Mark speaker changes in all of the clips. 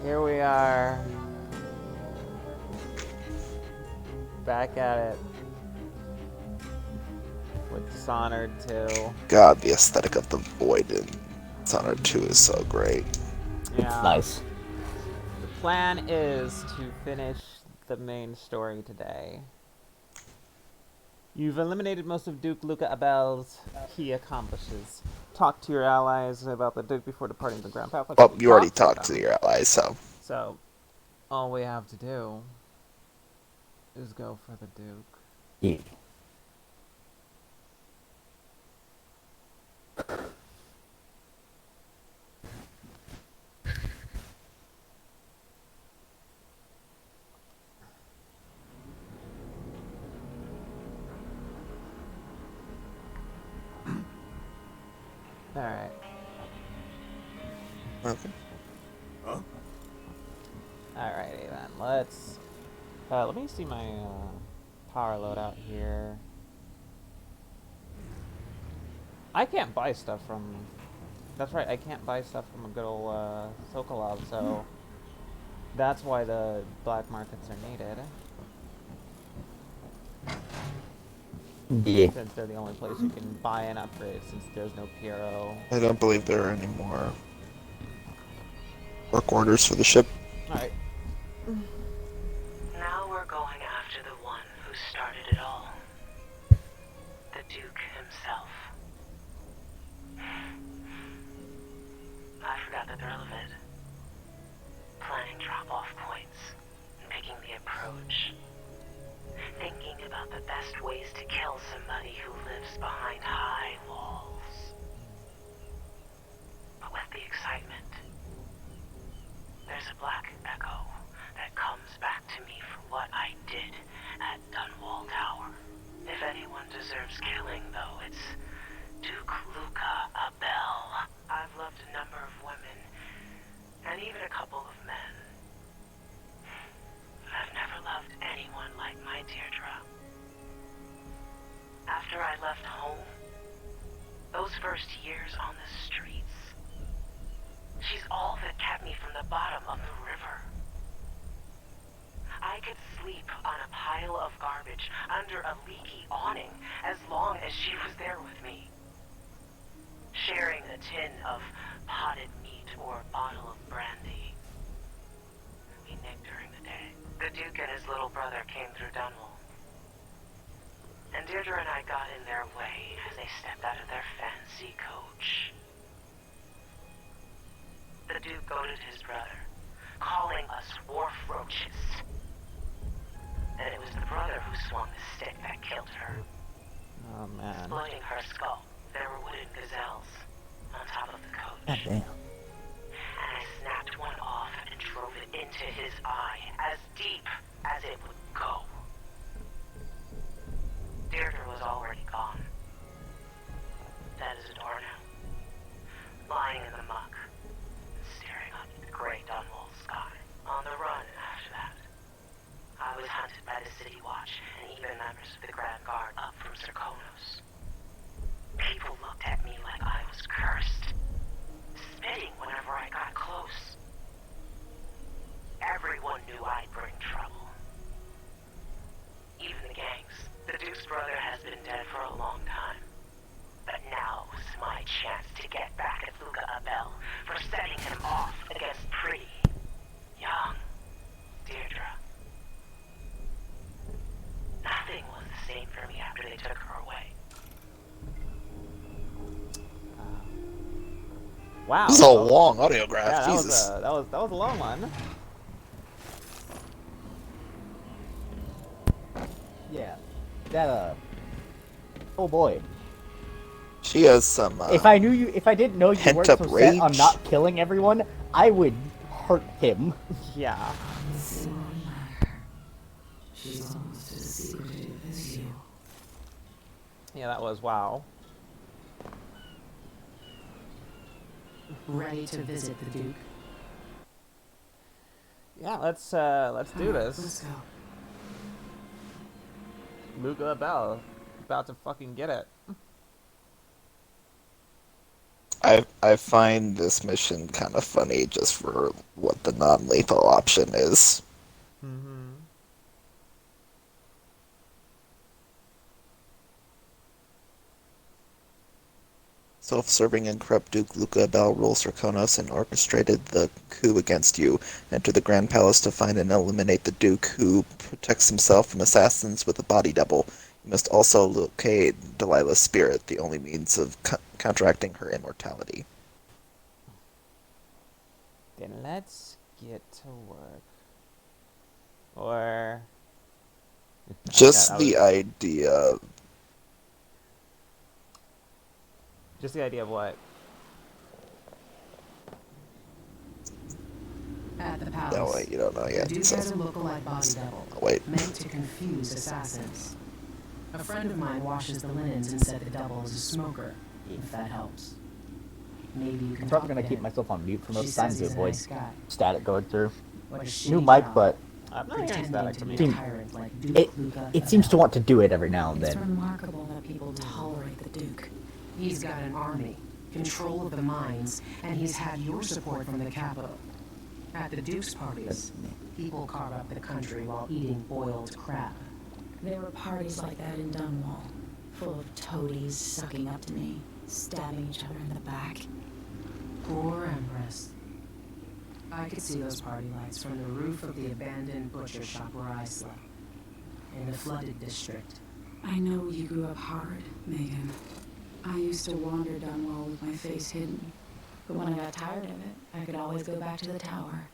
Speaker 1: Here we are, back at it with Dishonored 2.
Speaker 2: God, the aesthetic of the void in Dishonored 2 is so great.
Speaker 3: It's
Speaker 1: Yeah.
Speaker 3: nice.
Speaker 1: The plan is to finish the main story today. You've eliminated most of Duke Luca Abel's key accomplishes. Talk to your allies about the Duke before departing the ground path.
Speaker 2: Well, you already
Speaker 1: Talk to
Speaker 2: talked to
Speaker 1: them.
Speaker 2: your allies, so.
Speaker 1: So, all we have to do is go for the Duke.
Speaker 3: Yeah.
Speaker 1: Alright.
Speaker 2: Okay.
Speaker 1: Alrighty then. Let's... let me see my power loadout here. I can't buy stuff from... That's right, I can't buy stuff from a good old Sokolov, so... That's why the black markets are needed.
Speaker 3: Yeah.
Speaker 1: Since they're the only place you can buy an upgrade, since there's no PRO.
Speaker 2: I don't believe there are any more work orders for the ship.
Speaker 1: Alright.
Speaker 4: Now we're going after the one who started it all. The Duke himself. I forgot the thrill of it. Planning drop-off points and picking the approach. Thinking about the best ways to kill somebody who lives behind high walls. But with the excitement, there's a black echo that comes back to me for what I did at Dunwall Tower. If anyone deserves killing, though, it's Duke Luca Abel. I've loved a number of women, and even a couple of men. But I've never loved anyone like my Deirdre. After I left home, those first years on the streets, she's all that kept me from the bottom of the river. I could sleep on a pile of garbage under a leaky awning as long as she was there with me. Sharing a tin of potted meat or a bottle of brandy. We nicked during the day. The Duke and his little brother came through Dunwall. And Deirdre and I got in their way as they stepped out of their fancy coach. The Duke goaded his brother, calling us wharf roaches. And it was the brother who swung the stick that killed her.
Speaker 1: Oh man.
Speaker 4: Exploiting her skull, there were wooden gazelles on top of the coach.
Speaker 3: God damn.
Speaker 4: And I snapped one off and drove it into his eye, as deep as it would go. Deirdre was already gone. Dead as a doornail. Lying in the muck, staring up at the gray Dunwall sky. On the run after that. I was hunted by the City Watch and even members of the Grand Guard up from Serkonos. People looked at me like I was cursed, spitting whenever I got close. Everyone knew I'd bring trouble. Even the gangs. The Duke's brother has been dead for a long time. But now was my chance to get back at Luca Abel for setting him off against pretty, young Deirdre. Nothing was the same for me after they took her away.
Speaker 1: Wow.
Speaker 2: This is a long audiograph,
Speaker 1: Yeah, that
Speaker 2: Jesus.
Speaker 1: was a long one.
Speaker 3: Yeah. That, oh boy.
Speaker 2: She has some,
Speaker 3: If I didn't know you weren't
Speaker 2: pent-up
Speaker 3: so set on
Speaker 2: rage.
Speaker 3: not killing everyone, I would hurt him.
Speaker 1: Yeah.
Speaker 5: This won't matter. She's almost as secretive as you.
Speaker 1: Yeah, that was wow.
Speaker 5: Ready to visit the Duke?
Speaker 1: Yeah, let's do
Speaker 5: Let's
Speaker 1: this.
Speaker 5: go.
Speaker 1: Luca Abel, about to fucking get it.
Speaker 2: I find this mission kind of funny just for what the non-lethal option is.
Speaker 1: Mm-hmm.
Speaker 2: Self-serving and corrupt Duke Luca Bell rules Serkonos and orchestrated the coup against you. Enter the Grand Palace to find and eliminate the Duke, who protects himself from assassins with a body double. You must also locate Delilah's spirit, the only means of counteracting her immortality.
Speaker 1: Then let's get to work. Or...
Speaker 2: Just the idea.
Speaker 1: Just the idea of what?
Speaker 5: At the palace.
Speaker 2: No, wait, you don't know yet.
Speaker 5: The Duke
Speaker 2: So.
Speaker 5: has a look-alike body double.
Speaker 2: Wait.
Speaker 5: Meant to confuse assassins. A friend of mine washes the linens and said the double is a smoker, if that helps. Maybe you can
Speaker 3: I'm probably
Speaker 5: talk
Speaker 3: gonna
Speaker 5: to
Speaker 3: keep
Speaker 5: him.
Speaker 3: myself on mute for most
Speaker 5: She
Speaker 3: times
Speaker 5: says
Speaker 3: to
Speaker 5: he's a
Speaker 3: avoid
Speaker 5: nice guy.
Speaker 3: static going through.
Speaker 5: What a
Speaker 3: New
Speaker 5: shitty
Speaker 3: mic,
Speaker 5: job.
Speaker 3: but
Speaker 1: I'm not hearing
Speaker 5: Pretending
Speaker 1: static
Speaker 5: to
Speaker 1: from
Speaker 5: be
Speaker 1: you.
Speaker 5: a
Speaker 3: Seems-
Speaker 5: tyrant like Duke Luca
Speaker 3: it seems to
Speaker 5: Bell.
Speaker 3: want to do it every now and
Speaker 6: It's
Speaker 3: then.
Speaker 6: remarkable that people tolerate the Duke.
Speaker 5: He's got an army, control of the mines, and he's had your support from the capital. At the Duke's parties, people carve up the country while eating boiled crab.
Speaker 6: There were parties like that in Dunwall, full of toadies sucking up to me, stabbing each other in the back.
Speaker 5: Poor Empress. I could see those party lights from the roof of the abandoned butcher shop where I slept. In the flooded district.
Speaker 6: I know you grew up hard, Megan. I used to wander Dunwall with my face hidden. But when I got tired of it, I could always go back to the tower.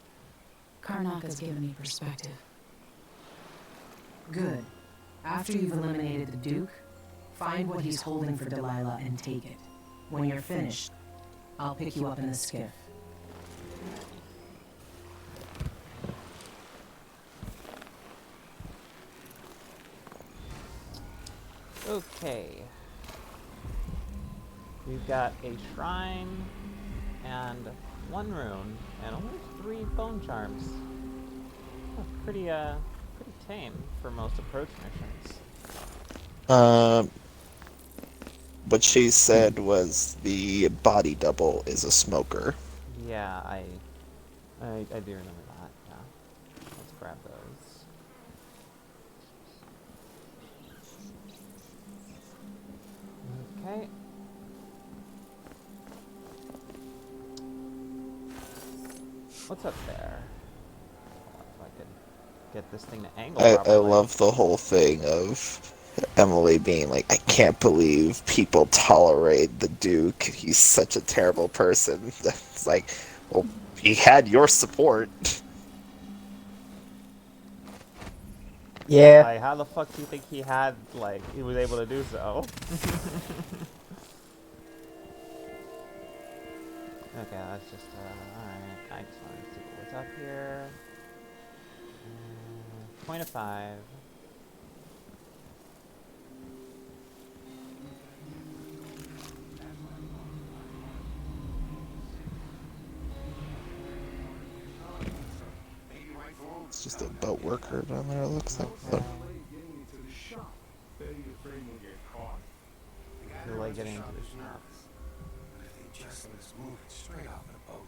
Speaker 6: Karnaca's given me perspective.
Speaker 5: Good. After you've eliminated the Duke, find what he's holding for Delilah and take it. When you're finished, I'll pick you up in the skiff.
Speaker 1: Okay. We've got a shrine and 1 rune and only 3 bone charms. Oh, pretty tame for most approach missions.
Speaker 2: What she said was the body double is a smoker.
Speaker 1: Yeah, I do remember that. Yeah. Let's grab those. Okay. What's up there? If I could get this thing to angle
Speaker 2: I
Speaker 1: properly.
Speaker 2: love the whole thing of Emily being like, I can't believe people tolerate the Duke. He's such a terrible person. It's like, well, he had your support.
Speaker 3: Yeah.
Speaker 1: Like, how the fuck do you think he was able to do so? Okay, let's just, alright. I just wanted to see what's up here. Point of 5.
Speaker 2: It's just a boat worker down there, it looks like.
Speaker 1: Okay. Delay getting into the shop.
Speaker 7: But if they just let us move it straight off in a boat.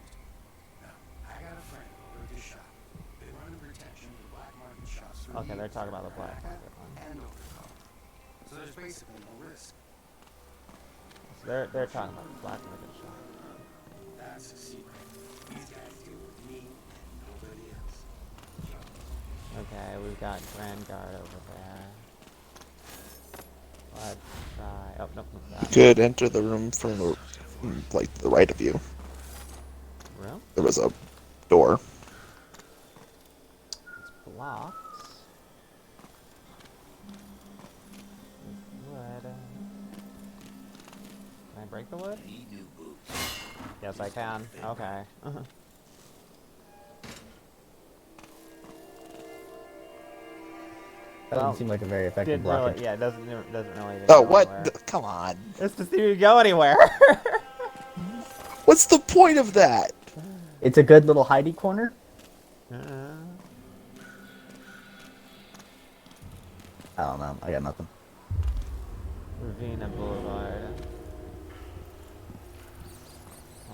Speaker 7: Now, I got a friend over at the shop. They run the protection for black market shops.
Speaker 1: Okay, they're talking about the black market one.
Speaker 7: And overcover. So there's basically no risk.
Speaker 1: So they're talking about the black market shop.
Speaker 7: That's a secret. These guys deal with me and nobody else.
Speaker 1: Okay, we've got Grand Guard over there. Let's try. Oh, nope, not that.
Speaker 2: Could enter the room from like the right of you.
Speaker 1: Room?
Speaker 2: There was a door.
Speaker 1: It's blocked. With wood. Can I break the wood? Yes, I can. Okay.
Speaker 3: That
Speaker 1: Well,
Speaker 3: doesn't seem like a very effective
Speaker 1: Didn't really.
Speaker 3: blockage.
Speaker 1: Yeah, it doesn't really.
Speaker 2: Oh,
Speaker 1: go
Speaker 2: what?
Speaker 1: anywhere.
Speaker 2: Come on.
Speaker 1: It's to see you go anywhere.
Speaker 2: What's the point of that?
Speaker 3: It's a good little hidey corner. I don't know. I got nothing.
Speaker 1: Ravina Boulevard.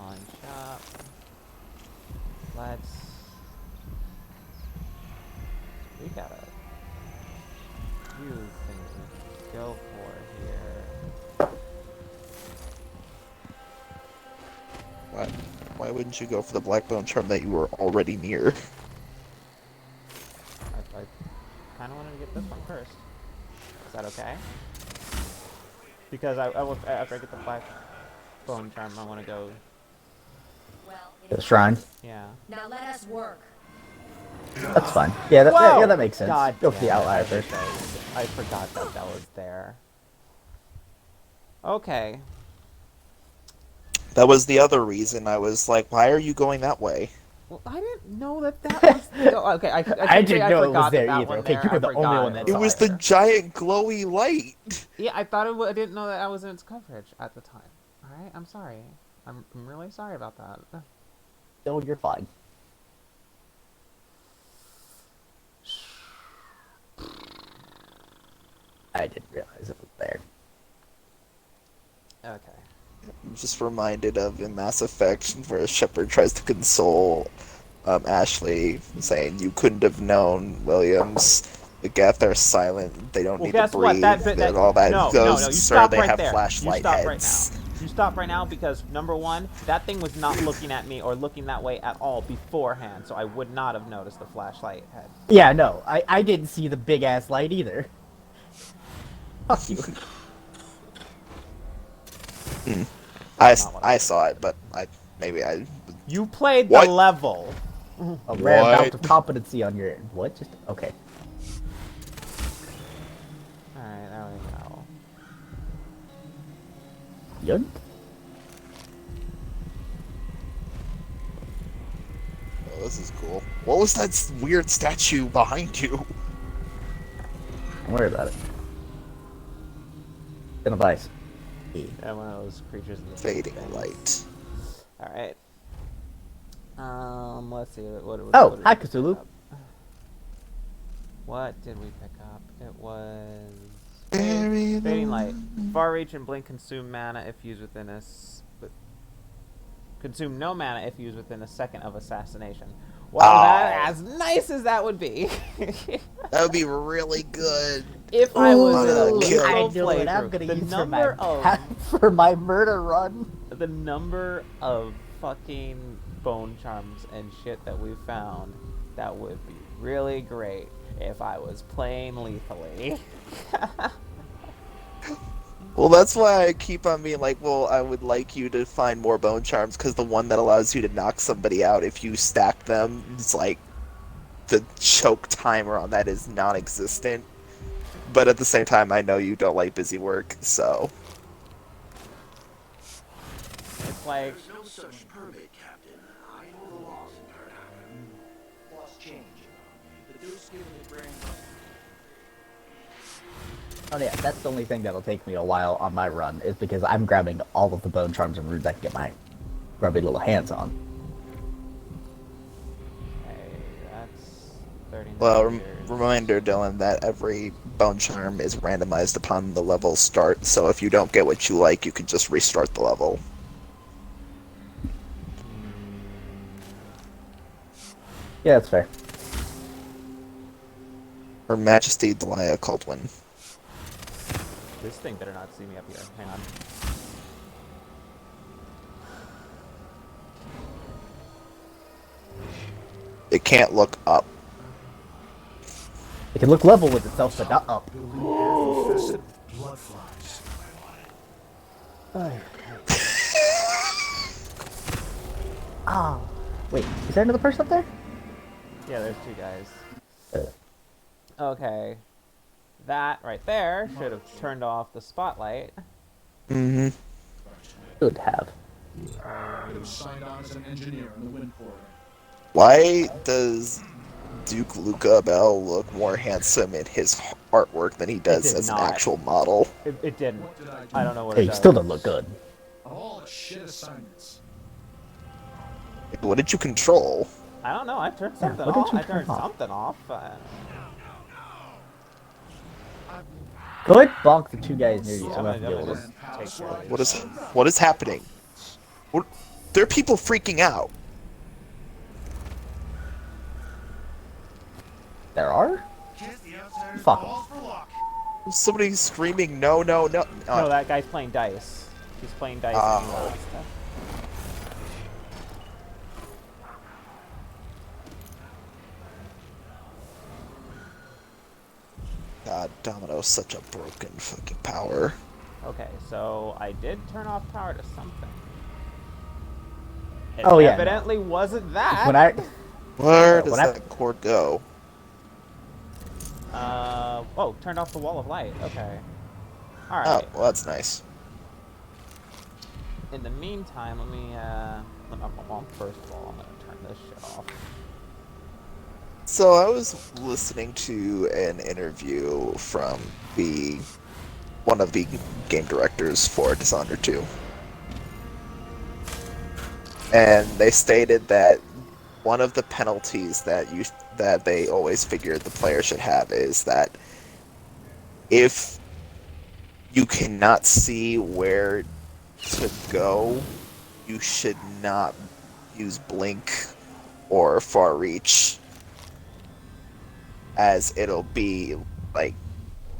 Speaker 1: Pawn shop. Let's. We got a few things to go for here.
Speaker 2: Why wouldn't you go for the black bone charm that you were already near?
Speaker 1: I kind of wanted to get this one first. Is that okay? Because I will, after I get the black bone charm, I want to go.
Speaker 3: The shrine.
Speaker 1: Yeah.
Speaker 8: Now let us work.
Speaker 3: That's fine. Yeah, that makes sense.
Speaker 1: God
Speaker 3: Go for the
Speaker 1: damn it,
Speaker 3: outlier first.
Speaker 1: I forgot that was there. Okay.
Speaker 2: That was the other reason I was like, why are you going that way?
Speaker 1: Well, I didn't know that was. Oh, okay, I
Speaker 3: didn't know it was there
Speaker 1: that
Speaker 3: either.
Speaker 1: one
Speaker 3: Okay,
Speaker 1: there.
Speaker 3: you were
Speaker 1: I
Speaker 3: the only
Speaker 1: forgot
Speaker 3: one that
Speaker 2: It
Speaker 3: saw
Speaker 2: was
Speaker 3: it.
Speaker 2: the giant glowy light.
Speaker 1: Yeah, I thought I didn't know that I was in its coverage at the time. All right, I'm sorry. I'm really sorry about that.
Speaker 3: No, you're fine. I didn't realize it was there.
Speaker 1: Okay.
Speaker 2: I'm just reminded of in Mass Effect where Shepard tries to console Ashley, saying you couldn't have known, Williams. The Geth, they're silent. They don't
Speaker 1: Well,
Speaker 2: need
Speaker 1: guess
Speaker 2: to
Speaker 1: what?
Speaker 2: breathe.
Speaker 1: That
Speaker 2: and all that
Speaker 1: no,
Speaker 2: goes,
Speaker 1: no, you
Speaker 2: sir,
Speaker 1: stop
Speaker 2: they
Speaker 1: right
Speaker 2: have
Speaker 1: there.
Speaker 2: flashlight
Speaker 1: You stop
Speaker 2: heads.
Speaker 1: right now. You stop right now because number one, that thing was not looking at me or looking that way at all beforehand, so I would not have noticed the flashlight head.
Speaker 3: Yeah, no, I didn't see the big ass light either. Fuck you.
Speaker 2: I saw it, but maybe I.
Speaker 1: You played
Speaker 2: What?
Speaker 1: the level.
Speaker 3: A rare amount
Speaker 2: What?
Speaker 3: of competency on your end. What? Just okay.
Speaker 1: Alright, there we go.
Speaker 3: Yun?
Speaker 2: Oh, this is cool. What was that weird statue behind you?
Speaker 3: Don't worry about it. Gonna vice.
Speaker 1: Yeah, one of those creatures in the
Speaker 2: Fading
Speaker 1: things.
Speaker 2: light.
Speaker 1: Alright. Let's see. What
Speaker 3: Oh,
Speaker 1: did we
Speaker 3: hi,
Speaker 1: pick
Speaker 3: Cthulhu.
Speaker 1: up? What did we pick up? It was
Speaker 2: Bury the
Speaker 1: fading light. Far reach and blink consume mana if used within consume no mana if used within a second of assassination. Wow, that as nice as that would be.
Speaker 2: That would be really good.
Speaker 1: If I was
Speaker 2: Ooh,
Speaker 1: in a
Speaker 2: kill.
Speaker 3: I
Speaker 1: lethal
Speaker 3: know what I'm
Speaker 1: playthrough,
Speaker 3: gonna
Speaker 1: the
Speaker 3: use
Speaker 1: number
Speaker 3: for my murder run.
Speaker 1: the number of fucking bone charms and shit that we found, that would be really great if I was playing lethally.
Speaker 2: Well, that's why I keep on being like, well, I would like you to find more bone charms, because the one that allows you to knock somebody out if you stack them is like the choke timer on that is non-existent. But at the same time, I know you don't like busy work, so.
Speaker 1: It's like,
Speaker 7: There's no such permit, Captain. I know the laws in Karnaca. Laws change. The Duke's given the grand.
Speaker 3: Oh yeah, that's the only thing that'll take me a while on my run, is because I'm grabbing all of the bone charms and runes I can get my grubby little hands on.
Speaker 1: hey, that's 39
Speaker 2: Well,
Speaker 1: years.
Speaker 2: reminder, Dylan, that every bone charm is randomized upon the level start, so if you don't get what you like, you can just restart the level.
Speaker 3: Yeah, that's fair.
Speaker 2: Her Majesty Delilah Copperspoon.
Speaker 1: This thing better not see me up here. Hang on.
Speaker 2: It can't look up.
Speaker 3: It can look level with itself, but not up.
Speaker 7: Infested blood flies.
Speaker 3: Oh. Wait, is there another person up there?
Speaker 1: Yeah, there's two guys.
Speaker 3: Uh.
Speaker 1: Okay. That right there should have turned off the spotlight.
Speaker 2: Mm-hmm.
Speaker 3: Should have.
Speaker 9: He was signed on as an engineer in the wind corridor.
Speaker 2: Why does Duke Luca Bell look more handsome in his artwork than he does
Speaker 1: did
Speaker 2: as
Speaker 1: not.
Speaker 2: an actual model?
Speaker 1: It didn't.
Speaker 9: What did I do?
Speaker 1: I don't know what
Speaker 3: Hey,
Speaker 1: it
Speaker 3: you
Speaker 1: does.
Speaker 3: still don't look good.
Speaker 9: Of all the shit assignments.
Speaker 2: What did you control?
Speaker 1: I don't know. I turned something
Speaker 3: what did
Speaker 1: off.
Speaker 3: you
Speaker 1: I turned
Speaker 3: turn off?
Speaker 1: something off.
Speaker 3: Go ahead, bonk the two guys near you.
Speaker 1: I'm
Speaker 3: I'm
Speaker 1: gonna,
Speaker 3: gonna deal with
Speaker 1: just
Speaker 3: this.
Speaker 1: take care of it.
Speaker 2: What is happening? What? There are people freaking out.
Speaker 3: There are?
Speaker 7: Kiss the outsider's
Speaker 3: Fuck 'em.
Speaker 7: balls for luck.
Speaker 2: Somebody's screaming, no, no, no.
Speaker 1: No, that guy's playing dice. He's playing dice and he lost.
Speaker 2: God, Domino's such a broken fucking power.
Speaker 1: Okay, so I did turn off power to something. It
Speaker 3: Oh, yeah,
Speaker 1: evidently wasn't that.
Speaker 3: When I
Speaker 2: Where does
Speaker 3: when I-
Speaker 2: that cord go?
Speaker 1: Oh, turned off the wall of light. Okay.
Speaker 2: Oh,
Speaker 1: Alright.
Speaker 2: well, that's nice.
Speaker 1: In the meantime, well, first of all, I'm gonna turn this shit off.
Speaker 2: So I was listening to an interview from one of the game directors for Dishonored 2. And they stated that one of the penalties that they always figured the player should have is that if you cannot see where to go, you should not use blink or far reach, as it'll be like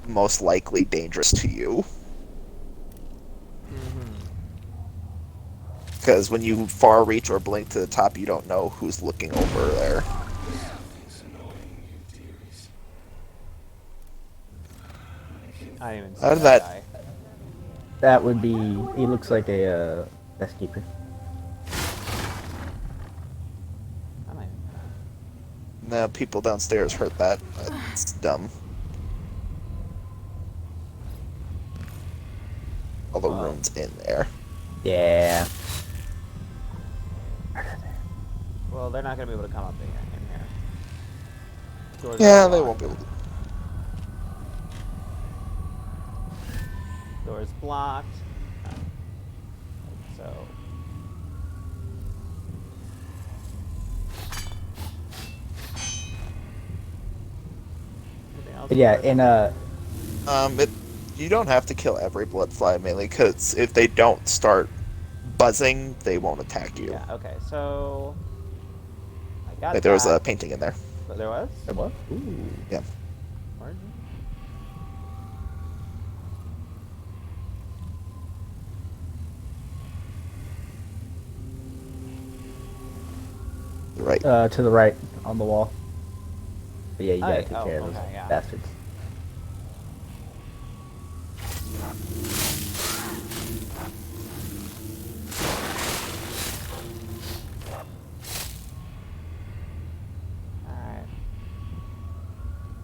Speaker 2: most likely dangerous to you. Because when you far reach or blink to the top, you don't know who's looking over there.
Speaker 7: It's annoying, you dearies.
Speaker 1: I didn't even see
Speaker 2: How did
Speaker 1: that
Speaker 2: that-
Speaker 1: guy.
Speaker 3: that would be he looks like a desk keeper.
Speaker 1: I might-
Speaker 2: The people downstairs heard that. That's dumb. All the runes in there.
Speaker 3: Yeah.
Speaker 1: Well, they're not gonna be able to come up in here. Doors
Speaker 2: Yeah,
Speaker 1: are
Speaker 2: they
Speaker 1: locked.
Speaker 2: won't be able to.
Speaker 1: Doors blocked. So. Anything else?
Speaker 3: But yeah, in
Speaker 2: You don't have to kill every bloodfly mainly, because if they don't start buzzing, they won't attack you.
Speaker 1: Yeah. Okay. So. I got
Speaker 2: Wait, there was
Speaker 1: that.
Speaker 2: a painting in there.
Speaker 1: There was.
Speaker 3: what? Ooh.
Speaker 2: Yeah.
Speaker 1: Where'd you-
Speaker 2: Right.
Speaker 3: To the right on the wall. But yeah, you gotta
Speaker 1: Oh,
Speaker 3: take
Speaker 1: oh,
Speaker 3: care of those
Speaker 1: okay, yeah.
Speaker 3: bastards.
Speaker 1: Alright.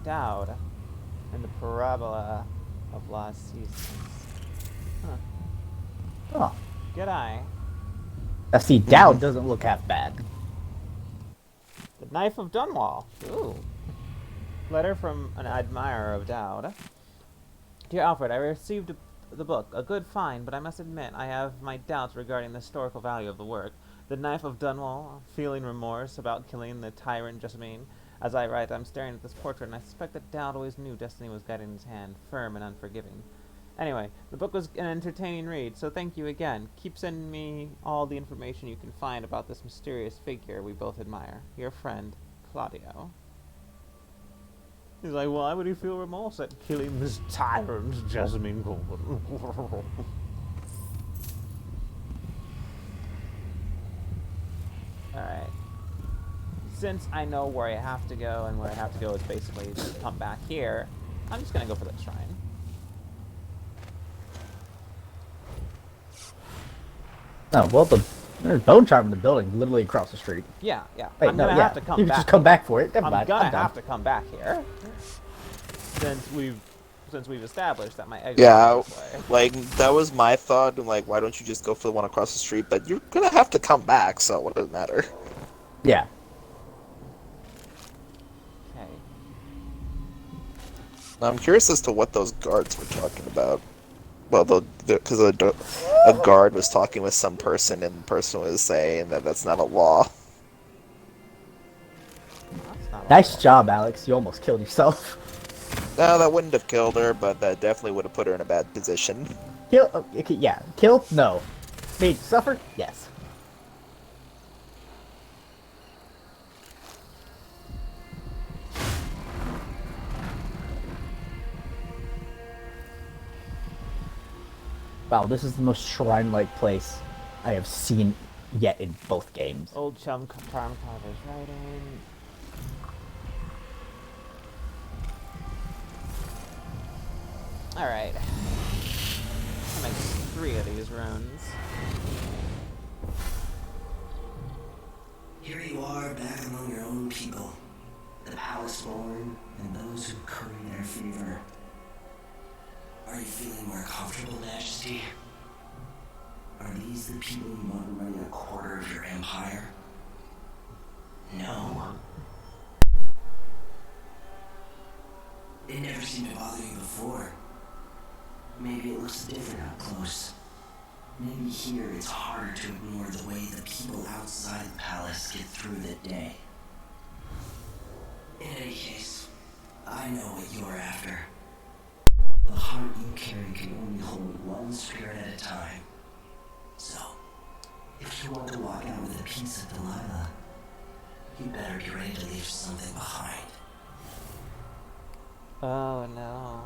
Speaker 1: Dowd and the parabola of lost seasons. Huh.
Speaker 3: Oh.
Speaker 1: Good eye.
Speaker 3: Now see, Dowd doesn't look half bad.
Speaker 1: The Knife of Dunwall. Ooh. Letter from an admirer of Dowd. Dear Alfred, I received the book. A good find, but I must admit I have my doubts regarding the historical value of the work. The Knife of Dunwall, feeling remorse about killing the tyrant Jessamine. As I write, I'm staring at this portrait, and I suspect that Dowd always knew destiny was guiding his hand, firm and unforgiving. Anyway, the book was an entertaining read, so thank you again. Keep sending me all the information you can find about this mysterious figure we both admire. Your friend, Claudio. He's like, why would he feel remorse at killing this tyrant, Jasmine Corbin? Alright. Since I know where I have to go, and where I have to go is basically to come back here, I'm just gonna go for the shrine.
Speaker 3: Oh well, there's bone charm in the building, literally across the street.
Speaker 1: Yeah, yeah.
Speaker 3: Wait,
Speaker 1: I'm
Speaker 3: no,
Speaker 1: gonna
Speaker 3: yeah.
Speaker 1: have to come
Speaker 3: you
Speaker 1: back.
Speaker 3: can just come back for it. Never
Speaker 1: I'm
Speaker 3: mind.
Speaker 1: gonna
Speaker 3: I'm done.
Speaker 1: have to come back here. Since we've established that my exit
Speaker 2: Yeah,
Speaker 1: is this way.
Speaker 2: like, that was my thought. I'm like, why don't you just go for the one across the street? But you're gonna have to come back, so what does it matter?
Speaker 3: Yeah.
Speaker 1: Okay.
Speaker 2: I'm curious as to what those guards were talking about. Well, because a guard was talking with some person, and the person was saying that that's not a law.
Speaker 1: That's not
Speaker 3: Nice
Speaker 1: all.
Speaker 3: job, Alex. You almost killed yourself.
Speaker 2: No, that wouldn't have killed her, but that definitely would have put her in a bad position.
Speaker 3: Kill? Okay, yeah. Kill? No. Made you suffer? Yes. Wow, this is the most shrine-like place I have seen yet in both games.
Speaker 1: Old chum charm carver's writing. Alright. I'll make 3 of these runes.
Speaker 7: Here you are, back among your own people. The palace-born and those who curry their favor. Are you feeling more comfortable, Majesty? Are these the people you want running a quarter of your empire? No. It never seemed to bother you before. Maybe it looks different up close. Maybe here it's harder to ignore the way the people outside the palace get through the day. In any case, I know what you're after. The heart you carry can only hold one spirit at a time. So, if you want to walk out with a piece of Delilah, you better be ready to leave something behind.
Speaker 1: Oh no.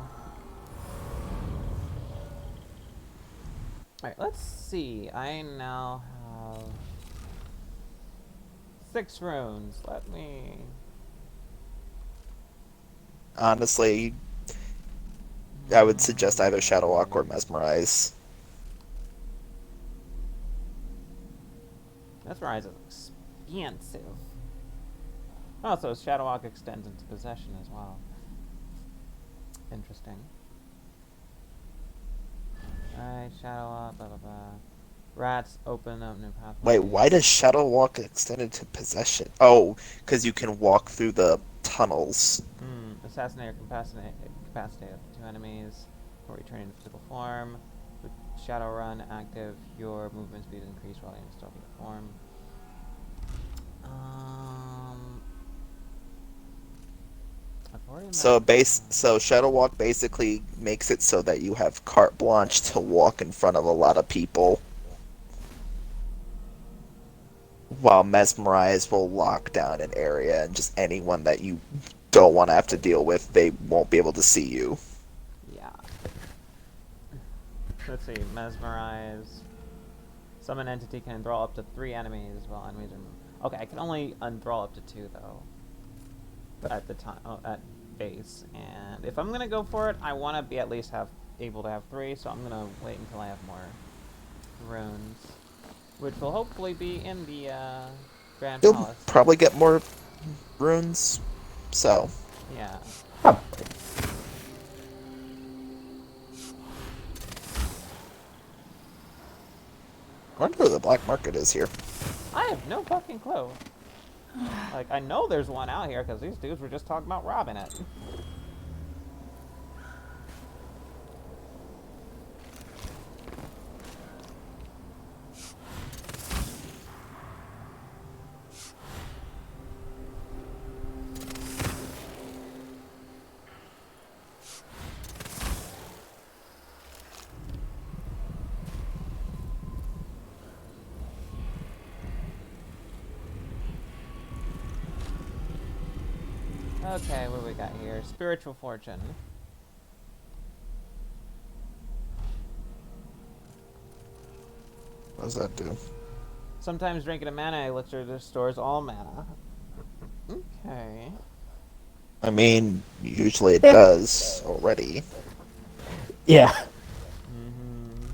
Speaker 1: Alright, let's see. I now have 6 runes. Let me...
Speaker 2: Honestly, I would suggest either Shadow Walk or Mesmerize.
Speaker 1: Mesmerize is expansive. Oh, so Shadow Walk extends into possession as well. Interesting. Alright, Shadow Walk, blah blah blah. Rats open up new pathways.
Speaker 2: Wait, why does Shadow Walk extend into possession? Oh, because you can walk through the tunnels.
Speaker 1: Assassinate or incapacitate up to 2 enemies before returning to physical form. With Shadow Run active, your movement speed increase while in stealthy form. I've already
Speaker 2: So Shadow Walk basically makes it so that you have carte blanche to walk in front of a lot of people. While Mesmerize will lock down an area, and just anyone that you don't want to have to deal with, they won't be able to see you.
Speaker 1: Yeah. Let's see. Mesmerize. Summon entity can enthrall up to 3 enemies while enemies are moved. Okay, I can only enthrall up to 2 though. At the time, at base. And if I'm gonna go for it, I want to be at least able to have 3. So I'm gonna wait until I have more runes, which will hopefully be in the Grand
Speaker 2: You'll
Speaker 1: Palace.
Speaker 2: probably get more runes. So
Speaker 1: Yeah.
Speaker 3: Probably.
Speaker 2: I wonder where the black market is here.
Speaker 1: I have no fucking clue. Like, I know there's one out here because these dudes were just talking about robbing it. Okay, what do we got here? Spiritual fortune.
Speaker 2: What does that do?
Speaker 1: Sometimes drinking a mana elixir restores all mana. Okay.
Speaker 2: I mean, usually it does already.
Speaker 3: Yeah.
Speaker 1: Mm-hmm.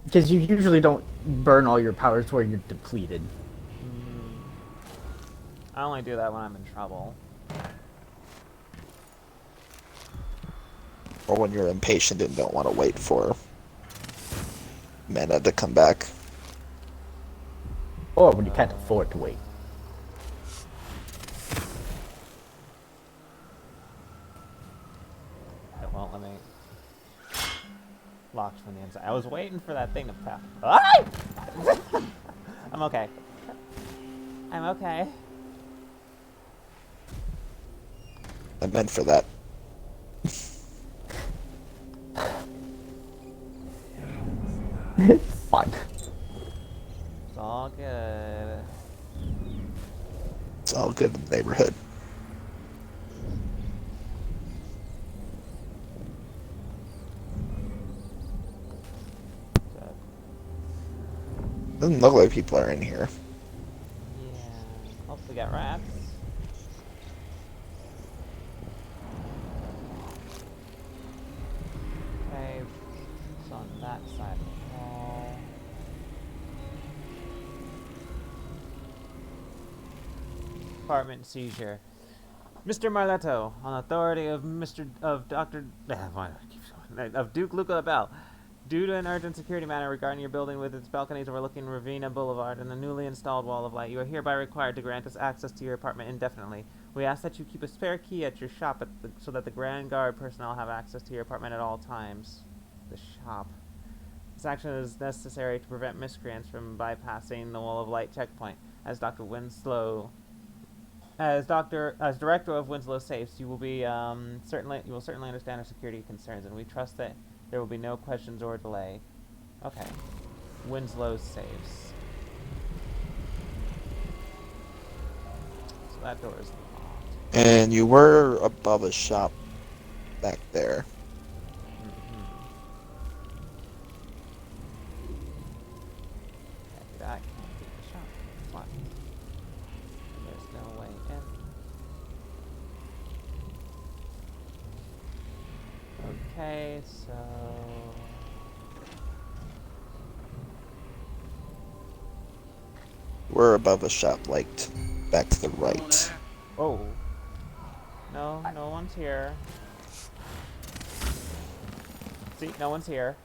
Speaker 3: Because you usually don't burn all your powers where you're depleted.
Speaker 1: Mm-hmm. I only do that when I'm in trouble.
Speaker 2: Or when you're impatient and don't want to wait for mana to come back.
Speaker 3: Or when you can't afford to wait.
Speaker 1: It won't let me. Locked from the inside. I was waiting for that thing to pass. Ah! I'm okay. I'm okay.
Speaker 2: I meant for that.
Speaker 3: It's fine.
Speaker 1: It's all good.
Speaker 2: It's all good in the neighborhood. Doesn't look like people are in here.
Speaker 1: Yeah. Oh, we got rats. Okay. It's on that side of the wall. Apartment seizure. Mr. Marletto, on authority of of Duke Luca Bell, due to an urgent security matter regarding your building with its balconies overlooking Ravina Boulevard and the newly installed wall of light, you are hereby required to grant us access to your apartment indefinitely. We ask that you keep a spare key at your shop so that the Grand Guard personnel have access to your apartment at all times. The shop. This action is necessary to prevent miscreants from bypassing the wall of light checkpoint. As Dr. Winslow As director of Winslow Safes, you will certainly understand our security concerns, and we trust that there will be no questions or delay. Okay, Winslow Safes. So that door is locked.
Speaker 2: And you were above a shop back there.
Speaker 1: Okay, that can't be the shop. It's locked. There's no way in. Okay, so
Speaker 2: We're above a shop, like back to the right.
Speaker 1: oh, no one's here. See, no one's here.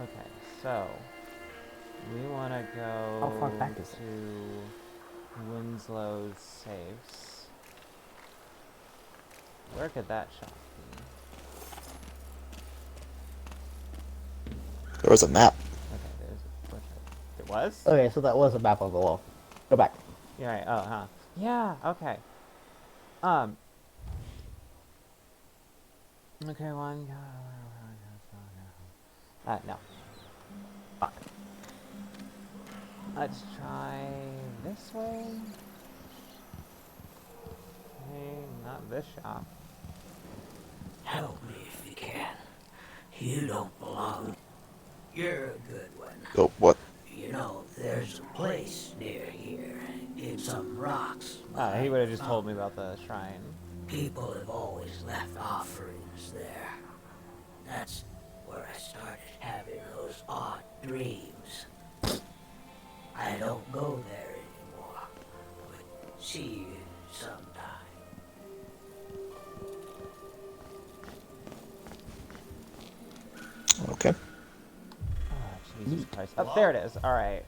Speaker 1: Okay, so we want to go
Speaker 3: How far back is it?
Speaker 1: to Winslow's safes. Where could that shop be?
Speaker 2: There was a map.
Speaker 1: Okay, it was?
Speaker 3: Okay, so that was a map on the wall. Go back.
Speaker 1: You're right. Oh, huh. Yeah. Okay. Okay. One. No.
Speaker 3: Fuck.
Speaker 1: Let's try this way. Okay, not this shop.
Speaker 7: Help me if you can. You don't belong. You're a good one.
Speaker 2: Oh, what?
Speaker 7: You know, there's a place near here, in some rocks.
Speaker 1: He would have just told me about the shrine.
Speaker 7: People have always left offerings there. That's where I started having those odd dreams. I don't go there anymore, but see you sometime.
Speaker 2: Okay.
Speaker 1: Oh, Jesus Christ. Oh, there it is. All right.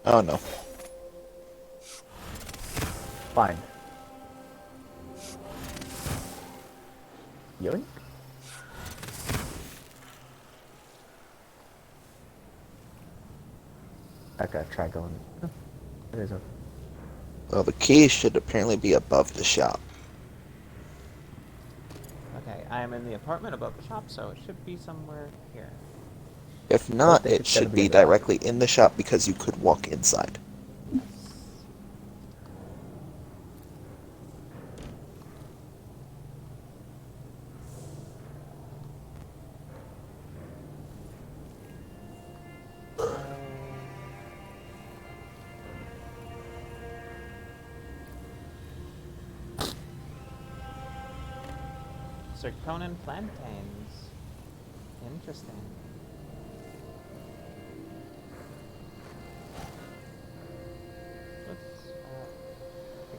Speaker 2: Oh no.
Speaker 3: Fine. Yoink. Okay, try going. Oh, it is open.
Speaker 2: Well, the key should apparently be above the shop.
Speaker 1: Okay, I am in the apartment above the shop, so it should be somewhere here.
Speaker 2: If not,
Speaker 3: think
Speaker 2: it
Speaker 3: it's gonna
Speaker 2: should
Speaker 3: be
Speaker 2: be
Speaker 3: in the back.
Speaker 2: directly in the shop because you could walk inside.
Speaker 1: Yes. Serkonan plantains. Interesting.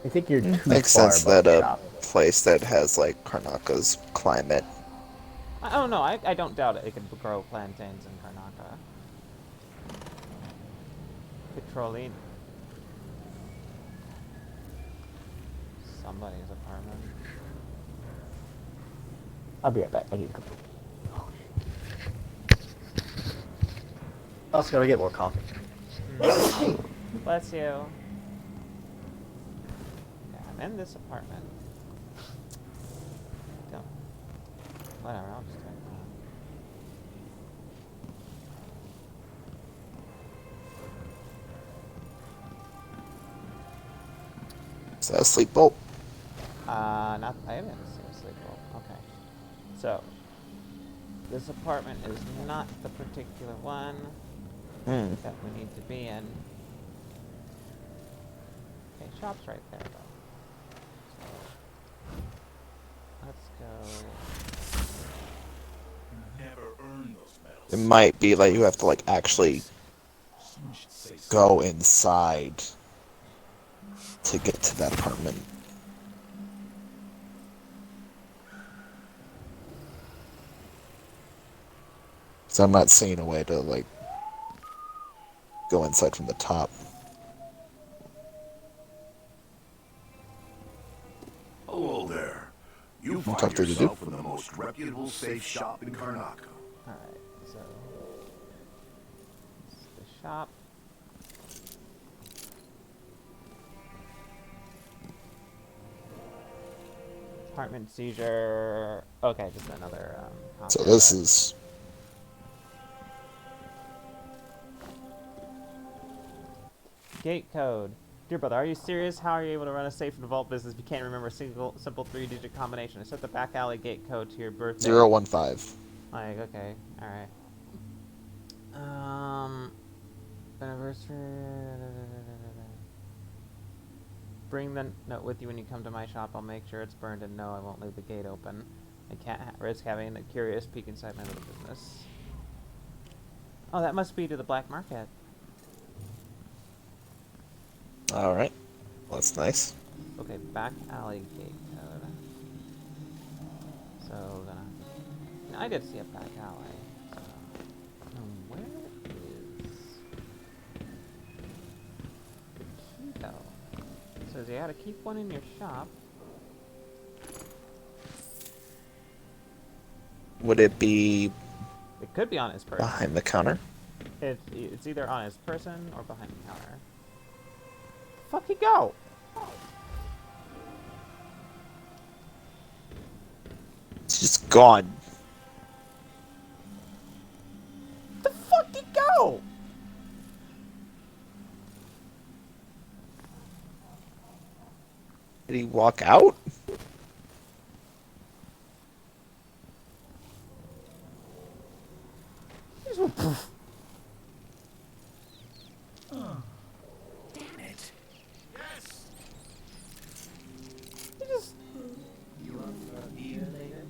Speaker 3: I think you're too
Speaker 2: Makes
Speaker 3: far
Speaker 2: sense
Speaker 3: above
Speaker 2: that
Speaker 3: the
Speaker 2: a
Speaker 3: shop.
Speaker 2: place that has like Karnaca's climate.
Speaker 1: Oh no, I don't doubt it. It could grow plantains in Karnaca. Petroline. Somebody's apartment.
Speaker 3: I'll be right back. I need to go. I was gonna get more coffee.
Speaker 1: Bless you. Yeah, I'm in this apartment. Don't. Whatever, I'll just take that.
Speaker 2: that a sleep bolt?
Speaker 1: Not. I haven't seen a sleep bolt. Okay. So, this apartment is not the particular one
Speaker 2: Hmm.
Speaker 1: that we need to be in. Okay, shop's right there, though. So, let's go.
Speaker 9: Never earned those medals.
Speaker 2: It might be like you have to like actually
Speaker 9: Someone should say something.
Speaker 2: go inside to get to that apartment. So I'm not seeing a way to like go inside from the top.
Speaker 8: Hello there. You
Speaker 2: Tough
Speaker 8: find
Speaker 2: thing to do.
Speaker 8: yourself in the most reputable safe shop in Karnaca.
Speaker 1: Alright, so. This is the shop. Apartment seizure. Okay, just another.
Speaker 2: So this is
Speaker 1: Gate code. Dear brother, are you serious? How are you able to run a safe and vault business if you can't remember a simple 3-digit combination? I set the back alley gate code to your birthday.
Speaker 2: 015.
Speaker 1: Like, okay, alright. Anniversary. Bring the note with you when you come to my shop. I'll make sure it's burned, and no, I won't leave the gate open. I can't risk having a curious peek inside my little business. Oh, that must be to the black market.
Speaker 2: Alright. Well, that's nice.
Speaker 1: Okay, back alley gate code. So, gonna... No, I did see a back alley. So, where is the key, though? It says you gotta keep one in your shop.
Speaker 2: Would it be
Speaker 1: It could be on his person.
Speaker 2: behind the counter?
Speaker 1: It's either on his person or behind the counter. Fuck you go!
Speaker 2: It's just gone.
Speaker 1: The fuck you go!
Speaker 2: Did he walk out?
Speaker 1: He just went poof.
Speaker 7: Damn it.
Speaker 1: He just...
Speaker 7: You up for a beer later?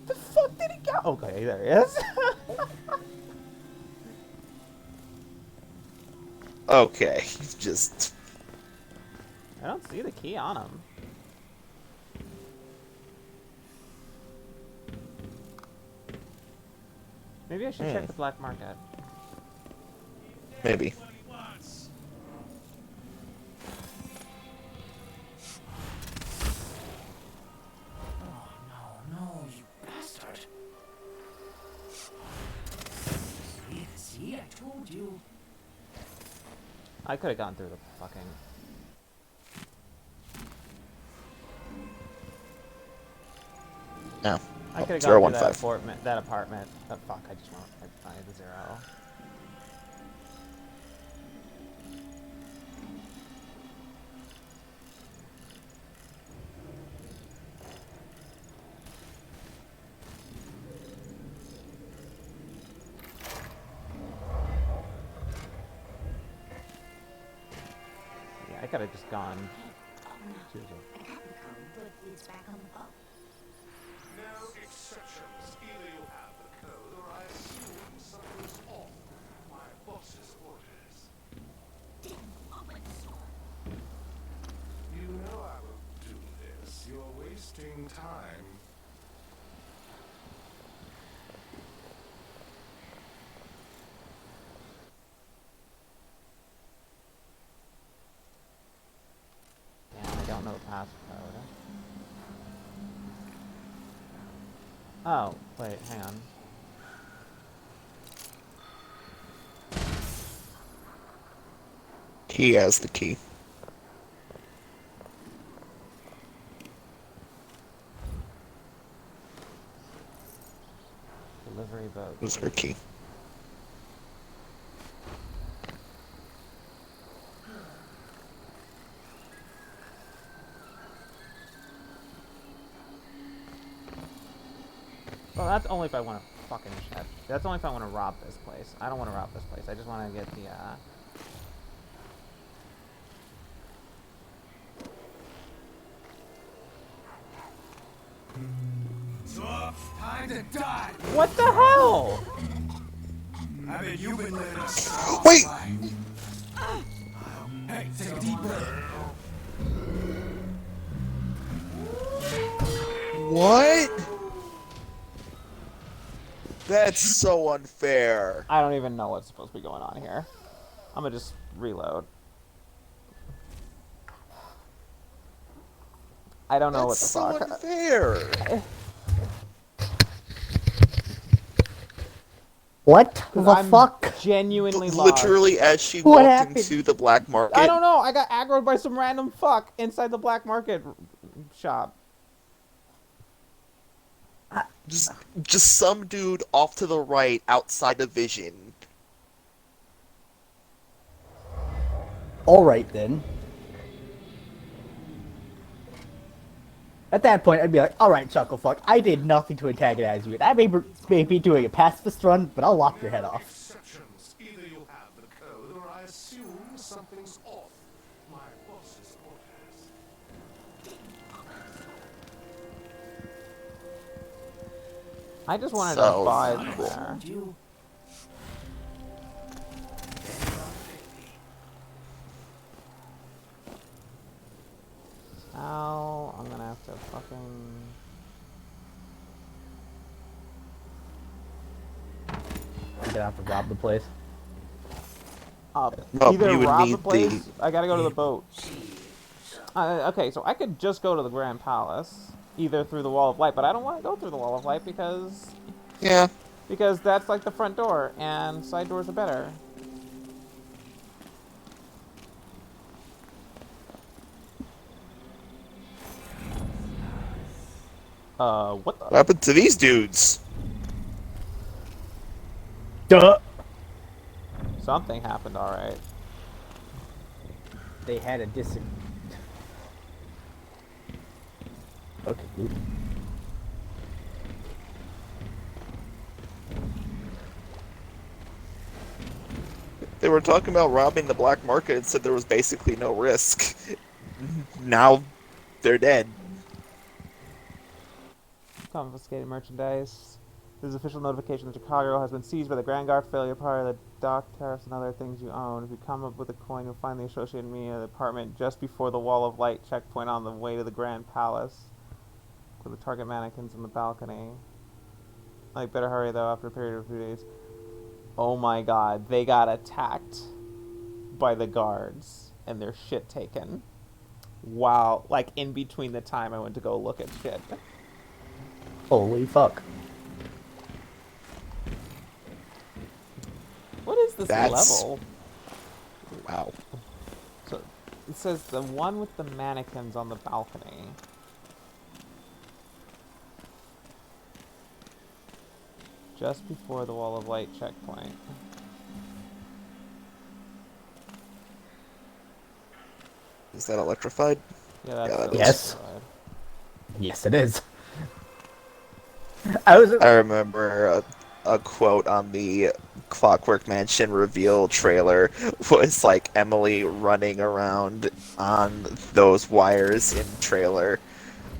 Speaker 1: The fuck did he go? Okay, there he is.
Speaker 2: Okay, just...
Speaker 1: I don't see the key on him. Maybe I should check the black market.
Speaker 2: Maybe.
Speaker 7: Oh, no, you bastard. See, I told you.
Speaker 1: I could have gone through the fucking...
Speaker 2: No.
Speaker 1: I could have
Speaker 2: Zero,
Speaker 1: gone through
Speaker 2: one,
Speaker 1: that
Speaker 2: five.
Speaker 1: apartment. That apartment. Oh, fuck! I just want. I had the 0. Yeah, I could have just gone. Seriously.
Speaker 6: I got the code, but it's back on the boat.
Speaker 8: No exceptions. Either you have the code, or I assume something's off my boss's orders.
Speaker 6: Didn't open the store.
Speaker 8: You know I will do this. You're wasting time.
Speaker 1: Damn, I don't know the passcode. Oh, wait, hang on.
Speaker 2: He has the key.
Speaker 1: Delivery boat.
Speaker 2: Who's her key?
Speaker 1: Well, that's only if I want to fucking shit. That's only if I want to rob this place. I don't want to rob this place. I just want to get the,
Speaker 8: Time to die!
Speaker 1: What the hell?
Speaker 8: I bet you've been living a soft
Speaker 2: Wait!
Speaker 8: life. Hey, take a deep breath.
Speaker 2: What? That's so unfair.
Speaker 1: I don't even know what's supposed to be going on here. I'm gonna just reload. I don't know
Speaker 2: That's
Speaker 1: what the
Speaker 2: so
Speaker 1: fuck.
Speaker 2: unfair.
Speaker 3: What the
Speaker 1: I'm
Speaker 3: fuck?
Speaker 1: genuinely lost.
Speaker 2: Literally, as she
Speaker 3: What
Speaker 2: walked
Speaker 3: happened?
Speaker 2: into the black market.
Speaker 1: I don't know. I got aggroed by some random fuck inside the black market shop.
Speaker 2: Just some dude off to the right outside of vision.
Speaker 3: Alright then. At that point, I'd be like, alright, Chucklefuck, I did nothing to antagonize you. I may be doing a pacifist run, but I'll lop your head off.
Speaker 8: Exceptions. Either you have the code, or I assume something's off. My boss's orders.
Speaker 1: I just wanted
Speaker 2: So
Speaker 1: to buy
Speaker 2: cool.
Speaker 1: there.
Speaker 5: You.
Speaker 1: Ow, I'm gonna have to fucking...
Speaker 3: I'm gonna have to rob the place.
Speaker 2: Well,
Speaker 1: either
Speaker 2: you would
Speaker 1: rob the
Speaker 2: need
Speaker 1: place, I gotta go to the boat. Okay, so I could just go to the Grand Palace, either through the Wall of Light, but I don't want to go through the Wall of Light because
Speaker 2: Yeah.
Speaker 1: that's like the front door, and side doors are better. What the?
Speaker 2: What happened to these dudes?
Speaker 3: Duh!
Speaker 1: Something happened, alright.
Speaker 3: They had a Okay, dude.
Speaker 2: They were talking about robbing the black market and said there was basically no risk. Now they're dead.
Speaker 1: Confiscated merchandise. This is official notification that your cargo has been seized by the Grand Guard failure part of the dock tariffs and other things you own. If you come up with a coin, you'll find the associated media of the apartment just before the Wall of Light checkpoint on the way to the Grand Palace. With the target mannequins on the balcony. Like, better hurry though after a period of a few days. Oh my god, they got attacked by the guards and their shit taken. Wow, like in between the time I went to go look at shit.
Speaker 3: Holy fuck.
Speaker 1: What is this level?
Speaker 2: Wow.
Speaker 1: So it says the one with the mannequins on the balcony. Just before the Wall of Light checkpoint.
Speaker 2: Is that electrified?
Speaker 1: Yeah, that's
Speaker 2: that
Speaker 1: the
Speaker 3: Yes.
Speaker 1: side.
Speaker 3: Yes, it is.
Speaker 2: I remember a quote on the Clockwork Mansion reveal trailer was like Emily running around on those wires in trailer.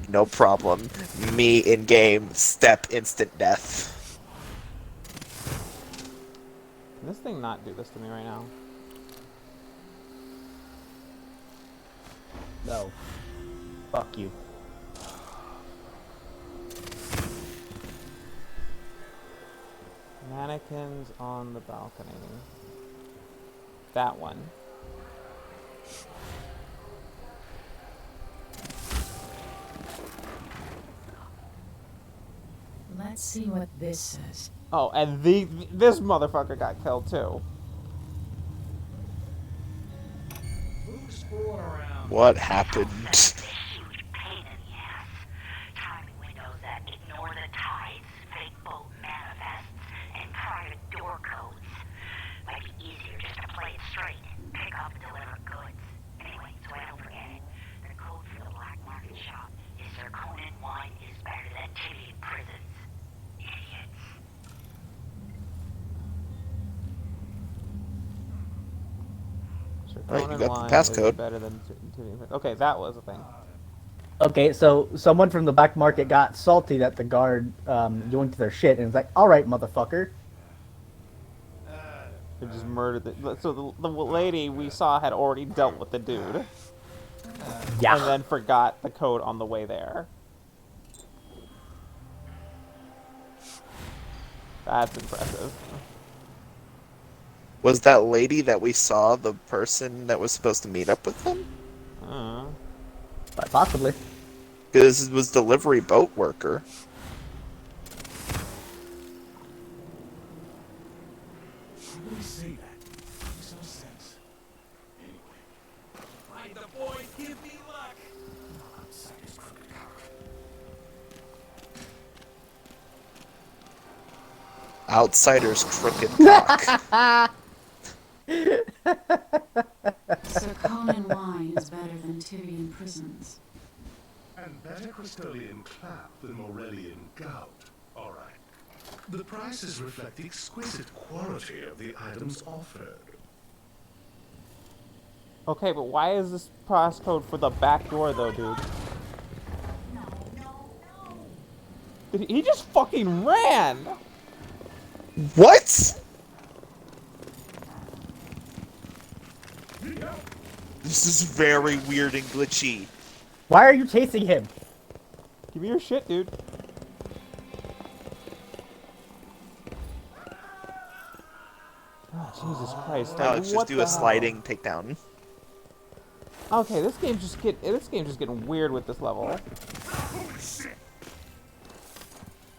Speaker 2: No problem. Me in game, step instant death.
Speaker 1: Can this thing not do this to me right now?
Speaker 3: No. Fuck you.
Speaker 1: Mannequins on the balcony. That one.
Speaker 5: Let's see what this says.
Speaker 1: Oh, and this motherfucker got killed too.
Speaker 8: Who's fooling around?
Speaker 2: What happened?
Speaker 4: Huge pain in the ass. Timing windows that ignore the tides, fake boat manifests, and private door codes. Might be easier just to play it straight and pick up and deliver goods. Anyway, so I don't forget it. The code for the black market shop is Serkonan wine is better than Tibian prisons.
Speaker 2: Right,
Speaker 1: Phone
Speaker 2: you
Speaker 1: and
Speaker 2: got the
Speaker 1: line is
Speaker 2: passcode.
Speaker 1: better than okay, that was a thing.
Speaker 3: Okay, so someone from the black market got salty that the guard yoinked their shit, and was like, "All right, motherfucker."
Speaker 1: They just murdered so the lady we saw had already dealt with the dude.
Speaker 3: Yeah.
Speaker 1: And then forgot the code on the way there. That's impressive.
Speaker 2: Was that lady that we saw the person that was supposed to meet up with them?
Speaker 3: Possibly.
Speaker 2: Because it was delivery boat worker.
Speaker 8: Why would he say that? Makes no sense. Anyway. Find the boy, give me luck! Outside his crooked cock.
Speaker 2: Outsider's crooked cock.
Speaker 6: Serkonan wine is better than Tibian prisons.
Speaker 8: And better Crystolian clap than Morellian gout. All right. The prices reflect the exquisite quality of the items offered.
Speaker 1: Okay, but why is this passcode for the back door though, dude? He just fucking ran!
Speaker 2: What? This is very weird and glitchy.
Speaker 3: Why are you chasing him?
Speaker 1: Give me your shit, dude. Oh, Jesus Christ. Like,
Speaker 2: Alex, just
Speaker 1: what
Speaker 2: do
Speaker 1: the
Speaker 2: a
Speaker 1: hell?
Speaker 2: sliding takedown.
Speaker 1: Okay, this game's just getting weird with this level.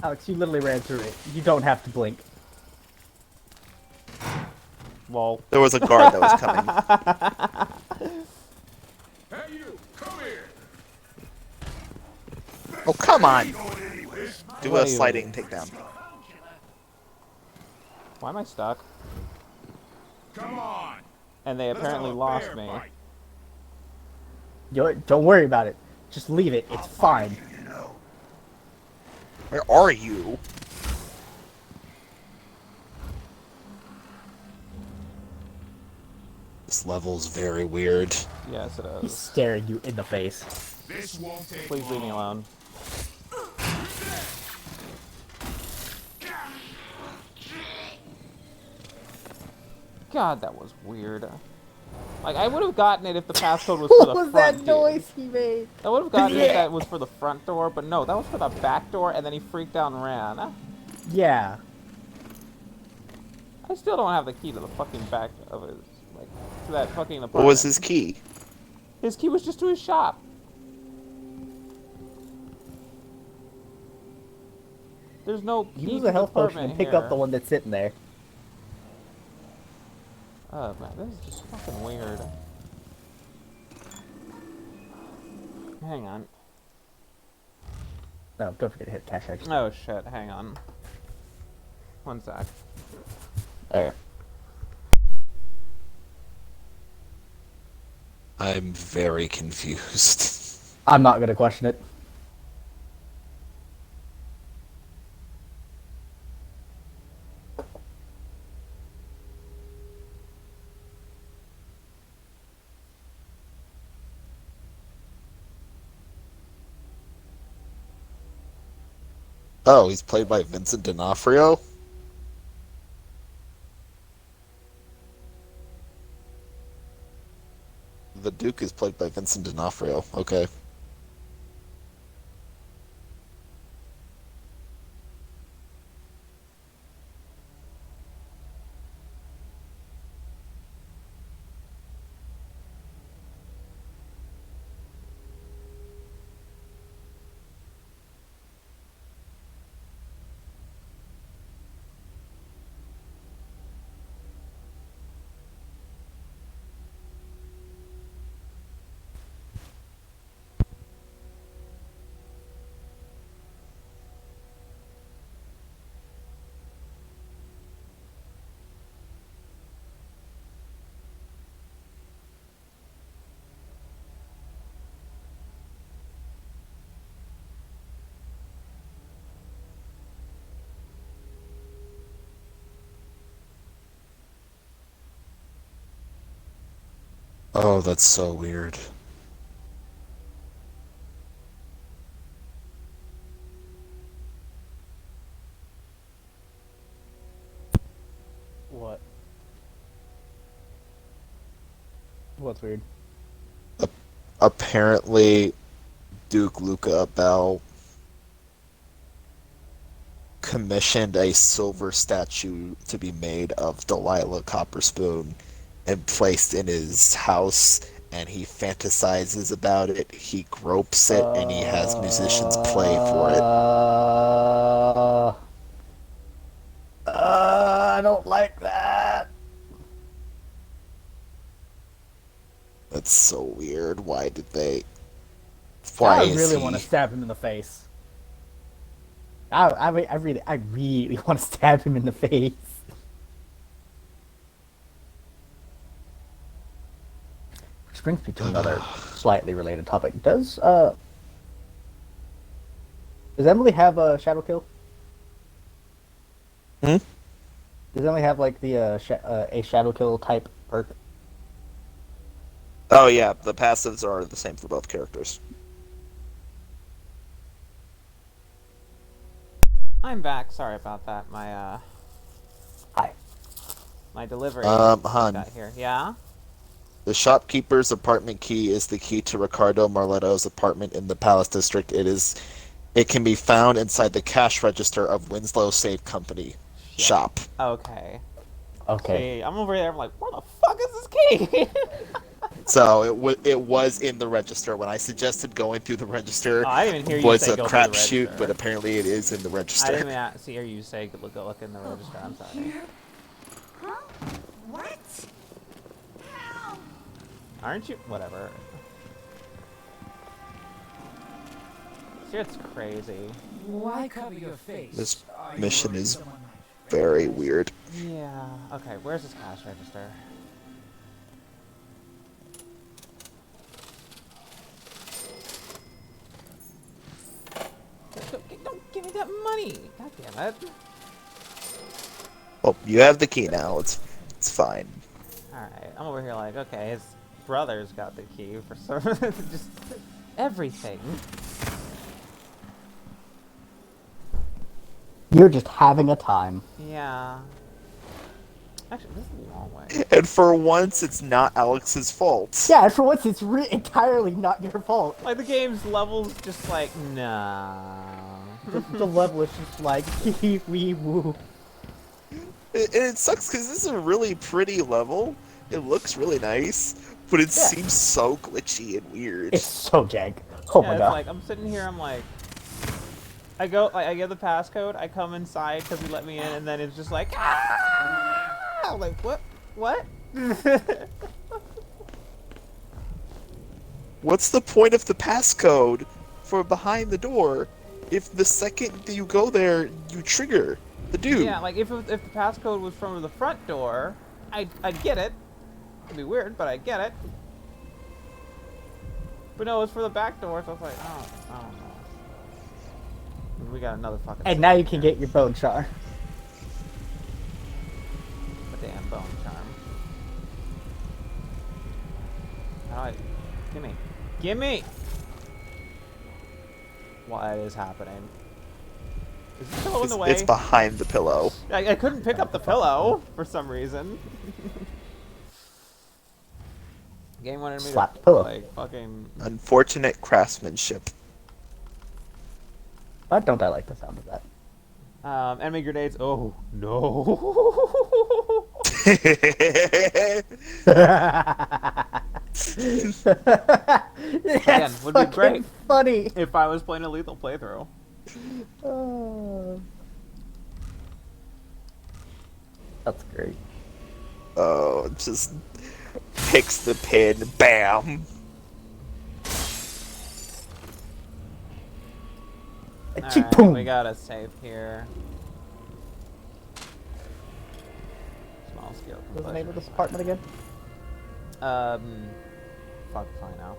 Speaker 3: Alex, you literally ran through it. You don't have to blink.
Speaker 1: Lol.
Speaker 2: There was a guard that was coming.
Speaker 8: Hey you, come here!
Speaker 2: Oh, come on! Do
Speaker 1: What
Speaker 2: a
Speaker 1: are you
Speaker 2: sliding
Speaker 1: doing?
Speaker 2: takedown.
Speaker 1: Why am I stuck?
Speaker 8: Come on!
Speaker 1: And they apparently lost me.
Speaker 3: Don't worry about it. Just leave it. It's fine.
Speaker 2: Where are you? This level's very weird.
Speaker 1: Yes, it
Speaker 3: He's
Speaker 1: is.
Speaker 3: staring you in the face.
Speaker 8: This won't take
Speaker 1: Please leave me alone. God, that was weird. Like, I would have gotten it if the passcode was for the
Speaker 3: What was
Speaker 1: front
Speaker 3: that
Speaker 1: door.
Speaker 3: noise he made?
Speaker 1: I would have gotten it if that was for the front door, but no, that was for the back door, and then he freaked out and ran.
Speaker 3: Yeah.
Speaker 1: I still don't have the key to the fucking back of his, like, to that fucking apartment.
Speaker 2: What was his key?
Speaker 1: His key was just to his shop. There's no key
Speaker 3: Use
Speaker 1: to
Speaker 3: a
Speaker 1: the
Speaker 3: health potion
Speaker 1: apartment
Speaker 3: and pick
Speaker 1: here.
Speaker 3: up the one that's sitting there.
Speaker 1: Oh man, this is just fucking weird. Hang on.
Speaker 3: No, don't forget to hit cash extra.
Speaker 1: Oh shit, hang on. One sec.
Speaker 3: There.
Speaker 2: I'm very confused.
Speaker 3: I'm not gonna question it.
Speaker 2: Oh, he's played by Vincent D'Onofrio? The Duke is played by Vincent D'Onofrio. Okay. Oh, that's so weird.
Speaker 3: What? What's weird?
Speaker 2: Apparently, Duke Luca Bell commissioned a silver statue to be made of Delilah Copperspoon and placed in his house, and he fantasizes about it, he gropes it, and he has musicians play for it.
Speaker 3: I don't like that.
Speaker 2: That's so weird. Why did they...
Speaker 3: I
Speaker 2: Why is
Speaker 3: really
Speaker 2: he...
Speaker 3: want to stab him in the face. I really want to stab him in the face. Which brings me to another slightly related topic. Does Emily have a shadow kill?
Speaker 2: Hmm?
Speaker 3: Does Emily have like the a shadow kill type perk?
Speaker 2: Oh yeah, the passives are the same for both characters.
Speaker 1: I'm back. Sorry about that.
Speaker 3: Hi.
Speaker 1: My delivery
Speaker 2: Han.
Speaker 1: got here. Yeah?
Speaker 2: The shopkeeper's apartment key is the key to Ricardo Marletto's apartment in the Palace District. It can be found inside the cash register of Winslow Safe Company shop.
Speaker 1: Okay.
Speaker 3: Okay.
Speaker 1: See, I'm over there. I'm like, where the fuck is this key?
Speaker 2: So it was in the register. When I suggested going through the register,
Speaker 1: Oh, I didn't even hear you
Speaker 2: was
Speaker 1: say
Speaker 2: a
Speaker 1: go through the
Speaker 2: crapshoot,
Speaker 1: register.
Speaker 2: but apparently it is in the
Speaker 1: I
Speaker 2: register.
Speaker 1: didn't even see hear you say look in the register. I'm sorry.
Speaker 10: Huh? What? Help!
Speaker 1: Aren't you? Whatever. Shit's crazy.
Speaker 5: Why cover your face?
Speaker 2: This
Speaker 5: Are you
Speaker 2: mission
Speaker 5: worried
Speaker 2: is
Speaker 5: someone might
Speaker 2: very
Speaker 5: recognize you?
Speaker 2: weird.
Speaker 1: Yeah. Okay, where's this cash register? Don't give me that money! God damn it.
Speaker 2: Well, you have the key now. It's fine.
Speaker 1: Alright, I'm over here like, okay, his brother's got the key for some just everything.
Speaker 3: You're just having a time.
Speaker 1: Yeah. Actually, this is a long way.
Speaker 2: And for once, it's not Alex's fault.
Speaker 3: Yeah, for once it's entirely not your fault.
Speaker 1: Like, the game's level's just like, nah.
Speaker 3: The level is just like, hee wee woo.
Speaker 2: And it sucks because this is a really pretty level. It looks really nice, but it seems so glitchy and weird.
Speaker 3: It's so jank. Oh
Speaker 1: Yeah,
Speaker 3: my
Speaker 1: it's
Speaker 3: god.
Speaker 1: like, I'm sitting here, I'm like, I get the passcode, I come inside because he let me in, and then it's just like, ah! I'm like, what? What?
Speaker 2: What's the point of the passcode for behind the door if the second that you go there, you trigger the dude?
Speaker 1: Yeah, like, if the passcode was from the front door, I'd get it. It'd be weird, but I'd get it. But no, it's for the back door, so it's like, oh, I don't know. We got another fucking...
Speaker 3: And now you can get your bone char.
Speaker 1: A damn bone charm. How do I... Gimme. Gimme! What is happening? Is the pillow in the way?
Speaker 2: It's behind the pillow.
Speaker 1: I couldn't pick up the pillow for some reason. Game wanted me
Speaker 3: Slap
Speaker 1: to
Speaker 3: the pillow.
Speaker 1: like fucking...
Speaker 2: Unfortunate craftsmanship.
Speaker 3: Why don't I like the sound of that?
Speaker 1: Enemy grenades. Oh, no. Again, would be great
Speaker 3: funny.
Speaker 1: if I was playing a lethal playthrough.
Speaker 3: That's great.
Speaker 2: Oh, it just picks the pin. Bam!
Speaker 1: Alright, we got a safe here. Small scale.
Speaker 3: What's the name of this apartment again?
Speaker 1: Fuck if I know.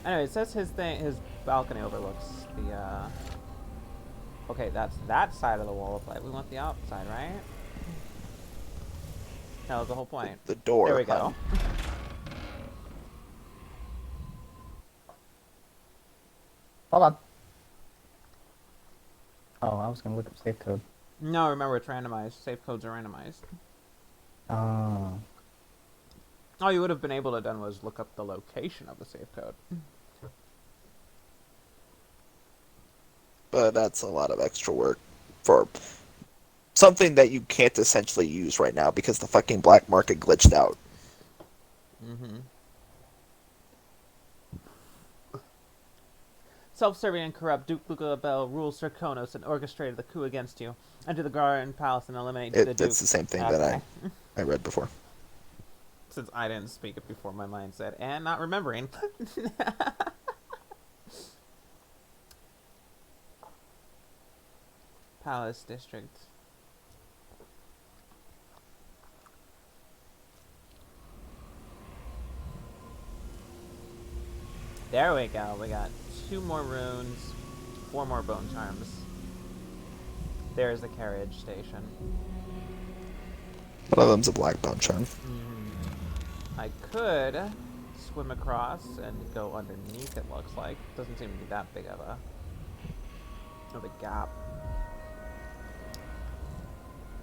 Speaker 1: Anyway, it says his balcony overlooks the, Okay, that's that side of the wall of light. We want the outside, right? That was the whole point.
Speaker 2: The door.
Speaker 1: There we go.
Speaker 3: Hold on. Oh, I was gonna look up safe code.
Speaker 1: No, remember it's randomized. Safe codes are randomized.
Speaker 3: Oh.
Speaker 1: All you would have been able to have done was look up the location of the safe code.
Speaker 2: But that's a lot of extra work for something that you can't essentially use right now because the fucking black market glitched out.
Speaker 1: Mm-hmm. Self-serving and corrupt Duke Luca Bell rules Serkonos and orchestrated the coup against you. Enter the Garden Palace and eliminate the Duke.
Speaker 2: That's the same thing that I read before.
Speaker 1: Since I didn't speak it before my mind said, and not remembering. Palace District. There we go. We got 2 more runes, 4 more bone charms. There's the carriage station.
Speaker 2: One of them's a black bone charm.
Speaker 1: I could swim across and go underneath, it looks like. Doesn't seem to be that big of a gap.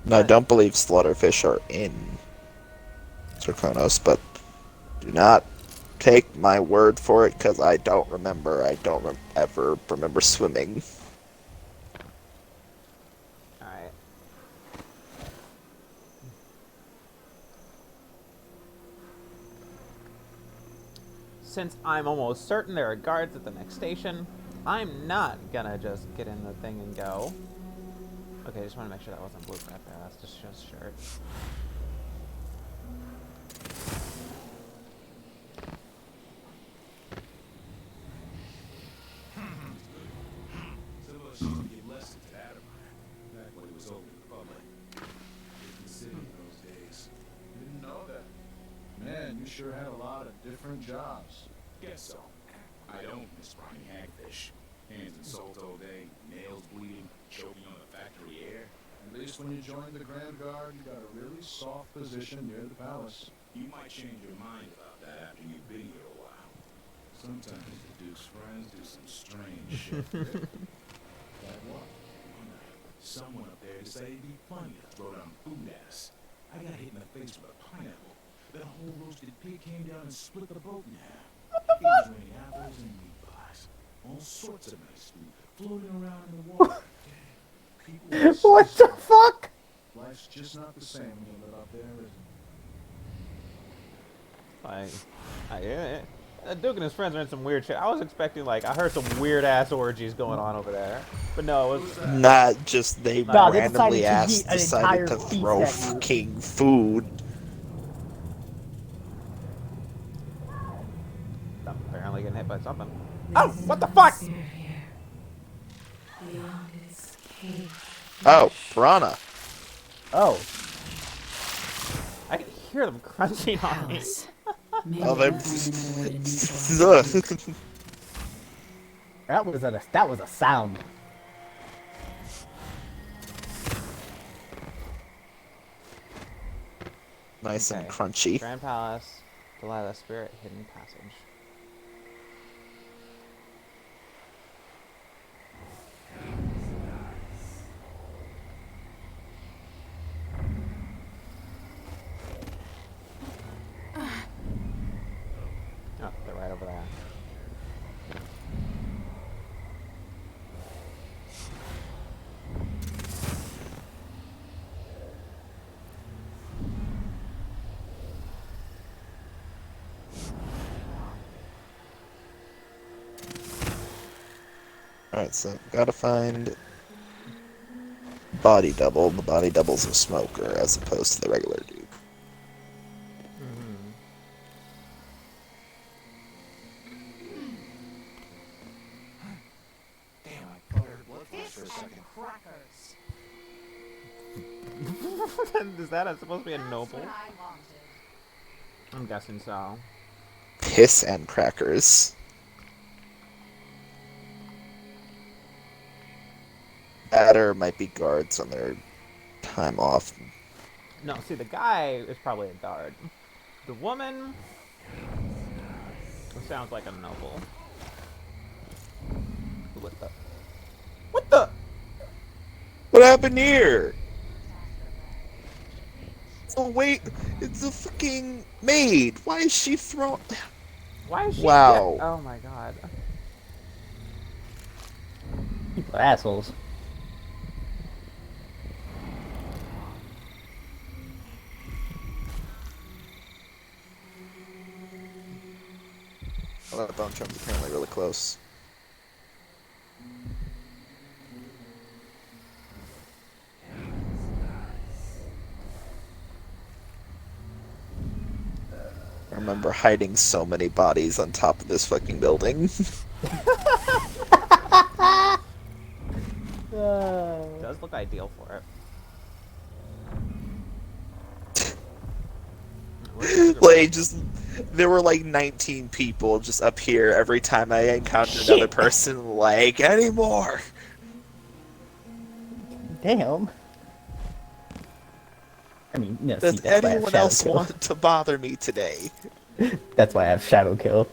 Speaker 2: No, I don't believe slaughterfish are in Serkonos, but do not take my word for it because I don't remember. I don't ever remember swimming.
Speaker 1: Alright. Since I'm almost certain there are guards at the next station, I'm not gonna just get in the thing and go. Okay, just want to make sure that wasn't blueprint there. That's just shirt.
Speaker 11: Some of us used to give lessons at Adamine, back when it was open to the public. In the city in those days.
Speaker 9: Didn't know that. Man, you sure had a lot of different jobs.
Speaker 11: Guess so. I don't miss frying hagfish. Hands and salt all day, nails bleeding, choking on the factory air.
Speaker 9: At least when you joined the Grand Guard, you got a really soft position near the palace.
Speaker 11: You might change your mind about that after you've been here a while. Sometimes the Duke's friends do some strange shit.
Speaker 9: Like what?
Speaker 11: Someone up there decided to be funny to throw down food at us. I got hit in the face with a pineapple. Then a whole roasted pig came down and split the boat in half. It was raining apples and meat pies. All sorts of nice food floating around in the water.
Speaker 3: What the fuck?
Speaker 9: Life's just not the same when you live up there, is it?
Speaker 1: Duke and his friends are in some weird shit. I was expecting, like, I heard some weird ass orgies going on over there. But no, it was...
Speaker 2: Not just they randomly
Speaker 3: decided
Speaker 2: to throw fucking food.
Speaker 1: I'm apparently getting hit by something. Oh, what the fuck?
Speaker 2: Oh, piranha.
Speaker 3: Oh.
Speaker 1: I can hear them crunching on me.
Speaker 2: Oh, they're...
Speaker 3: That was a sound.
Speaker 2: Nice and crunchy.
Speaker 1: Grand Palace, Delilah Spirit, Hidden Passage. Oh, they're right over there.
Speaker 2: Alright, so gotta find body double. The body double's a smoker as opposed to the regular Duke.
Speaker 11: Damn, I thought I heard blood flash for a second.
Speaker 1: Is that supposed to be a noble? I'm guessing so.
Speaker 2: Piss and crackers. That or might be guards on their time off.
Speaker 1: No, see, the guy is probably a guard. The woman sounds like a noble. What the? What the?
Speaker 2: What happened here? Oh wait, it's a fucking maid. Why is she thrown?
Speaker 1: Why is she dead?
Speaker 2: Wow.
Speaker 1: Oh my god.
Speaker 3: People are assholes.
Speaker 2: Well, that bone charm's apparently really close. I remember hiding so many bodies on top of this fucking building.
Speaker 1: Does look ideal for it.
Speaker 2: Like, there were like 19 people just up here every time I encountered another person, like, anymore!
Speaker 3: Damn. I mean, no,
Speaker 2: Does
Speaker 3: see, that's why I have
Speaker 2: anyone
Speaker 3: shadow
Speaker 2: else
Speaker 3: kill.
Speaker 2: want to bother me today?
Speaker 3: That's why I have shadow kill.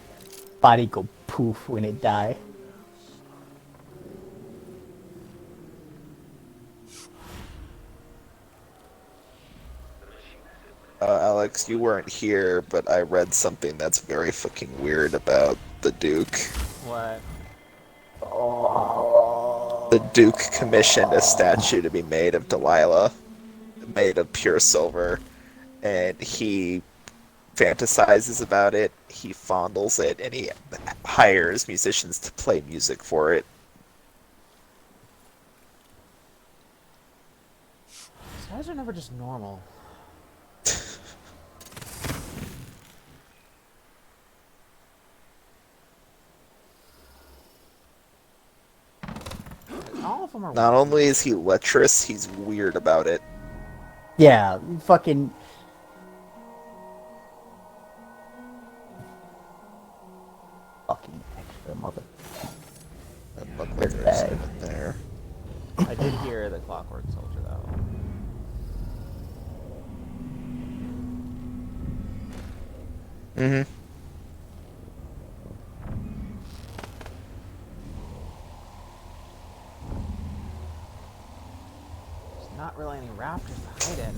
Speaker 3: Body go poof when it die.
Speaker 2: Alex, you weren't here, but I read something that's very fucking weird about the Duke.
Speaker 1: What?
Speaker 2: The Duke commissioned a statue to be made of Delilah, made of pure silver, and he fantasizes about it, he fondles it, and he hires musicians to play music for it.
Speaker 1: These guys are never just normal. All of them are
Speaker 2: Not only is he lecherous, he's weird about it.
Speaker 3: Yeah, fucking. Fucking extra mother.
Speaker 2: Doesn't look like there's anything there.
Speaker 1: I did hear the Clockwork Soldier though.
Speaker 2: Mm-hmm.
Speaker 1: There's not really any raptors to hide in.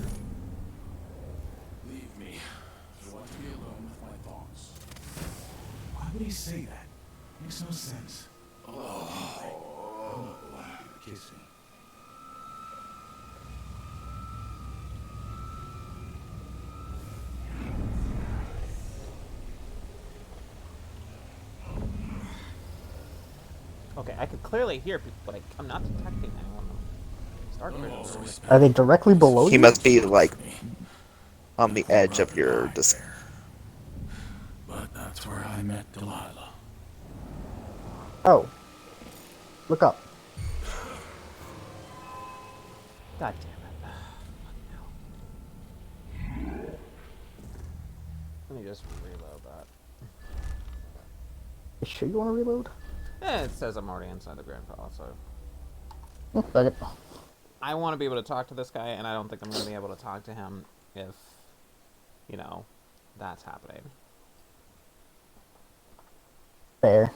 Speaker 11: Leave me. I want to be alone with my thoughts. Why would he say that? Makes no sense. Oh, kiss me.
Speaker 1: Okay, I could clearly hear people, but I'm not detecting anyone. Dark vision.
Speaker 3: Are they directly below you?
Speaker 2: He must be, like, on the edge of your disc.
Speaker 11: But that's where I met Delilah.
Speaker 3: Oh. Look up.
Speaker 1: God damn it. Let me just reload that.
Speaker 3: You sure you want to reload?
Speaker 1: It says I'm already inside the Grand Palace, so...
Speaker 3: Oh, fuck it.
Speaker 1: I want to be able to talk to this guy, and I don't think I'm going to be able to talk to him if, you know, that's happening.
Speaker 3: Fair.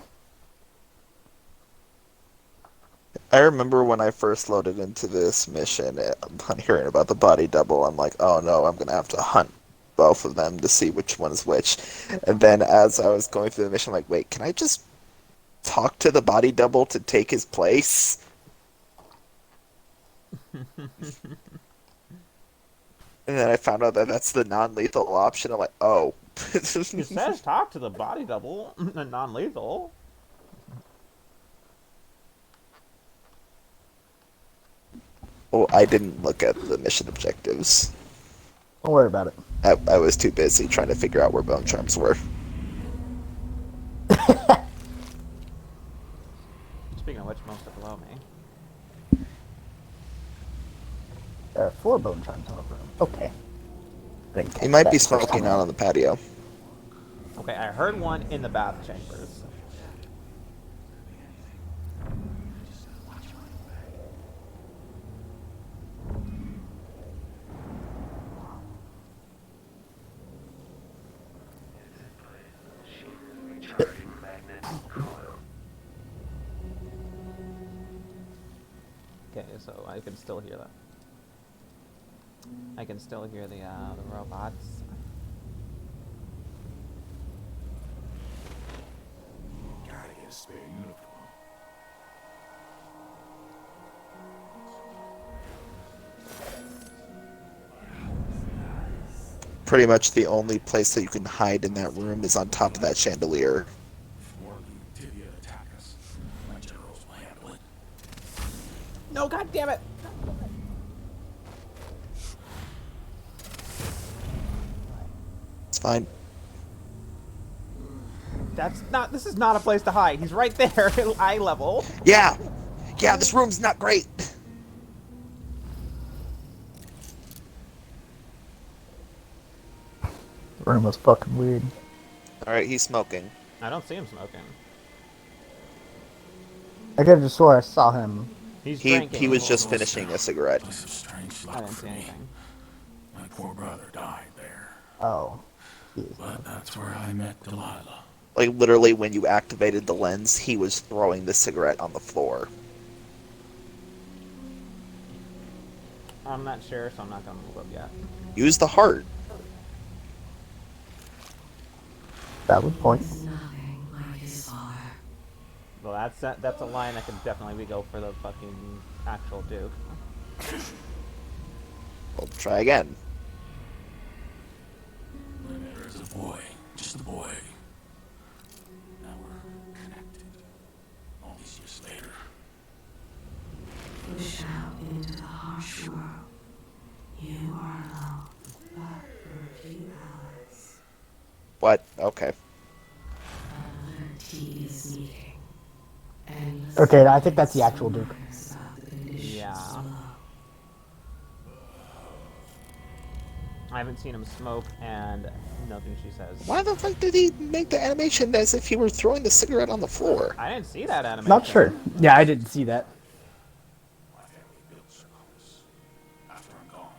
Speaker 2: I remember when I first loaded into this mission, upon hearing about the body double, I'm like, oh no, I'm going to have to hunt both of them to see which one is which. And then as I was going through the mission, I'm like, wait, can I just talk to the body double to take his place? And then I found out that that's the non-lethal option. I'm like, oh.
Speaker 1: It says talk to the body double, and non-lethal.
Speaker 2: Well, I didn't look at the mission objectives.
Speaker 3: Don't worry about it.
Speaker 2: I was too busy trying to figure out where bone charms were.
Speaker 1: Speaking of which, most are below me.
Speaker 3: There are 4 bone charms in the room. Okay.
Speaker 2: He might be smoking out on the patio.
Speaker 1: Okay, I heard one in the bath chambers. Okay, so I can still hear that. I can still hear the robots.
Speaker 11: Gotta get a spare uniform.
Speaker 2: Pretty much the only place that you can hide in that room is on top of that chandelier.
Speaker 1: No, god damn it!
Speaker 2: It's fine.
Speaker 1: This is not a place to hide. He's right there, eye level.
Speaker 2: Yeah! Yeah, this room's not great!
Speaker 3: The room was fucking weird.
Speaker 2: Alright, he's smoking.
Speaker 1: I don't see him smoking.
Speaker 3: I could have just swore I saw him.
Speaker 1: He's
Speaker 2: He
Speaker 1: drinking.
Speaker 2: was just finishing a cigarette.
Speaker 1: I didn't see anything.
Speaker 11: My poor brother died there.
Speaker 3: Oh.
Speaker 11: But that's where I met Delilah.
Speaker 2: Like, literally, when you activated the lens, he was throwing the cigarette on the floor.
Speaker 1: I'm not sure, so I'm not gonna move up yet.
Speaker 2: Use the heart.
Speaker 3: Valid point.
Speaker 5: Nothing like his father.
Speaker 1: Well, that's a line that could definitely go for the fucking actual Duke.
Speaker 2: We'll try again.
Speaker 11: There's a boy, just a boy. Now we're connected. All these years later.
Speaker 5: Pushed out into the harsh world. You are alone, but for a few hours.
Speaker 2: What? Okay.
Speaker 5: Another tedious meeting. Endless
Speaker 3: Okay, I think that's the actual Duke.
Speaker 5: rumors of the conditions
Speaker 1: Yeah.
Speaker 5: below.
Speaker 1: I haven't seen him smoke, and nothing she says.
Speaker 2: Why the fuck did he make the animation as if he were throwing the cigarette on the floor?
Speaker 1: I didn't see that animation.
Speaker 3: Not sure. Yeah, I didn't see that.
Speaker 11: My family built Serkonos. After I'm gone.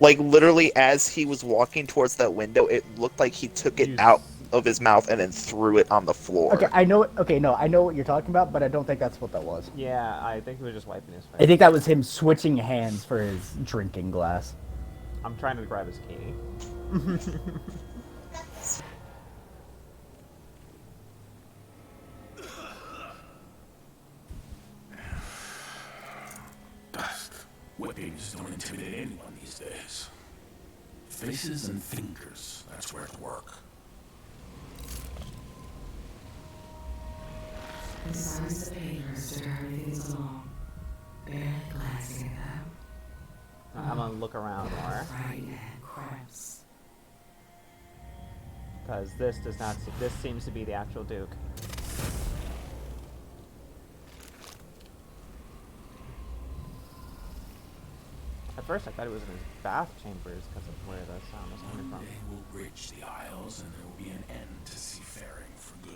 Speaker 2: Like, literally, as he was walking towards that window, it looked like he took it out of his mouth and then threw it on the floor.
Speaker 3: Okay, I know. Okay, no, I know what you're talking about, but I don't think that's what that was.
Speaker 1: Yeah, I think he was just wiping his face.
Speaker 3: I think that was him switching hands for his drinking glass.
Speaker 1: I'm trying to grab his key.
Speaker 11: Dust. Whippings don't intimidate anyone these days. Faces and fingers, that's where it work.
Speaker 5: The signs of papers to hurry things along. Barely glancing at them.
Speaker 1: I'm gonna look around more,
Speaker 5: Frightened and cramps.
Speaker 1: because this does not. This seems to be the actual Duke. At first, I thought it was in his bath chambers because of where the sound was coming
Speaker 11: One
Speaker 1: from.
Speaker 11: day we'll bridge the aisles and there will be an end to seafaring for good.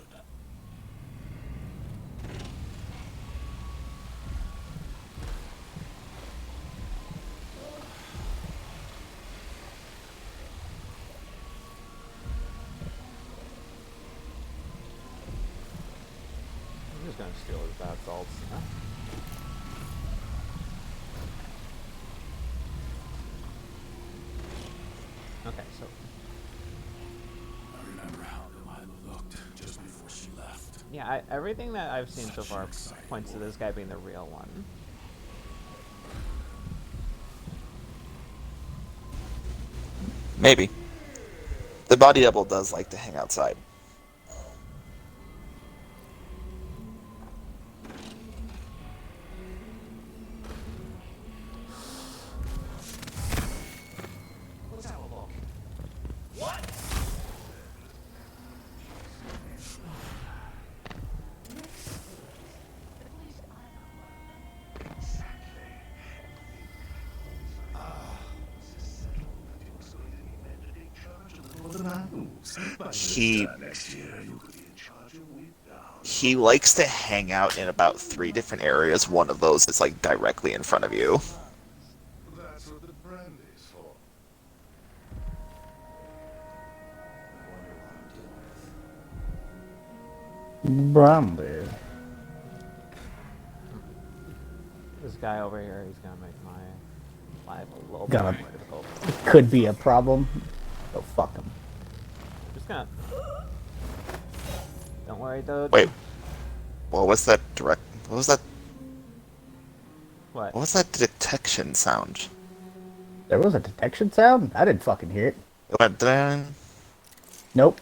Speaker 1: I'm just gonna steal his bath salts. Huh? Okay, so
Speaker 11: I remember how Delilah looked just before she left.
Speaker 1: yeah, everything that I've seen so far points to this guy being the real one.
Speaker 2: Maybe. The body double does like to hang outside. He likes to hang out in about 3 different areas. One of those is like directly in front of you.
Speaker 8: That's what the brandy's for.
Speaker 3: Brandy.
Speaker 1: This guy over here, he's gonna make my life a little bit
Speaker 3: Gonna-
Speaker 1: more difficult.
Speaker 3: Could be a problem. So fuck him.
Speaker 1: Just gonna. Don't worry, though.
Speaker 2: Wait. What was that direct? What was that?
Speaker 1: What?
Speaker 2: What was that detection sound?
Speaker 3: There was a detection sound? I didn't fucking hear it.
Speaker 2: It went down.
Speaker 3: Nope.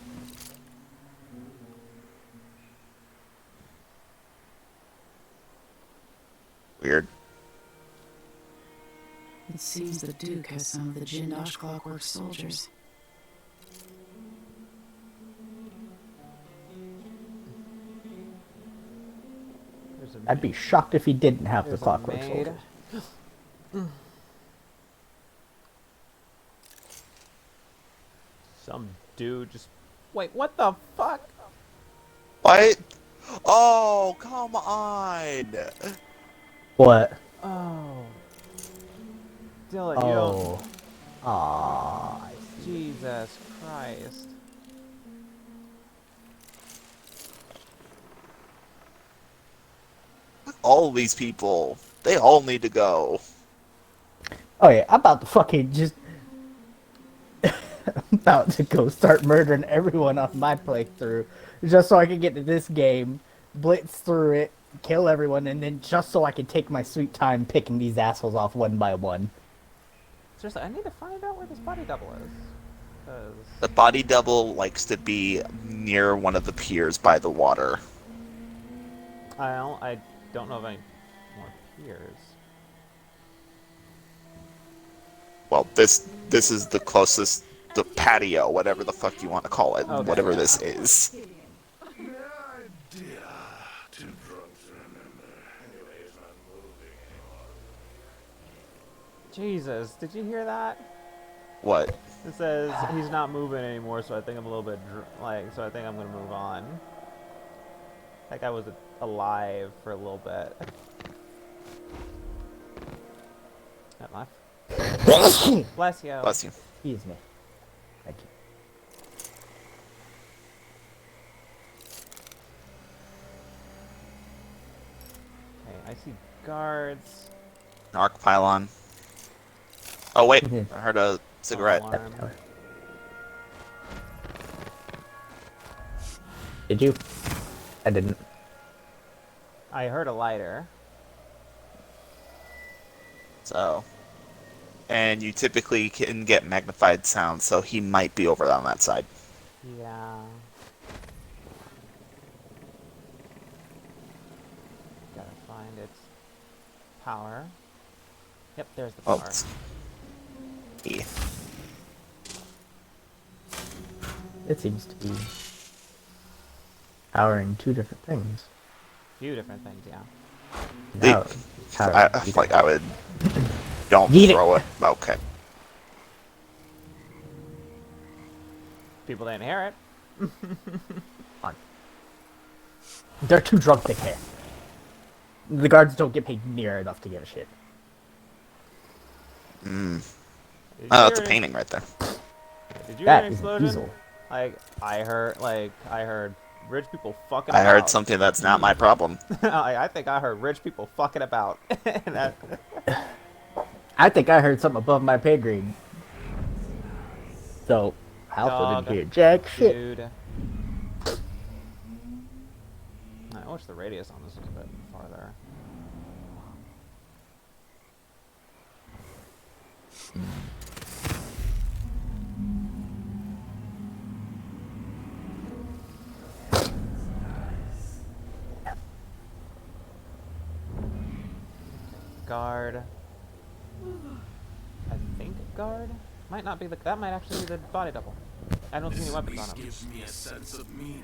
Speaker 2: Weird.
Speaker 6: It seems the Duke has some of the Jindosh Clockwork soldiers.
Speaker 1: There's a
Speaker 3: I'd be shocked if he didn't have the
Speaker 1: there's a
Speaker 3: clockwork
Speaker 1: maid.
Speaker 3: soldiers.
Speaker 1: Some dude just. Wait, what the fuck?
Speaker 2: What? Oh, come on!
Speaker 3: What?
Speaker 1: Oh. Dylan, you don't.
Speaker 3: Oh. Aww.
Speaker 1: Jesus Christ.
Speaker 2: All these people, they all need to go.
Speaker 3: Oh yeah, I'm about to fucking just... I'm about to go start murdering everyone on my playthrough. Just so I can get to this game, blitz through it, kill everyone, and then just so I can take my sweet time picking these assholes off one by one.
Speaker 1: Seriously, I need to find out where this body double is. Cause...
Speaker 2: The body double likes to be near one of the piers by the water.
Speaker 1: I don't know of any more piers.
Speaker 2: Well, this is the closest, the patio, whatever the fuck you want to call it,
Speaker 1: Okay,
Speaker 2: whatever
Speaker 1: yeah.
Speaker 2: this is.
Speaker 8: Dear, too drunk to remember. Anyway, he's not moving anymore.
Speaker 1: Jesus, did you hear that?
Speaker 2: What?
Speaker 1: It says he's not moving anymore, so I think I'm a little bit so I think I'm gonna move on. That guy was alive for a little bit. That life. Bless you.
Speaker 2: Bless you.
Speaker 3: Excuse me. Thank you.
Speaker 1: Okay, I see guards.
Speaker 2: Arc pylon. Oh wait,
Speaker 3: Mhm.
Speaker 2: I heard a cigarette.
Speaker 1: Alarm.
Speaker 3: Did you? I didn't.
Speaker 1: I heard a lighter.
Speaker 2: So, and you typically can get magnified sound, so he might be over on that side.
Speaker 1: Yeah. Gotta find its power. Yep, there's the
Speaker 2: Oh,
Speaker 1: power.
Speaker 2: yeah.
Speaker 3: It seems to be powering two different things.
Speaker 1: Few different things, yeah.
Speaker 3: Now,
Speaker 2: I would don't
Speaker 3: Yeet it.
Speaker 2: throw it. Okay.
Speaker 1: People didn't hear it.
Speaker 3: they're too drunk to care. The guards don't get paid near enough to give a shit.
Speaker 1: Did you
Speaker 2: Oh, that's
Speaker 1: hear
Speaker 2: a
Speaker 1: it?
Speaker 2: painting right there.
Speaker 1: Did you
Speaker 3: That
Speaker 1: hear an
Speaker 3: is
Speaker 1: explosion?
Speaker 3: diesel.
Speaker 1: I heard rich people fucking
Speaker 2: I
Speaker 1: about.
Speaker 2: heard something that's not my problem.
Speaker 1: I think I heard rich people fucking about. And that-
Speaker 3: I think I heard something above my pay grade. So, I also
Speaker 1: Dog.
Speaker 3: didn't hear jack shit.
Speaker 1: Dude. I wish the radius on this was a bit farther. Guard. I think guard? Might not be the. That might actually be the body double. I don't see any weapons on him.
Speaker 8: Gives me a sense of meaning.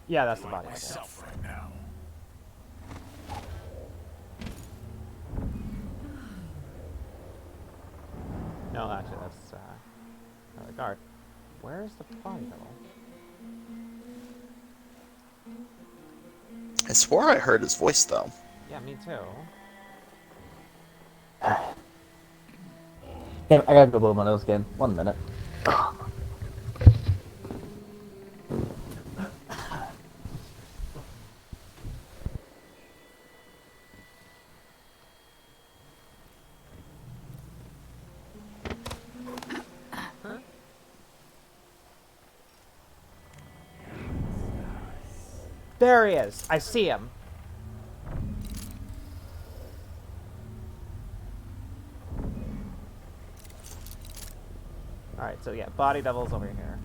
Speaker 1: Yeah, that's the body double.
Speaker 8: Myself right now.
Speaker 1: No, actually, that's another guard. Where's the body double?
Speaker 2: I swore I heard his voice though.
Speaker 1: Yeah, me too.
Speaker 3: Damn, I gotta go blow my nose again. 1 minute.
Speaker 1: There he is. I see him. Alright, so yeah, body doubles over here.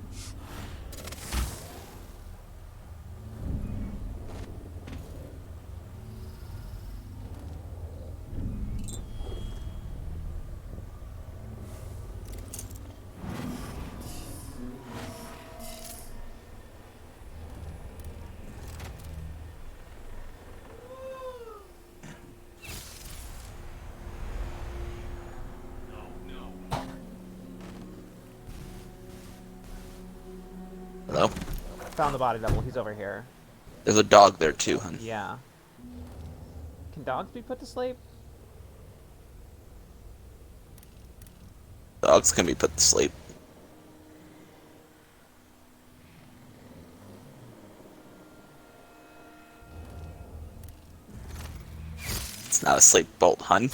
Speaker 2: Hello?
Speaker 1: Found the body double. He's over here.
Speaker 2: There's a dog there too, hun.
Speaker 1: Yeah. Can dogs be put to sleep?
Speaker 2: Dogs can be put to sleep. It's not a sleep bolt, hun.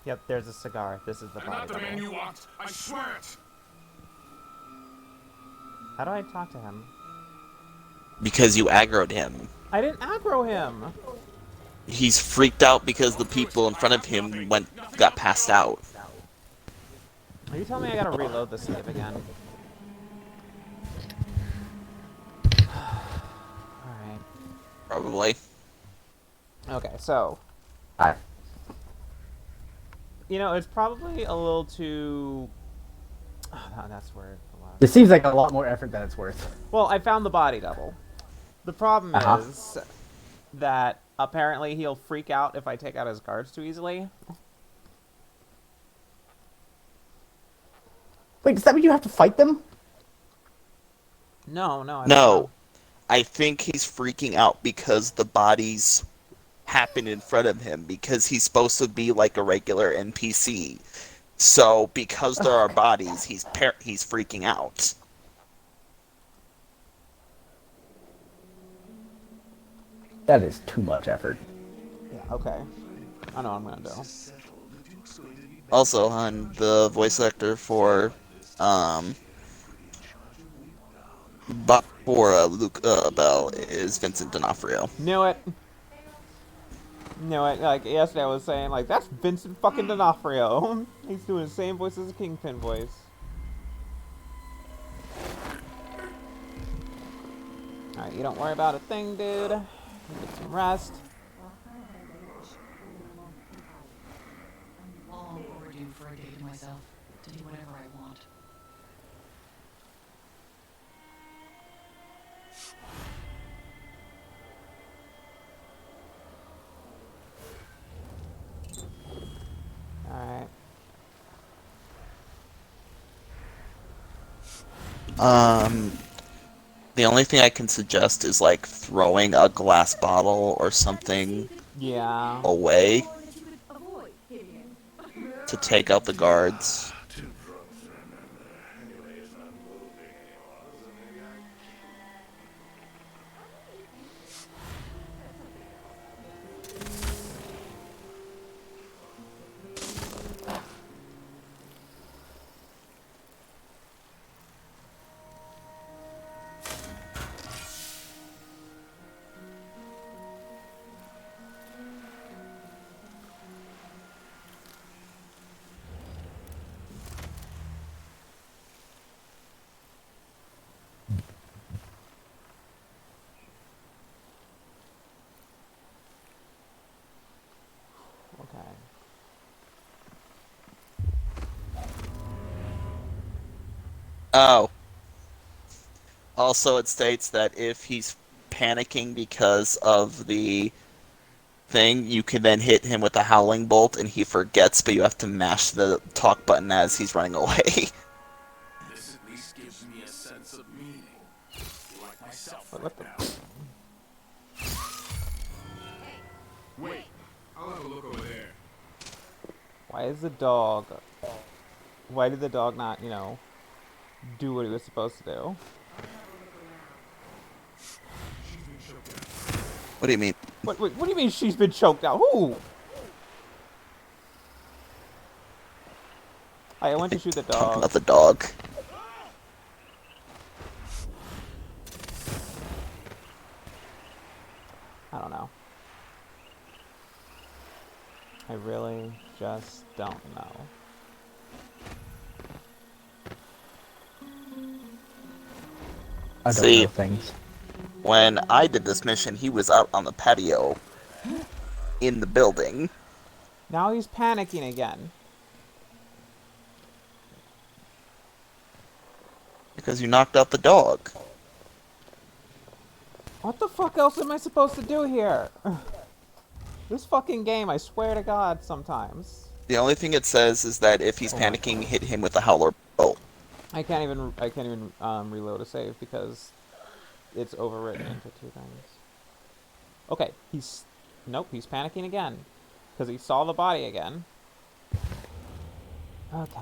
Speaker 1: Yep, there's a cigar. This is the body double.
Speaker 8: you want. I swear it.
Speaker 1: How do I talk to him?
Speaker 2: Because you aggroed him.
Speaker 1: I didn't aggro him.
Speaker 2: He's freaked out because the people in front of him got passed out.
Speaker 1: Are you telling me I gotta reload the save again? Alright.
Speaker 2: Probably.
Speaker 1: Okay, so.
Speaker 3: Alright.
Speaker 1: You know, it's probably a little too... Oh, that's weird.
Speaker 3: It seems like a lot more effort than it's worth.
Speaker 1: Well, I found the body double. The problem is that apparently he'll freak out if I take out his guards too easily.
Speaker 3: Wait, does that mean you have to fight them?
Speaker 1: No, I don't
Speaker 2: No.
Speaker 1: know.
Speaker 2: I think he's freaking out because the bodies happen in front of him, because he's supposed to be like a regular NPC. So, because there are bodies, he's freaking out.
Speaker 3: That is too much effort.
Speaker 1: Yeah, okay. I know what I'm gonna do.
Speaker 2: Also, on the voice actor for Luke Bell is Vincent D'Onofrio.
Speaker 1: Knew it. Like, yesterday I was saying, like, that's Vincent fucking D'Onofrio. He's doing the same voice as the Kingpin voice. Alright, you don't worry about a thing, dude. Get some rest.
Speaker 5: All overdue for a day to myself, to do whatever I want.
Speaker 1: Alright.
Speaker 2: The only thing I can suggest is like throwing a glass bottle or something
Speaker 1: Yeah.
Speaker 2: away to take out the guards.
Speaker 1: Okay.
Speaker 2: Oh. Also, it states that if he's panicking because of the thing, you can then hit him with a howling bolt and he forgets, but you have to mash the talk button as he's running away.
Speaker 11: This at least gives me a sense of meaning. Like myself
Speaker 1: What
Speaker 11: right
Speaker 1: the...
Speaker 11: now. Wait, I'll have a look over there.
Speaker 1: Why is the dog... Why did the dog not, you know, do what he was supposed to do?
Speaker 2: What do you mean?
Speaker 1: What do you mean she's been choked out? Who? I went to shoot the
Speaker 2: Talking
Speaker 1: dog.
Speaker 2: about the dog.
Speaker 1: I don't know. I really just don't know.
Speaker 3: I don't
Speaker 2: See,
Speaker 3: know things.
Speaker 2: when I did this mission, he was out on the patio in the building.
Speaker 1: Now he's panicking again.
Speaker 2: Because you knocked out the dog.
Speaker 1: What the fuck else am I supposed to do here? This fucking game, I swear to God, sometimes.
Speaker 2: The only thing it says is that if he's panicking, hit him with a howler bolt.
Speaker 1: I can't even reload a save because it's overwritten into 2 things. Okay, nope, he's panicking again because he saw the body again. Okay.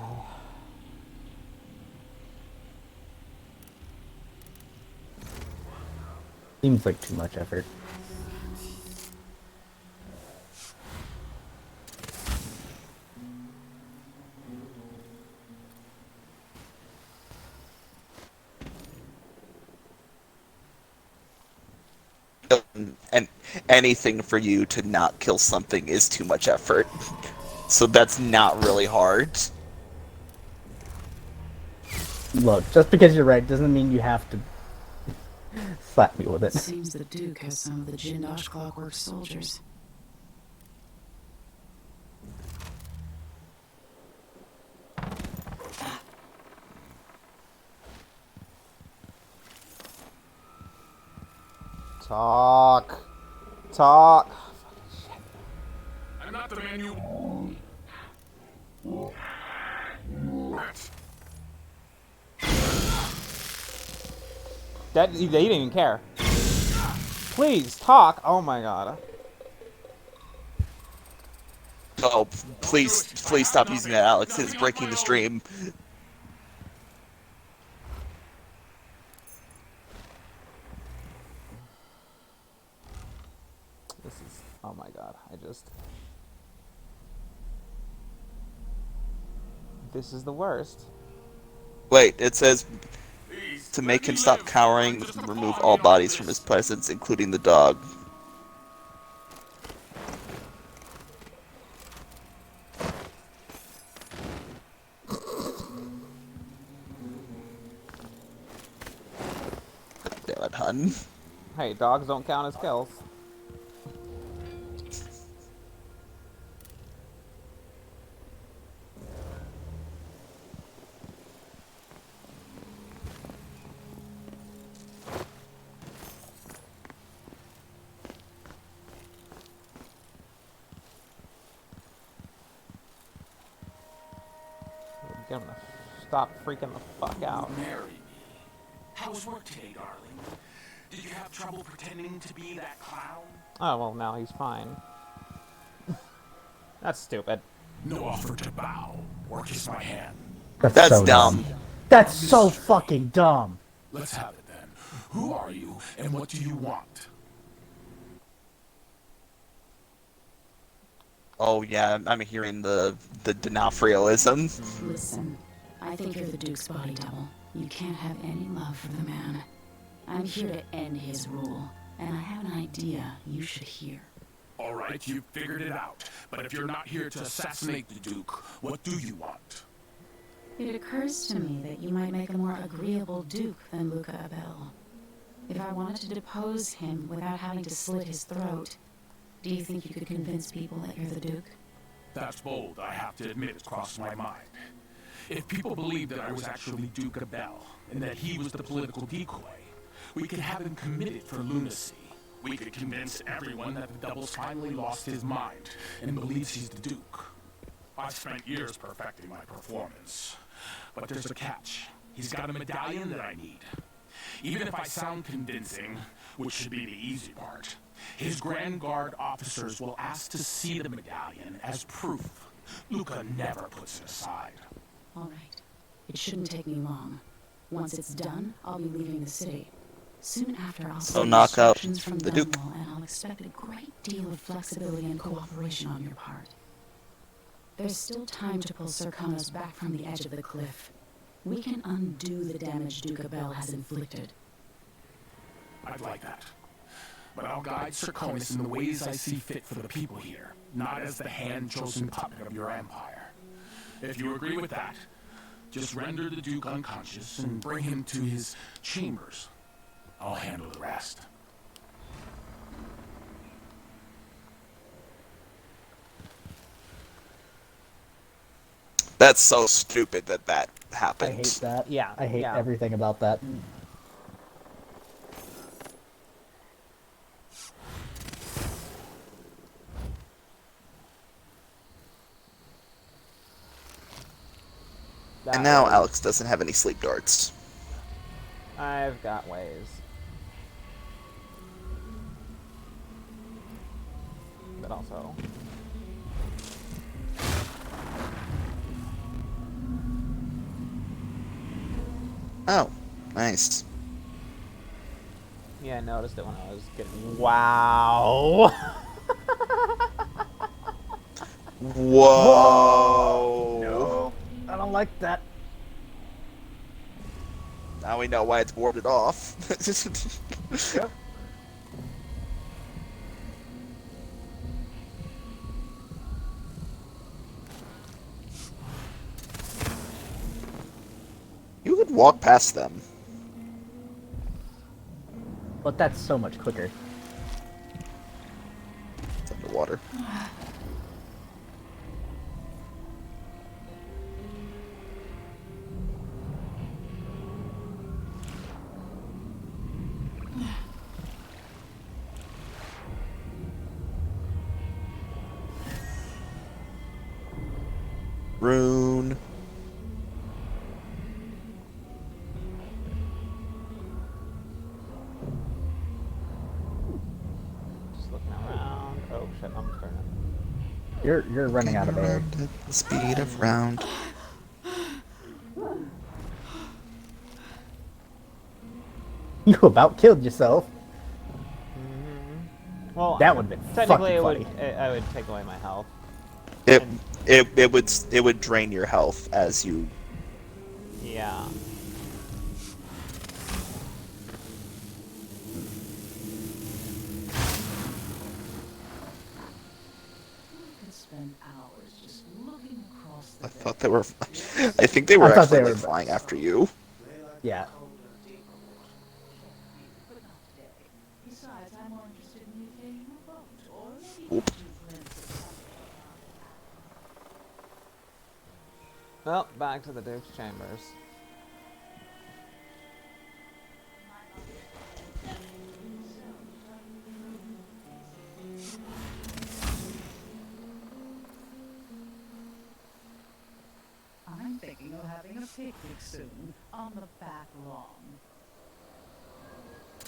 Speaker 3: Seems like too much effort.
Speaker 2: And anything for you to not kill something is too much effort. So that's not really hard.
Speaker 3: Look, just because you're right doesn't mean you have to slap me with it.
Speaker 6: Seems the Duke has some of the Jindosh Clockwork soldiers.
Speaker 1: Talk. Talk.
Speaker 11: I'm not the man you...
Speaker 1: That, they didn't even care. Please, talk. Oh my God.
Speaker 2: Oh, please stop using that, Alex. It's breaking the stream.
Speaker 1: This is, oh my God. This is the worst.
Speaker 2: Wait, it says to make him stop cowering, remove all bodies from his presence, including the dog. Damn it, hun.
Speaker 1: Hey, dogs don't count as kills. Get him to stop freaking the fuck out.
Speaker 11: Marry me. How was work today, darling? Did you have trouble pretending to be that clown?
Speaker 1: Oh, well, now he's fine. That's stupid.
Speaker 11: No offer to bow or kiss my hand.
Speaker 2: That's
Speaker 3: so
Speaker 2: dumb.
Speaker 3: That's so fucking dumb.
Speaker 11: Let's have it then. Who are you and what do you want?
Speaker 2: Oh yeah, I'm hearing the D'Onofrioism.
Speaker 6: Listen, I think you're the Duke's body double. You can't have any love for the man. I'm here to end his rule, and I have an idea you should hear.
Speaker 11: All right, you figured it out. But if you're not here to assassinate the Duke, what do you want?
Speaker 6: It occurs to me that you might make a more agreeable Duke than Luca Abel. If I wanted to depose him without having to slit his throat, do you think you could convince people that you're the Duke?
Speaker 11: That's bold, I have to admit it's crossed my mind. If people believed that I was actually Duke Abel, and that he was the political decoy, we could have him committed for lunacy. We could convince everyone that the Double's finally lost his mind, and believes he's the Duke. I've spent years perfecting my performance. But there's a catch. He's got a medallion that I need. Even if I sound convincing, which should be the easy part, his Grand Guard officers will ask to see the medallion as proof. Luca never puts it aside.
Speaker 6: All right. It shouldn't take me long. Once it's done, I'll be leaving the city. Soon after, I'll
Speaker 2: So
Speaker 6: see
Speaker 2: knock out
Speaker 6: instructions from
Speaker 2: the Duke.
Speaker 6: Dunwall, and I'll expect a great deal of flexibility and cooperation on your part. There's still time to pull Serkonos back from the edge of the cliff. We can undo the damage Duke Abel has inflicted.
Speaker 11: I'd like that.
Speaker 12: but I'll guide Serkonos in the ways I see fit for the people here, not as the hand-chosen puppet of your empire. If you agree with that, just render the Duke unconscious and bring him to his chambers. I'll handle the rest.
Speaker 2: That's so stupid that happened.
Speaker 3: I hate that.
Speaker 1: Yeah,
Speaker 3: I hate
Speaker 1: yeah.
Speaker 3: everything about that.
Speaker 2: And now Alex doesn't have any sleep darts.
Speaker 1: I've got ways. But also...
Speaker 2: Oh, nice.
Speaker 1: Yeah, I noticed it when I was getting... Wow!
Speaker 2: Whoa!
Speaker 3: No, I don't like that.
Speaker 2: Now we know why it's warded off.
Speaker 3: Yep.
Speaker 2: You could walk past them.
Speaker 3: But that's so much quicker.
Speaker 2: It's underwater. Rune.
Speaker 1: Just looking around. Oh shit, I'm turning.
Speaker 3: You're running out of air.
Speaker 2: At the speed of round.
Speaker 3: You about killed yourself.
Speaker 1: Well,
Speaker 3: That would've been
Speaker 1: technically
Speaker 3: fucking
Speaker 1: I would take away my health.
Speaker 2: It would drain your health as you.
Speaker 1: Yeah.
Speaker 5: Could spend hours just looking across the
Speaker 2: I thought they were. I think they were
Speaker 3: I thought
Speaker 2: actually
Speaker 3: they were-
Speaker 2: like, flying after you.
Speaker 3: Yeah.
Speaker 5: Besides, I'm more interested in mutating a boat, or maybe
Speaker 2: Oop.
Speaker 1: Well, back to the Duke's chambers.
Speaker 5: I'm thinking of having a picnic soon, on the back lawn.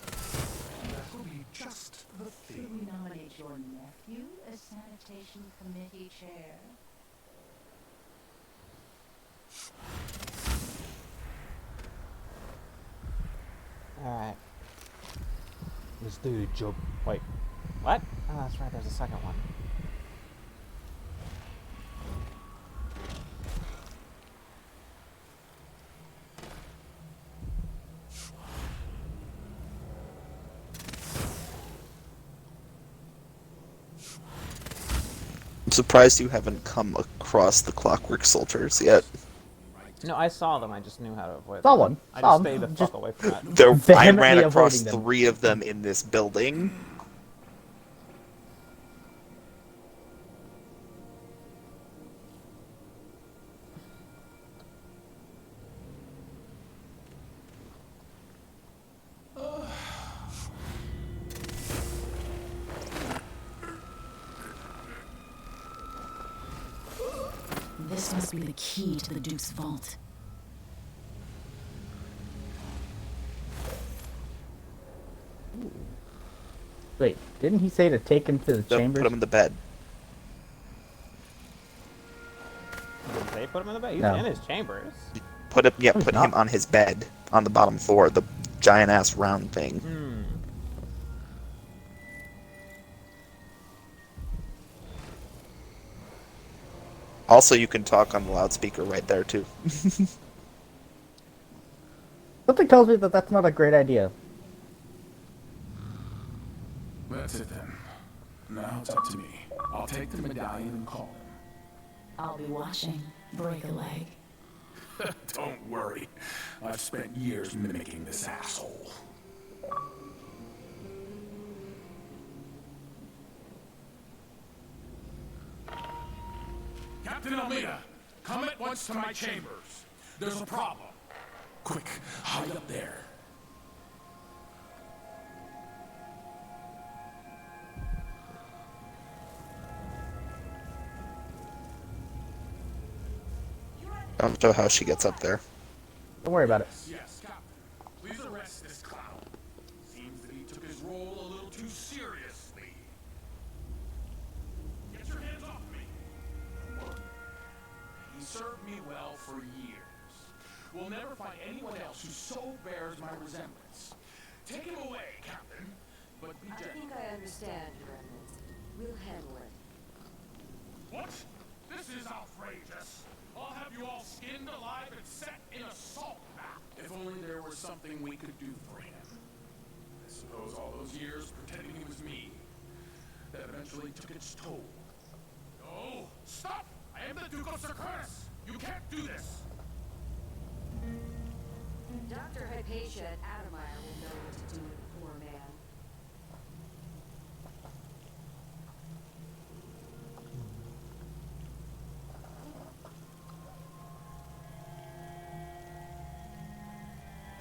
Speaker 8: That will be just the
Speaker 5: Should
Speaker 8: thing.
Speaker 5: we nominate your nephew as sanitation committee chair?
Speaker 1: Alright. Let's do the job. Wait. What? Oh, that's right, there's a second one.
Speaker 2: I'm surprised you haven't come across the Clockwork Soldiers yet.
Speaker 1: No, I saw them, I just knew how to avoid
Speaker 3: Saw
Speaker 1: them.
Speaker 3: one.
Speaker 1: I
Speaker 3: Saw
Speaker 1: just
Speaker 3: 'em.
Speaker 1: stayed the
Speaker 3: Just-
Speaker 1: fuck away from that.
Speaker 2: I
Speaker 3: Vehemently
Speaker 2: ran across
Speaker 3: avoiding them.
Speaker 2: 3 of them in this building.
Speaker 6: This must be the key to the Duke's vault.
Speaker 3: Wait, didn't he say to take him to the
Speaker 2: Don't
Speaker 3: chambers?
Speaker 2: put them in the bed.
Speaker 1: Did they put him in the bed? He's
Speaker 3: No.
Speaker 1: in his chambers.
Speaker 2: Put him, yeah,
Speaker 3: No, he's
Speaker 2: put
Speaker 3: not.
Speaker 2: him on his bed on the bottom floor, the giant ass round thing.
Speaker 1: Hmm.
Speaker 2: Also, you can talk on the loudspeaker right there too.
Speaker 3: Something tells me that that's not a great idea.
Speaker 12: That's it then. Now it's up to me. I'll take the medallion and call him.
Speaker 6: I'll be watching. Break a leg.
Speaker 12: Don't worry. I've spent years mimicking this asshole. Captain Almeida, come at once to my chambers. There's a problem. Quick, hide up there.
Speaker 2: I don't know how she gets up there.
Speaker 3: Don't worry about it.
Speaker 12: Yes, Captain. Please arrest this clown. Seems that he took his role a little too seriously. Get your hands off me. He served me well for years. We'll never find anyone else who so bears my resemblance. Take him away, Captain. But be gentle.
Speaker 13: I think I understand, Your Eminence. We'll handle it.
Speaker 12: What? This is outrageous. I'll have you all skinned alive and set in a salt bath. If only there were something we could do for him. I suppose all those years pretending he was me, that eventually took its toll. No! Stop! I am the Duke of Serkonos! You can't do this!
Speaker 13: Dr. Hypatia at Adamire will know what to do with the poor man.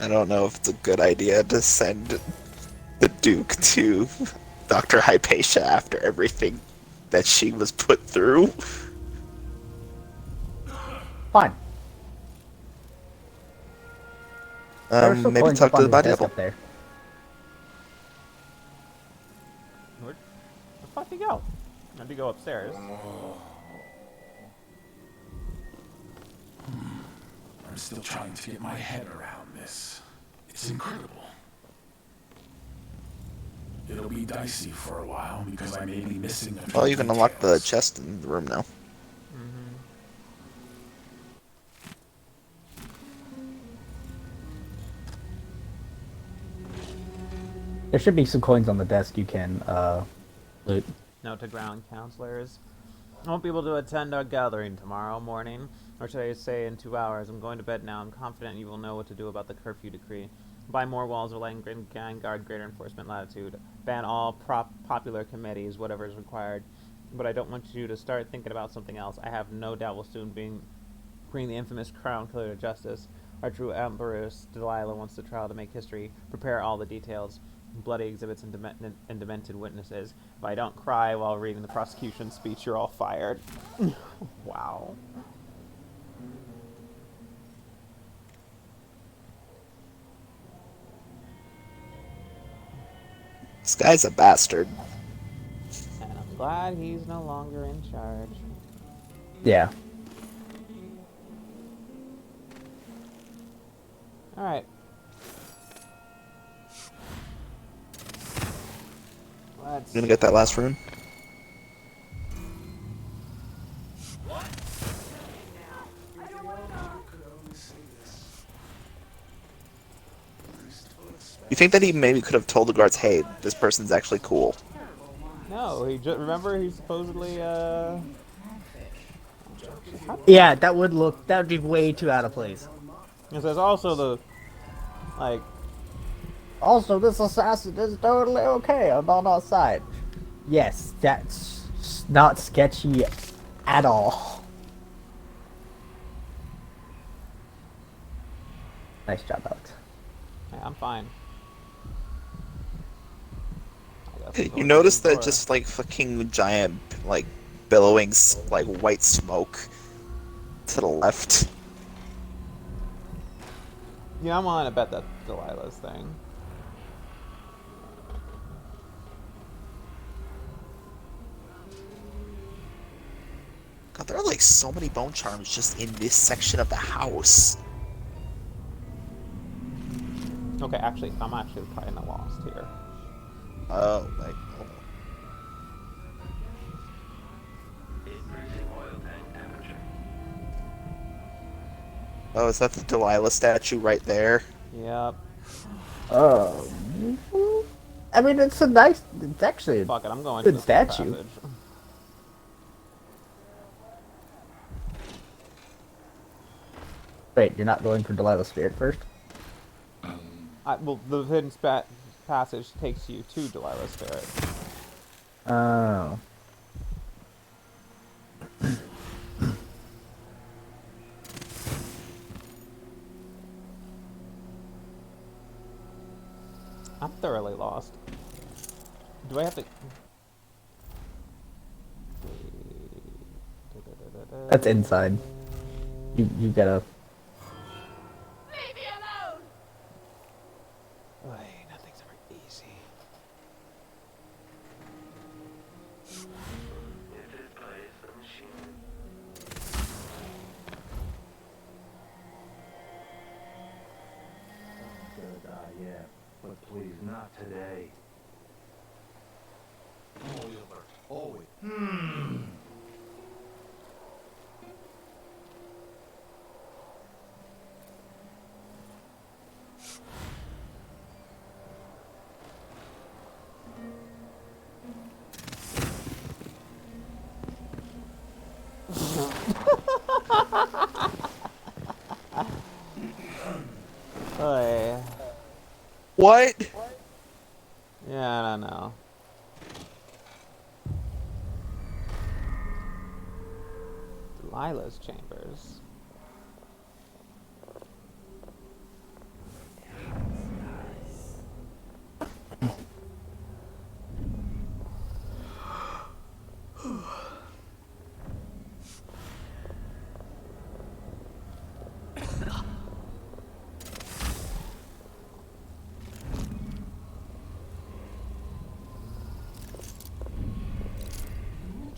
Speaker 2: I don't know if it's a good idea to send the Duke to Dr. Hypatia after everything that she was put through.
Speaker 3: Fine.
Speaker 2: Maybe talk to the body double.
Speaker 3: There.
Speaker 1: Where'd the fuck he go? How'd he go upstairs?
Speaker 12: I'm still trying to get my head around this. It's incredible. It'll be dicey for a while because I may be missing a few
Speaker 2: Well, you can unlock the
Speaker 12: details.
Speaker 2: chest in the room now.
Speaker 3: There should be some coins on the desk you can loot.
Speaker 1: Note to ground counselors. I won't be able to attend our gathering tomorrow morning, or should I say in 2 hours. I'm going to bed now. I'm confident you will know what to do about the curfew decree. Buy more walls, relying gang guard greater enforcement latitude. Ban all popular committees, whatever is required. But I don't want you to start thinking about something else. I have no doubt we'll soon bring the infamous crown killer to justice. Our true empress, Delilah, wants the trial to make history. Prepare all the details. Bloody exhibits and demented witnesses. If I don't cry while reading the prosecution speech, you're all fired. Wow.
Speaker 2: This guy's a bastard.
Speaker 1: And I'm glad he's no longer in charge.
Speaker 3: Yeah.
Speaker 1: Alright.
Speaker 2: You gonna get that last rune? You think that he maybe could have told the guards, hey, this person's actually cool?
Speaker 1: No, remember he supposedly,
Speaker 3: Yeah, that would be way too out of place.
Speaker 1: Because there's also the, like...
Speaker 3: Also, this assassin is totally okay. I'm on our side. Yes, that's not sketchy at all. Nice job, Alex.
Speaker 1: Yeah, I'm fine.
Speaker 2: You notice that just like fucking giant, like billowing, like white smoke to the left.
Speaker 1: Yeah, I'm willing to bet that's Delilah's thing.
Speaker 2: God, there are like so many bone charms just in this section of the house.
Speaker 1: Okay, actually, I'm actually kind of lost here.
Speaker 2: Oh, like, oh. Oh, is that the Delilah statue right there?
Speaker 1: Yep.
Speaker 3: I mean, it's a nice. It's actually a
Speaker 1: Fuck it, I'm going to
Speaker 3: good
Speaker 1: the secret
Speaker 3: statue.
Speaker 1: passage.
Speaker 3: Wait, you're not going for Delilah's spirit first?
Speaker 1: Well, the hidden passage takes you to Delilah's spirit.
Speaker 3: Oh.
Speaker 1: I'm thoroughly lost. Do I have to...
Speaker 3: That's inside. You gotta.
Speaker 10: Leave me alone!
Speaker 1: Ay, nothing's ever easy.
Speaker 7: If this plays the machine.
Speaker 11: Yeah, but please, not today. Oh, wait.
Speaker 1: Ay.
Speaker 2: What?
Speaker 1: Yeah, I don't know. Delilah's chambers.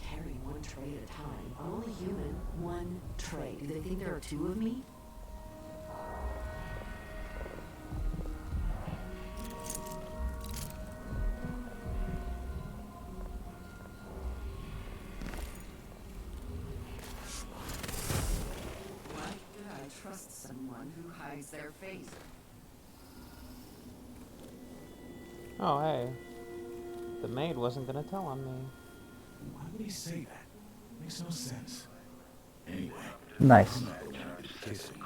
Speaker 5: Carry one tray at a time. I'm only human. One tray. Do they think there are two of me? Why should I trust someone who hides their face?
Speaker 1: Oh, hey. The maid wasn't gonna tell on me.
Speaker 12: Why would he say that? Makes no sense. Anyway.
Speaker 3: Nice.
Speaker 12: Kissing.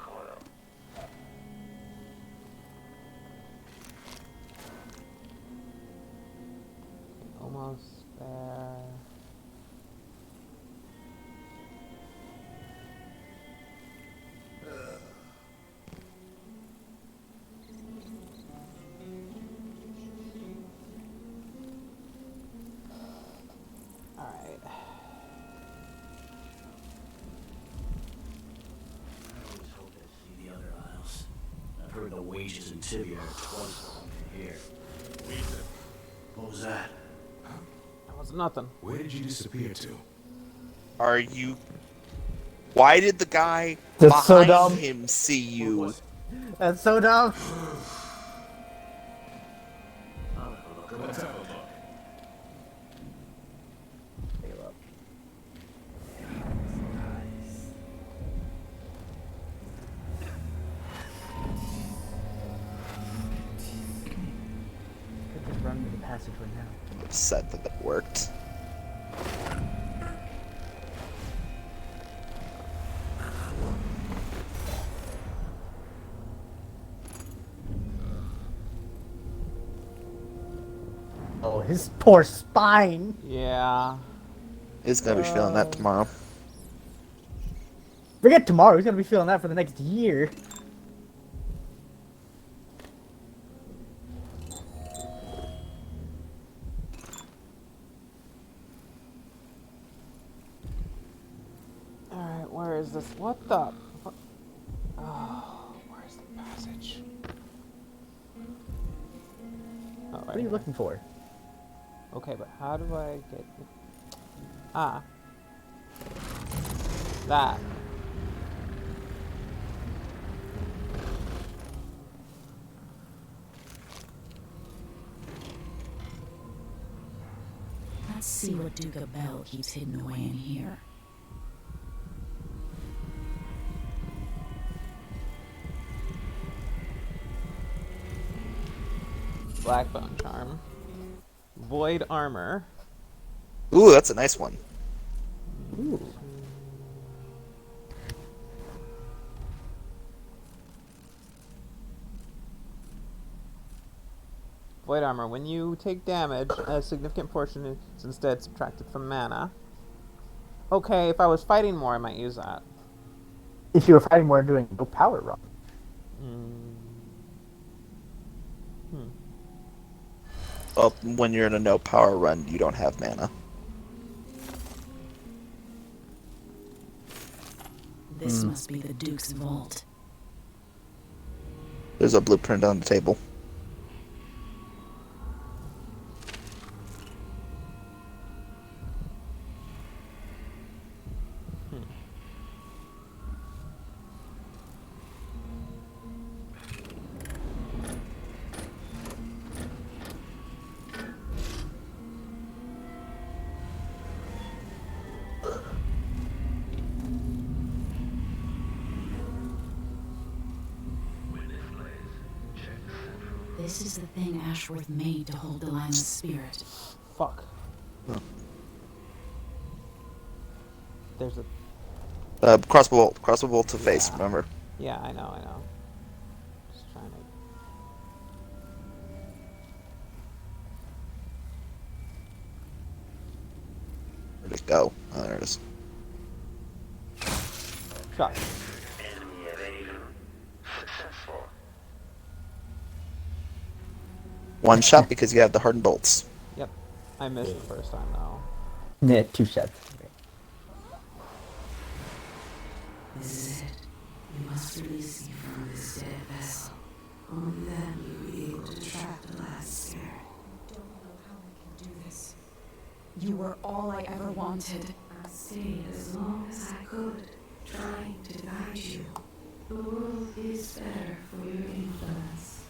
Speaker 1: Almost there. Alright.
Speaker 7: I always hoped I'd see the other aisles. I've heard the wages in Tibia are twice what I'm here. What was that?
Speaker 1: That was nothing.
Speaker 12: Where did you disappear to?
Speaker 2: Are you... Why did the guy
Speaker 3: That's so
Speaker 2: behind
Speaker 3: dumb.
Speaker 2: him see you?
Speaker 3: That's so dumb.
Speaker 12: Let's have a look.
Speaker 3: Could just run to the passageway now.
Speaker 2: I'm upset that it worked.
Speaker 3: Oh, his poor spine.
Speaker 1: Yeah.
Speaker 2: He's gonna be feeling that tomorrow.
Speaker 3: Forget tomorrow. He's gonna be feeling that for the next year.
Speaker 1: Alright, where is this? What the? Oh, where's the passage? Oh, right
Speaker 3: What are you
Speaker 1: here.
Speaker 3: looking for?
Speaker 1: Okay, but how do I get... Ah. That.
Speaker 6: Let's see what Duke of Bell keeps hidden away in here.
Speaker 1: Black bone charm. Void armor.
Speaker 2: Ooh, that's a nice one.
Speaker 3: Ooh.
Speaker 1: Void armor. When you take damage, a significant portion is instead subtracted from mana. Okay, if I was fighting more, I might use that.
Speaker 3: If you were fighting more doing no power run.
Speaker 2: Well, when you're in a no power run, you don't have mana.
Speaker 6: This must be the Duke's vault.
Speaker 2: There's a blueprint on the table.
Speaker 6: This is the thing Ashworth made to hold Delilah's spirit.
Speaker 1: Fuck. There's a...
Speaker 2: Crossbow bolt to face, remember?
Speaker 1: Yeah, I know. Just trying to...
Speaker 2: Where'd it go? Oh, there it is.
Speaker 1: Shot.
Speaker 7: Enemy evasion successful.
Speaker 2: One shot because you have the hardened bolts.
Speaker 1: Yep. I missed the first time, though.
Speaker 3: Yeah, 2 shots.
Speaker 5: This is it. We must release you from this dead vessel. Only then will we be able to track the last spirit.
Speaker 6: I don't know how I can do this. You were all I ever wanted.
Speaker 5: I stayed as long as I could, trying to guide you. The world is better for your influence.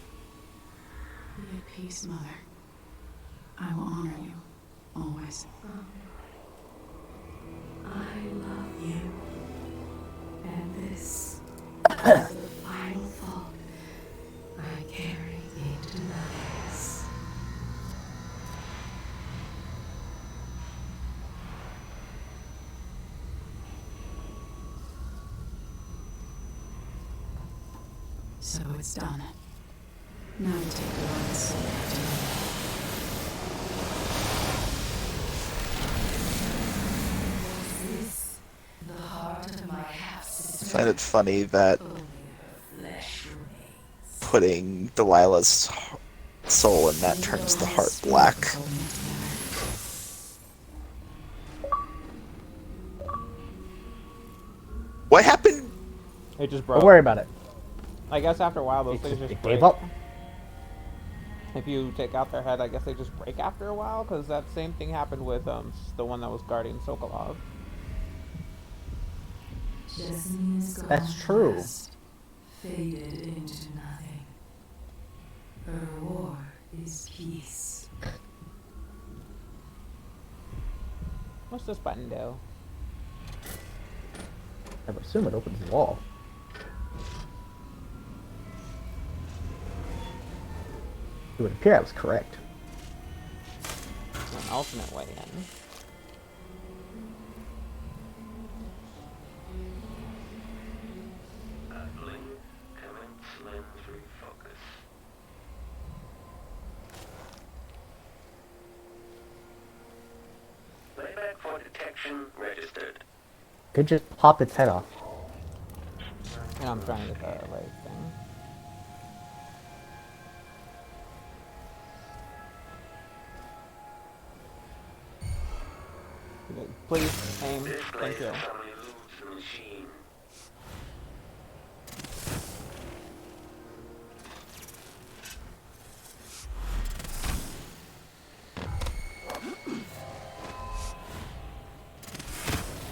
Speaker 6: Be at peace, Mother. I will honor you, always.
Speaker 5: I love you. And this is the final thought I carry into nothingness.
Speaker 6: So it's done. Now to take the lion's soul back to life.
Speaker 5: This, the heart of my half-sister.
Speaker 2: I find it funny that putting Delilah's soul in that turns the heart black. What happened?
Speaker 1: It just broke.
Speaker 3: Don't worry about it.
Speaker 1: I guess after a while, those things just
Speaker 3: It
Speaker 1: break.
Speaker 3: gave up.
Speaker 1: If you take out their head, I guess they just break after a while, because that same thing happened with the one that was guarding Sokolov.
Speaker 3: That's true.
Speaker 5: Past, faded into nothing. Her reward is peace.
Speaker 1: What's this button do?
Speaker 3: I would assume it opens the wall. It would appear I was correct.
Speaker 1: An alternate way in.
Speaker 7: Blink, commence lens refocus. Playback for detection registered.
Speaker 3: Could just pop its head off.
Speaker 1: Yeah, I'm trying to get the right thing. Okay, please aim. Thank you.
Speaker 7: Machine.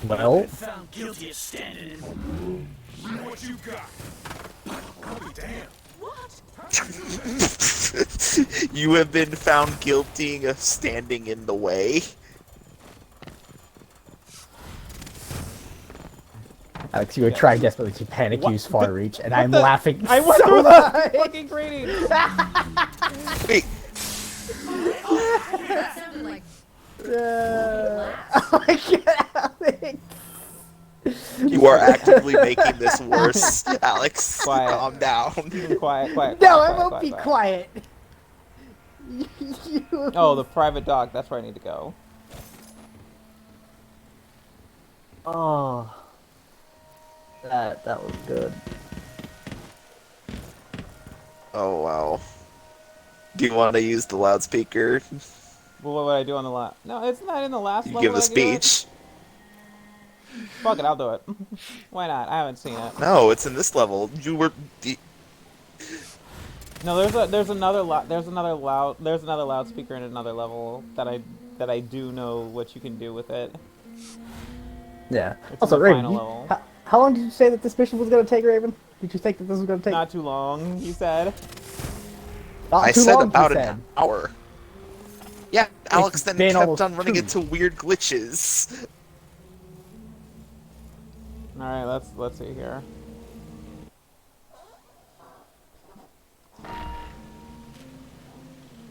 Speaker 3: Well,
Speaker 12: Found guilty of standing in. What you got? I'll be damned.
Speaker 2: You have been found guilty of standing in the way.
Speaker 3: Alex, you would try desperately to panic
Speaker 1: What?
Speaker 3: use far reach, and
Speaker 1: What
Speaker 3: I'm
Speaker 1: the-
Speaker 3: laughing
Speaker 1: I went
Speaker 3: so
Speaker 1: through the
Speaker 3: hard.
Speaker 1: fucking greeting.
Speaker 2: Wait,
Speaker 13: That sounded like
Speaker 3: Oh my god, Alex.
Speaker 2: You are actively making this worse, Alex.
Speaker 1: Quiet.
Speaker 2: Calm down.
Speaker 1: Quiet.
Speaker 3: No, I won't be quiet.
Speaker 1: Oh, the private dock. That's where I need to go.
Speaker 3: Oh. That was good.
Speaker 2: Oh, wow. Do you want to use the loudspeaker?
Speaker 1: Well, what would I do on the last? No, it's not in the last
Speaker 2: You
Speaker 1: level.
Speaker 2: give a
Speaker 1: I do it?
Speaker 2: speech.
Speaker 1: Fuck it, I'll do it. Why not? I haven't seen it.
Speaker 2: No, it's in this level. You were...
Speaker 1: No, there's another loudspeaker in another level that I do know what you can do with it.
Speaker 3: Yeah.
Speaker 1: It's
Speaker 3: Also,
Speaker 1: in the
Speaker 3: Raven,
Speaker 1: final level.
Speaker 3: how long did you say that this mission was going to take, Raven? Did you think that this was going to take?
Speaker 1: Not too long, he said.
Speaker 2: I
Speaker 3: too
Speaker 2: said
Speaker 3: long,
Speaker 2: about
Speaker 3: you
Speaker 2: an
Speaker 3: said.
Speaker 2: hour. Yeah, Alex then
Speaker 3: been
Speaker 2: kept
Speaker 3: almost
Speaker 2: on running
Speaker 3: 2.
Speaker 2: into weird glitches.
Speaker 1: All right, let's see here.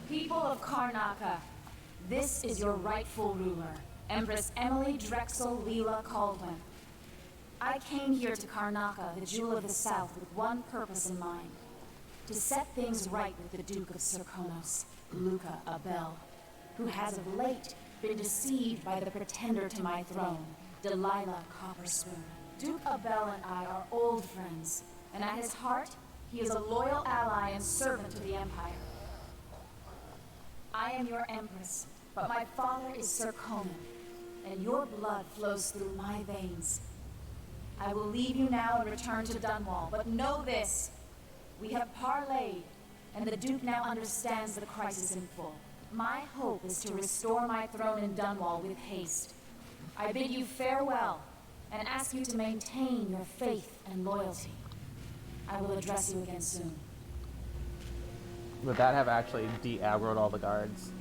Speaker 6: People of Karnaca, this is your rightful ruler, Empress Emily Drexel Leela Caldwin. I came here to Karnaca, the jewel of the South, with one purpose in mind. To set things right with the Duke of Serkonos, Luca Abel, who has of late been deceived by the pretender to my throne, Delilah Copperspoon. Duke Abel and I are old friends, and at his heart, he is a loyal ally and servant to the Empire. I am your Empress, but my father is Serkonan, and your blood flows through my veins. I will leave you now and return to Dunwall, but know this. We have parlayed, and the Duke now understands the crisis in full. My hope is to restore my throne in Dunwall with haste. I bid you farewell, and ask you to maintain your faith and loyalty. I will address you again soon.
Speaker 1: Would that have actually de-aggroed all the guards?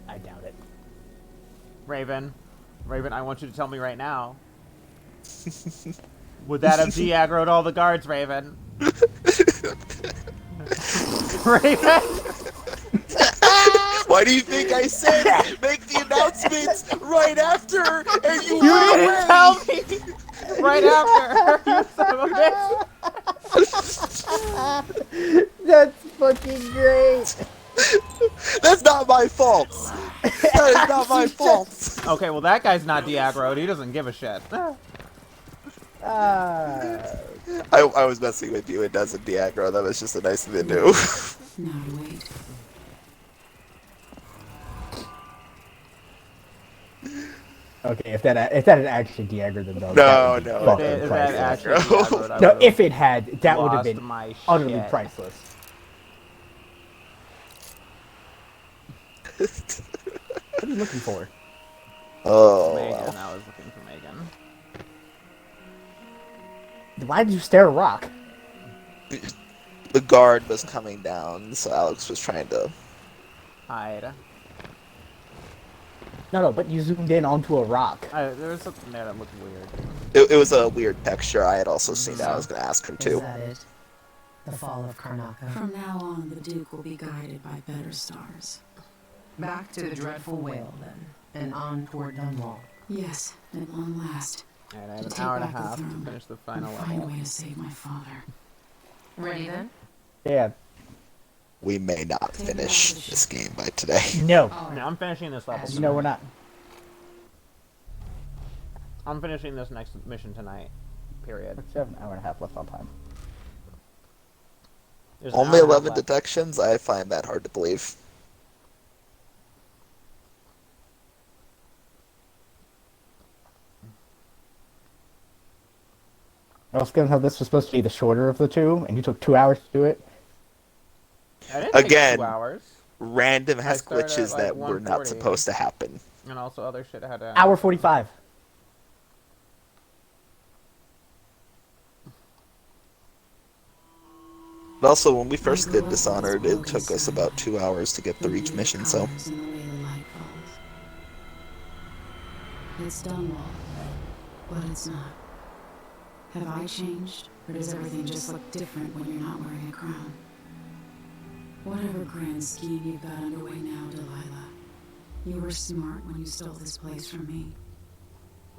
Speaker 3: I doubt it.
Speaker 1: Raven, I want you to tell me right now. Would that have de-aggroed all the guards, Raven? Raven?
Speaker 2: Why do you think I said make the announcements right after, and you
Speaker 1: didn't tell me right after, you son of a bitch.
Speaker 3: That's fucking great.
Speaker 2: That's not my fault. That is not my fault.
Speaker 1: Okay, well that guy's not de-aggroed. He doesn't give a shit.
Speaker 2: I was messing with you. It doesn't de-aggro. That was just a nice thing to do.
Speaker 6: Now to wait.
Speaker 3: Okay, if that had actually de-aggroed them, though.
Speaker 2: No.
Speaker 1: If that actually de-aggroed, I
Speaker 3: no,
Speaker 1: would've
Speaker 3: if it had, that would have
Speaker 1: lost
Speaker 3: been
Speaker 1: my
Speaker 3: utterly
Speaker 1: shit.
Speaker 3: priceless. What are you looking for?
Speaker 2: Oh.
Speaker 1: Megan,
Speaker 2: Wow.
Speaker 1: I was looking for Megan.
Speaker 3: Why did you stare at a rock?
Speaker 2: The guard was coming down, so Alex was trying to...
Speaker 1: Hide.
Speaker 3: No, but you zoomed in onto a rock.
Speaker 1: There was something there that looked weird.
Speaker 2: It was a weird texture. I had also seen that. I was going to ask her
Speaker 5: Is
Speaker 2: too.
Speaker 5: that it? The fall of Karnaca.
Speaker 6: From now on, the Duke will be guided by better stars.
Speaker 5: Back to the dreadful whale, then, and on toward Dunwall.
Speaker 6: Yes, at long last.
Speaker 1: Alright, I have
Speaker 6: To
Speaker 1: an
Speaker 6: take
Speaker 1: hour and a
Speaker 6: back the
Speaker 1: half to
Speaker 6: throne
Speaker 1: finish the final
Speaker 6: and find a
Speaker 1: level.
Speaker 6: way to save my father.
Speaker 5: Ready then?
Speaker 3: Yeah.
Speaker 2: We may not finish this game by today.
Speaker 3: No.
Speaker 1: No, I'm finishing this level.
Speaker 3: No, we're not.
Speaker 1: I'm finishing this next mission tonight. Period.
Speaker 3: We have an hour and a half left on time.
Speaker 1: There's an
Speaker 2: Only
Speaker 1: hour and a half
Speaker 2: 11
Speaker 1: left.
Speaker 2: detections? I find that hard to believe.
Speaker 3: I was gonna have this was supposed to be the shorter of the two, and you took 2 hours to do it.
Speaker 1: I didn't take
Speaker 2: Again,
Speaker 1: 2 hours.
Speaker 2: random has
Speaker 1: started at,
Speaker 2: glitches
Speaker 1: like,
Speaker 2: that were not
Speaker 1: 1:40.
Speaker 2: supposed to happen.
Speaker 1: And also other shit had to...
Speaker 3: Hour 45.
Speaker 2: But also, when we first did Dishonored, it took us about 2 hours to get through each mission, so...
Speaker 6: Colors in the way the light falls. It's Dunwall, but it's not. Have I changed, or does everything just look different when you're not wearing a crown? Whatever grand scheme you've got underway now, Delilah, you were smart when you stole this place from me.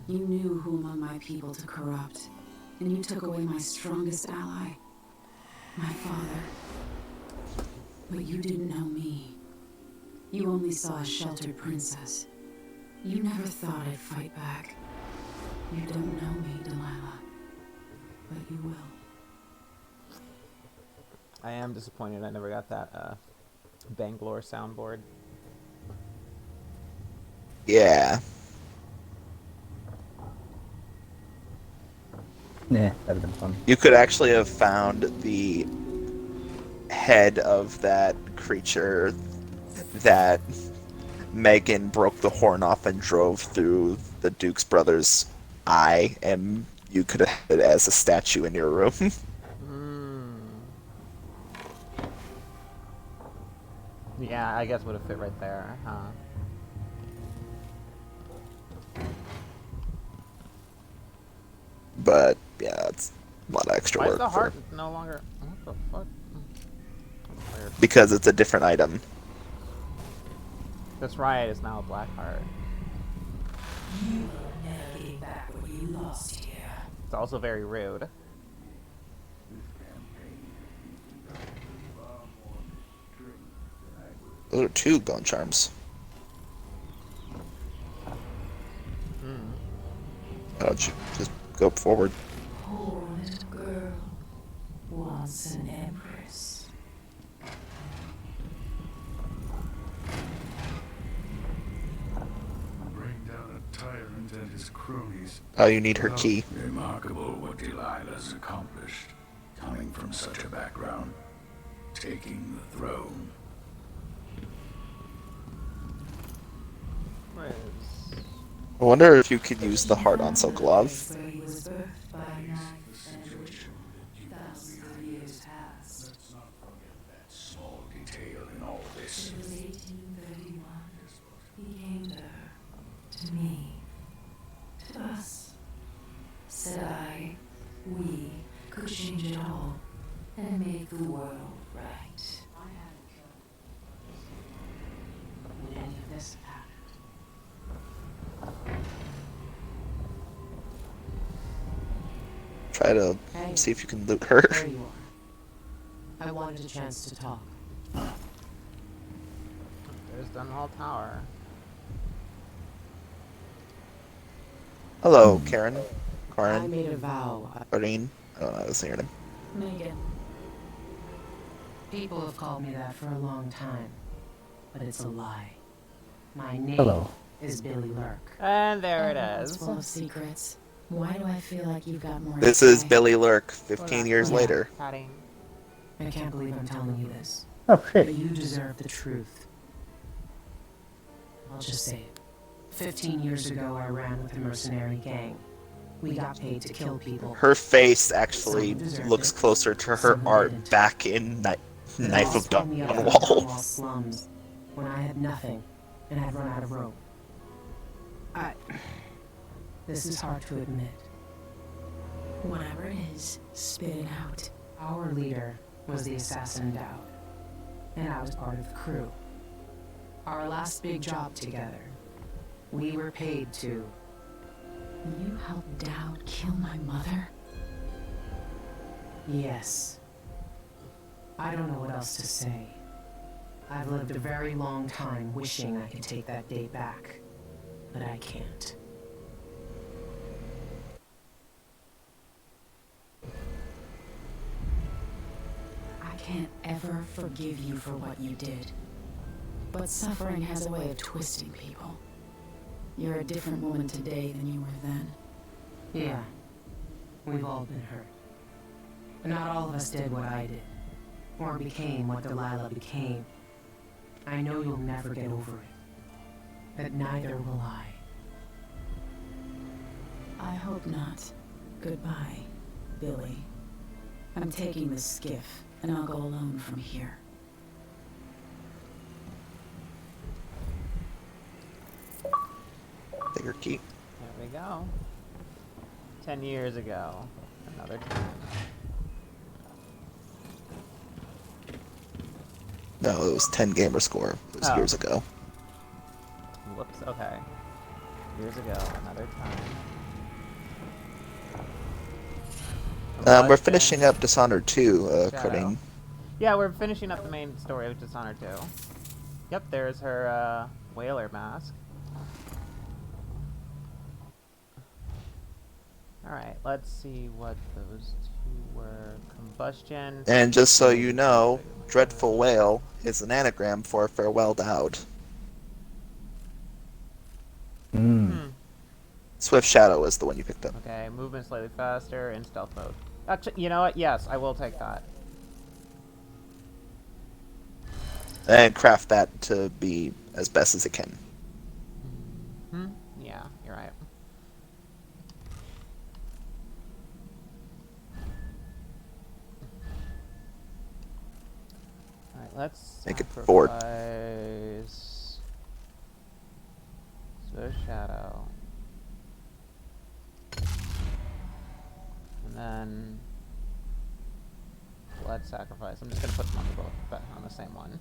Speaker 6: You knew who among my people to corrupt, and you took away my strongest ally, my father. But you didn't know me. You only saw a sheltered princess. You never thought I'd fight back. You don't know me, Delilah, but you will.
Speaker 1: I am disappointed I never got that Bangalore soundboard.
Speaker 2: Yeah.
Speaker 3: Yeah, that'd have been fun.
Speaker 2: You could actually have found the head of that creature that Megan broke the horn off and drove through the Duke's brother's eye, and you could have had it as a statue in your room.
Speaker 1: Yeah, I guess would have fit right there, huh?
Speaker 2: But yeah, it's a lot of extra
Speaker 1: Why
Speaker 2: work.
Speaker 1: is the heart no longer? What the fuck? Weird.
Speaker 2: Because it's a different item.
Speaker 1: That's right. It's now a black heart.
Speaker 5: You will never get back what you lost here.
Speaker 1: It's also very rude.
Speaker 2: Those are 2 bone charms. Oh, just go forward.
Speaker 5: Poor little girl, once an empress.
Speaker 8: Bring down a tyrant and his cronies.
Speaker 2: Oh, you need her key.
Speaker 12: Remarkable what Delilah's accomplished, coming from such a background, taking the throne.
Speaker 2: I wonder if you could use the heart on Sokolov.
Speaker 5: Where he was birthed by a knife and witch. Thousands of years past.
Speaker 12: Let's not forget that small detail in all this.
Speaker 5: It was 1831. He came to her, to me, to us. Said I, we could change it all and make the world right. Would any of this have happened?
Speaker 2: Try to
Speaker 5: Hey.
Speaker 2: see if you can loot her.
Speaker 5: There you are. I wanted a chance to talk.
Speaker 1: There's Dunwall Tower.
Speaker 2: Hello, Karen.
Speaker 5: I
Speaker 2: Karen.
Speaker 5: made a vow.
Speaker 2: Karine. I don't know how to say your name.
Speaker 6: Megan.
Speaker 5: People have called me that for a long time, but it's a lie. My name
Speaker 3: Hello.
Speaker 5: is Billy Lurk.
Speaker 1: And there it
Speaker 6: Everyone's
Speaker 1: is.
Speaker 6: full of secrets. Why do I feel like you've got more
Speaker 2: This
Speaker 6: to
Speaker 2: is
Speaker 6: say?
Speaker 2: Billy Lurk, 15 years
Speaker 5: Yeah.
Speaker 2: later.
Speaker 1: Patting.
Speaker 5: I can't believe I'm telling you this,
Speaker 3: Oh
Speaker 5: but
Speaker 3: shit.
Speaker 5: you deserve the truth. I'll just say it. 15 years ago, I ran with a mercenary gang. We got paid to kill people.
Speaker 2: Her face actually looks closer to her art back in Knife of
Speaker 5: Dunwall
Speaker 2: Dunwall.
Speaker 5: slums when I had nothing and I'd run out of rope. This is hard to admit.
Speaker 6: Whatever it is, spit it out.
Speaker 5: Our leader was the assassin Dowd, and I was part of the crew. Our last big job together, we were paid to.
Speaker 6: You helped Dowd kill my mother?
Speaker 5: Yes. I don't know what else to say. I've lived a very long time wishing I could take that day back, but I can't.
Speaker 6: I can't ever forgive you for what you did. But suffering has a way of twisting people. You're a different woman today than you were then.
Speaker 5: Yeah. We've all been hurt. But not all of us did what I did, or became what Delilah became. I know you'll never get over it, but neither will I.
Speaker 6: I hope not. Goodbye, Billy. I'm taking the skiff, and I'll go alone from here.
Speaker 2: Bigger key.
Speaker 1: There we go. 10 years ago. Another time.
Speaker 2: No, it was 10 gamer score. It was
Speaker 1: Oh.
Speaker 2: years ago.
Speaker 1: Whoops, okay. Years ago, another time.
Speaker 2: We're
Speaker 1: Combustion,
Speaker 2: finishing up Dishonored 2,
Speaker 1: Shadow.
Speaker 2: Cutting.
Speaker 1: Yeah, we're finishing up the main story of Dishonored 2. Yep, there's her whaler mask. Alright, let's see what those two were. Combustion.
Speaker 2: And just so you know, Dreadful Whale is an anagram for Farewell Dowd. Swift Shadow is the one you picked up.
Speaker 1: Okay, movement slightly faster in stealth mode. Actually, you know what? Yes, I will take that.
Speaker 2: And craft that to be as best as it can.
Speaker 1: Yeah, you're right. Alright, let's
Speaker 2: Make it forward.
Speaker 1: sacrifice Swift Shadow. And then Blood Sacrifice. I'm just gonna put them on the both, but on the same one.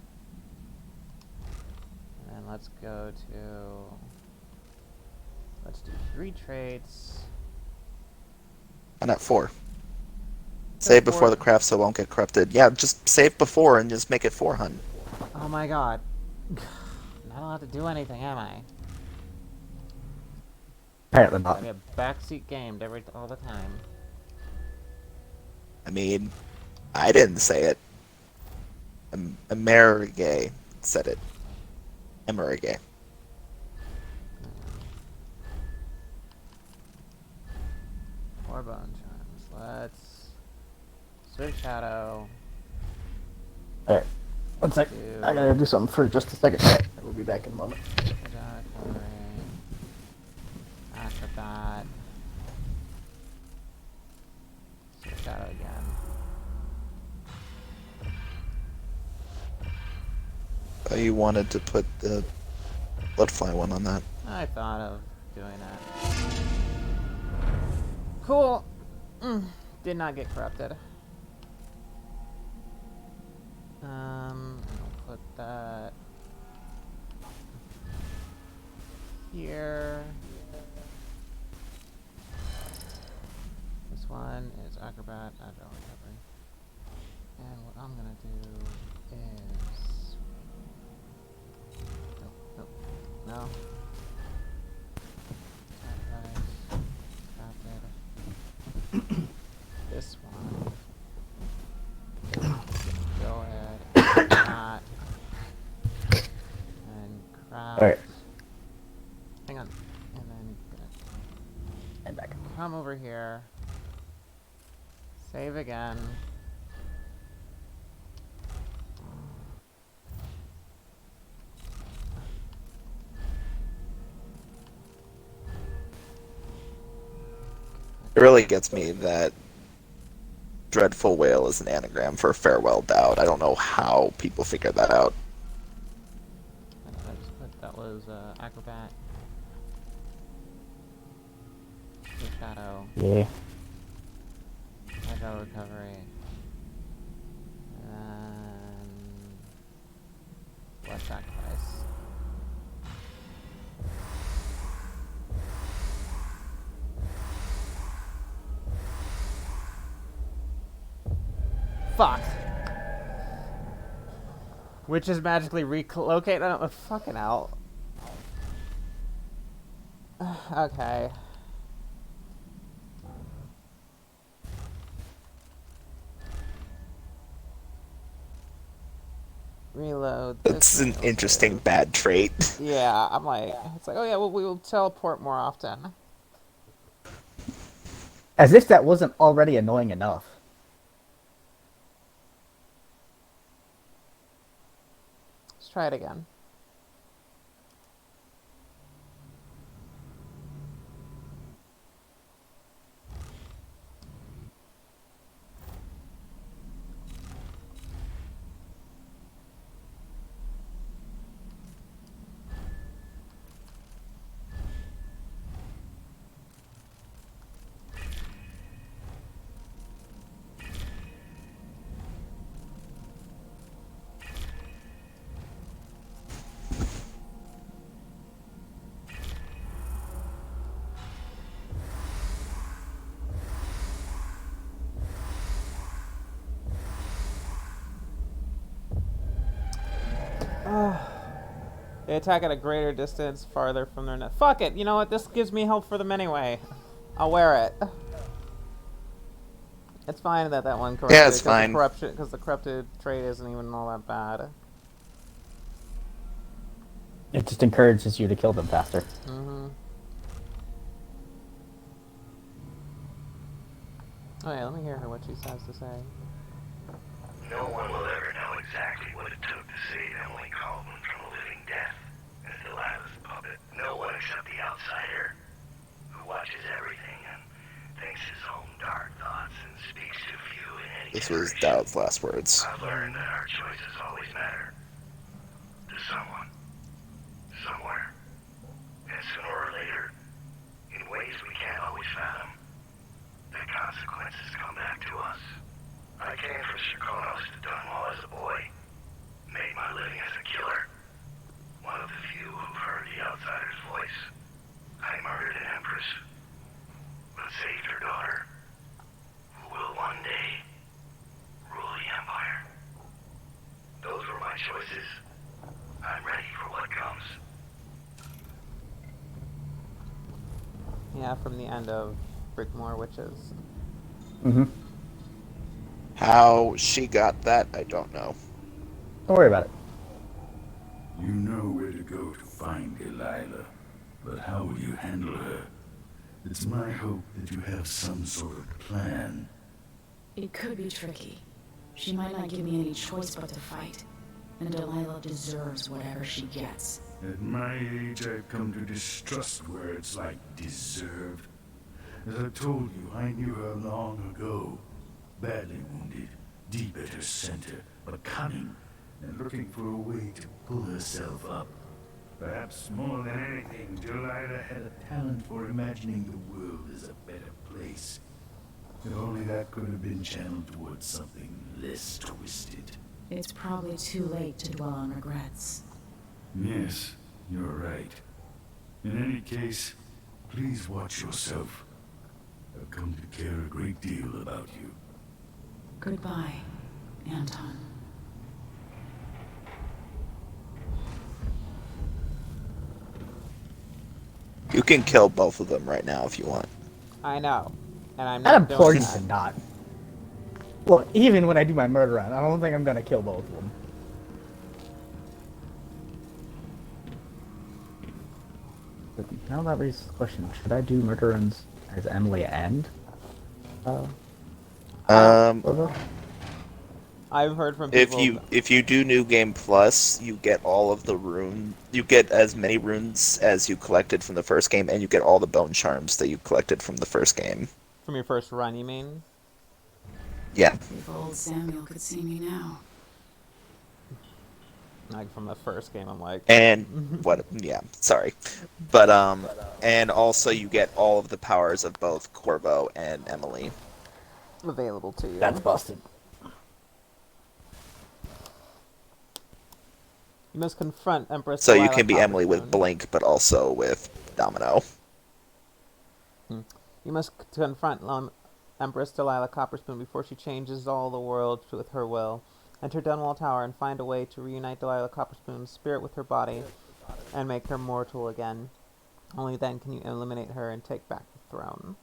Speaker 1: And then let's go to, let's do 3 traits.
Speaker 2: And at 4. Save before
Speaker 1: 4.
Speaker 2: the craft so it won't get corrupted. Yeah, just save before and just make it 4, hun.
Speaker 1: Oh my god. Not allowed to do anything, am I?
Speaker 3: Apparently not.
Speaker 1: I get backseat gamed all the time.
Speaker 2: I mean, I didn't say it. Emerige said it. Emerige.
Speaker 1: More bone charms. Let's Swift Shadow.
Speaker 3: Alright. 1 sec. I gotta do something for just a second. We'll be back in a moment.
Speaker 1: Acrobat. Swift Shadow again.
Speaker 2: Oh, you wanted to put the Bloodfly one on that.
Speaker 1: I thought of doing that. Cool. Did not get corrupted. I'll put that here. This one is Acrobat, Agile Recovery. And what I'm gonna do is... Nope, no. This one. Go ahead. Not. And craft.
Speaker 3: Alright.
Speaker 1: Hang on. And then
Speaker 3: And back.
Speaker 1: come over here. Save again.
Speaker 2: It really gets me that Dreadful Whale is an anagram for Farewell Dowd. I don't know how people figured that out.
Speaker 1: I just put that was Acrobat. The Shadow.
Speaker 3: Yeah.
Speaker 1: Agile Recovery. And Blood Sacrifice. Fuck. Which is magically relocate. I don't know. Fucking hell. Okay. Reload.
Speaker 2: It's an interesting bad trait.
Speaker 1: Yeah, I'm like, it's like, oh yeah, well, we will teleport more often.
Speaker 3: As if that wasn't already annoying enough.
Speaker 1: Let's try it again. They attack at a greater distance, farther from their net. Fuck it! You know what? This gives me help for them anyway. I'll wear it. It's fine that one corrupted.
Speaker 2: Yeah, it's fine.
Speaker 1: Because the corrupted trait isn't even all that bad.
Speaker 3: It just encourages you to kill them faster.
Speaker 1: Mm-hmm. Oh yeah, let me hear her what she has to say.
Speaker 14: No one will ever know exactly what it took to save Emily Coleman from a living death as Delilah's puppet. No one except the outsider, who watches everything and thinks his own dark thoughts and speaks to few in any
Speaker 2: This was
Speaker 14: generation.
Speaker 2: Dowd's last words.
Speaker 14: I've learned that our choices always matter. To someone. Somewhere. And sooner or later, in ways we can't always fathom, the consequences come back to us. I came from Serkonos to Dunwall as a boy. Made my living as a killer. One of the few who've heard the outsider's voice. I murdered an empress, but saved her daughter, who will one day rule the Empire. Those were my choices. I'm ready for what comes.
Speaker 1: Yeah, from the end of Brickmore Witches.
Speaker 3: Mm-hmm.
Speaker 2: How she got that, I don't know.
Speaker 3: Don't worry about it.
Speaker 11: You know where to go to find Delilah, but how will you handle her? It's my hope that you have some sort of plan.
Speaker 6: It could be tricky. She might not give me any choice but to fight. And Delilah deserves whatever she gets.
Speaker 11: At my age, I've come to distrust words like deserved. As I told you, I knew her long ago. Badly wounded, deep at her center, but cunning, and looking for a way to pull herself up. Perhaps more than anything, Delilah had a talent for imagining the world as a better place. If only that could have been channeled towards something less twisted.
Speaker 6: It's probably too late to dwell on regrets.
Speaker 11: Yes, you're right. In any case, please watch yourself. I've come to care a great deal about you.
Speaker 6: Goodbye, Anton.
Speaker 2: You can kill both of them right now if you want.
Speaker 1: I know. And I'm
Speaker 3: I'd
Speaker 1: not
Speaker 3: implore
Speaker 1: doing
Speaker 3: you
Speaker 1: that.
Speaker 3: to not. Well, even when I do my murder run, I don't think I'm gonna kill both of them. But now that raises the question: should I do murder runs as Emily and?
Speaker 1: I've heard from people.
Speaker 2: If you do New Game Plus, you get all of the rune. You get as many runes as you collected from the first game, and you get all the bone charms that you collected from the first game.
Speaker 1: From your first run, you mean?
Speaker 2: Yeah.
Speaker 6: If old Samuel could see me now.
Speaker 1: Like from the first game, I'm like.
Speaker 2: And what? Yeah, sorry, but and also you get all of the powers of both Corvo and Emily
Speaker 1: available to you.
Speaker 3: That's busted.
Speaker 1: You must confront Empress.
Speaker 2: So you
Speaker 1: Delilah
Speaker 2: can be Emily with
Speaker 1: Copperspoon.
Speaker 2: Blink, but also with Domino.
Speaker 1: You must confront Empress Delilah Copperspoon before she changes all the world with her will. Enter Dunwall Tower and find a way to reunite Delilah Copperspoon's spirit with her body and make her mortal again. Only then can you eliminate her and take back the throne.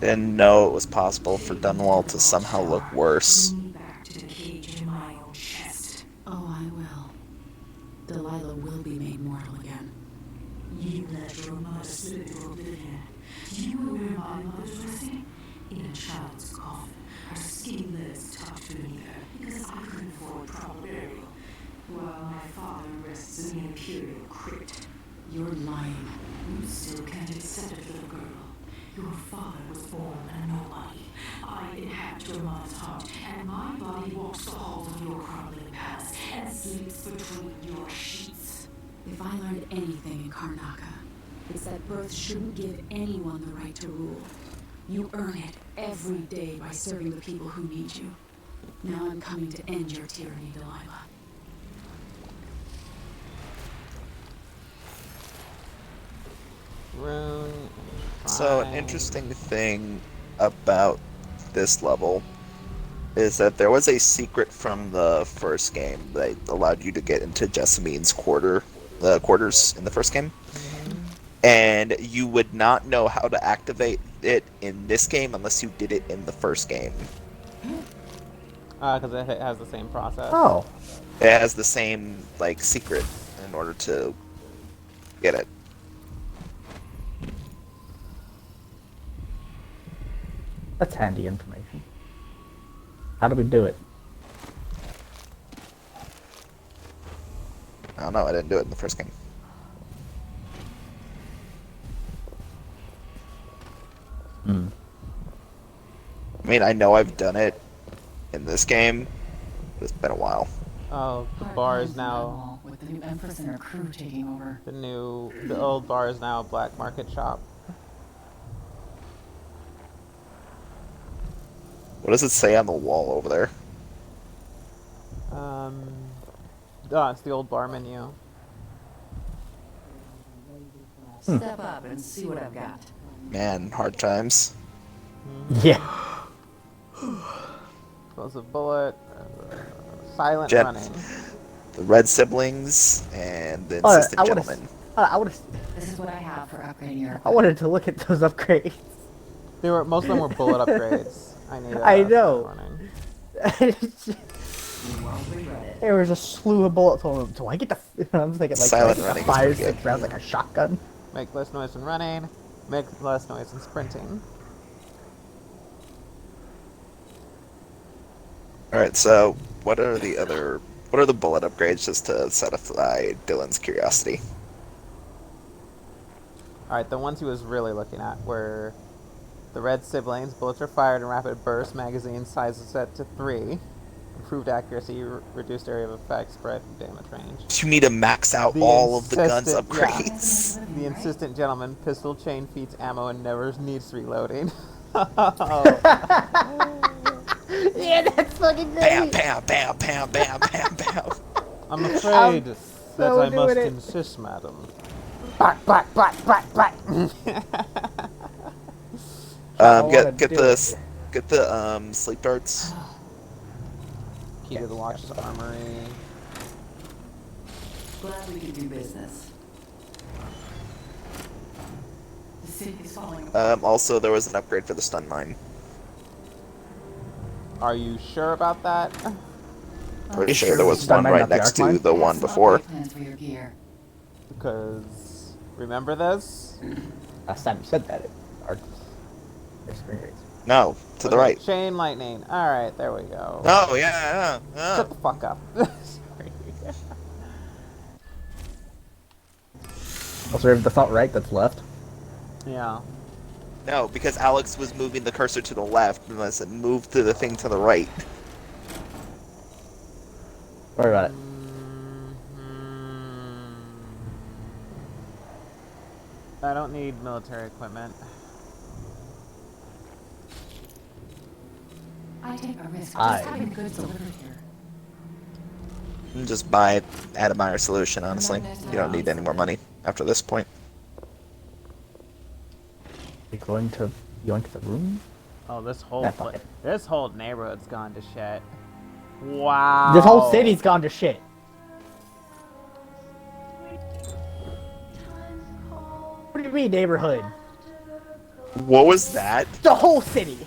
Speaker 2: Didn't know it was possible for Dunwall to somehow look worse.
Speaker 6: Back to the cage in my own chest. Oh, I will. Delilah will be made mortal again.
Speaker 5: You let your mother slip into oblivion. Do you know where my mother's resting? In a child's coffin. Her skinny legs tucked beneath her, because I couldn't afford proper burial. While my father rests in the Imperial crypt.
Speaker 6: You're lying.
Speaker 5: You still can't accept it, little girl. Your father was born a nobody. I inhabit your mother's heart, and my body walks the halls of your crumbling palace and sleeps between your sheets.
Speaker 6: If I learned anything in Karnaca, it's that birth shouldn't give anyone the right to rule. You earn it every day by serving the people who need you. Now I'm coming to end your tyranny, Delilah.
Speaker 1: Rune.
Speaker 2: So an
Speaker 1: Fine.
Speaker 2: interesting thing about this level is that there was a secret from the first game that allowed you to get into Jessamine's quarters in the first game. And you would not know how to activate it in this game unless you did it in the first game.
Speaker 1: Because it has the same process.
Speaker 3: Oh.
Speaker 2: It has the same, like, secret in order to get it.
Speaker 3: That's handy information. How do we do it?
Speaker 2: I don't know, I didn't do it in the first game.
Speaker 3: Hmm.
Speaker 2: I mean, I know I've done it in this game, but it's been a while.
Speaker 1: Oh, the bar is now
Speaker 6: With the new Empress and her crew taking over.
Speaker 1: the old bar is now a black market shop.
Speaker 2: What does it say on the wall over there?
Speaker 1: Oh, it's the old bar menu.
Speaker 13: Step up and see what I've got.
Speaker 2: Man, hard times.
Speaker 3: Yeah.
Speaker 1: Explosive bullet. Silent
Speaker 2: Jet.
Speaker 1: running.
Speaker 2: The Red Siblings and the
Speaker 3: Oh,
Speaker 2: Insistent
Speaker 3: I would've-
Speaker 2: Gentleman.
Speaker 3: I would have.
Speaker 6: This is what I have for upgrading your
Speaker 3: I wanted to look at those upgrades.
Speaker 1: Most of them were bullet upgrades. I need.
Speaker 3: I know.
Speaker 1: Running.
Speaker 3: There was a slew of bullets on them. Do I get the? I'm thinking like
Speaker 2: Silent
Speaker 3: like
Speaker 2: running is
Speaker 3: 5,
Speaker 2: pretty
Speaker 3: 6
Speaker 2: good.
Speaker 3: rounds like a shotgun.
Speaker 1: Make less noise when running. Make less noise when sprinting.
Speaker 2: Alright, so what are the bullet upgrades just to satisfy Dylan's curiosity?
Speaker 1: Alright, the ones he was really looking at were the Red Siblings. Bullets are fired in rapid burst. Magazine size is set to 3. Improved accuracy, reduced area of effect, spread damage range.
Speaker 2: You need to max out all of the guns upgrades.
Speaker 1: Yeah. The Insistent Gentleman. Pistol chain feeds ammo and never needs reloading.
Speaker 3: Yeah, that's fucking great.
Speaker 2: Bam, bam, bam, bam, bam, bam, bam.
Speaker 1: I'm afraid that
Speaker 3: so
Speaker 1: I must
Speaker 3: doing it.
Speaker 1: insist, madam.
Speaker 3: Black, black, black, black, black.
Speaker 2: Get the sleep darts.
Speaker 1: Key to the watch's armory.
Speaker 13: Glad we could do business.
Speaker 6: The city is falling.
Speaker 2: Also, there was an upgrade for the stun mine.
Speaker 1: Are you sure about that?
Speaker 2: Pretty sure there was
Speaker 3: Stun
Speaker 2: one
Speaker 3: mine,
Speaker 2: right
Speaker 3: not the
Speaker 2: next
Speaker 3: arc
Speaker 2: to
Speaker 3: mine?
Speaker 2: the one before.
Speaker 6: Plans for your gear.
Speaker 1: Because remember this?
Speaker 3: Last time you said that, our experience.
Speaker 2: No, to the right.
Speaker 1: Chain lightning. All right, there we go.
Speaker 2: Oh yeah.
Speaker 1: Shut the fuck up. Sorry.
Speaker 3: Also, if that's not right, that's left.
Speaker 1: Yeah.
Speaker 2: No, because Alex was moving the cursor to the left, and I said move to the thing to the right.
Speaker 3: Worry about it.
Speaker 1: I don't need military equipment.
Speaker 6: I take a risk
Speaker 3: I-
Speaker 6: just having goods delivered here.
Speaker 2: And just buy Admire Solution, honestly. You don't need any more money after this point.
Speaker 3: You going to the room?
Speaker 1: Oh, this whole
Speaker 3: Yeah, fuck it.
Speaker 1: this whole neighborhood's gone to shit. Wow.
Speaker 3: This whole city's gone to shit. What do you mean neighborhood?
Speaker 2: What was that?
Speaker 3: The whole city.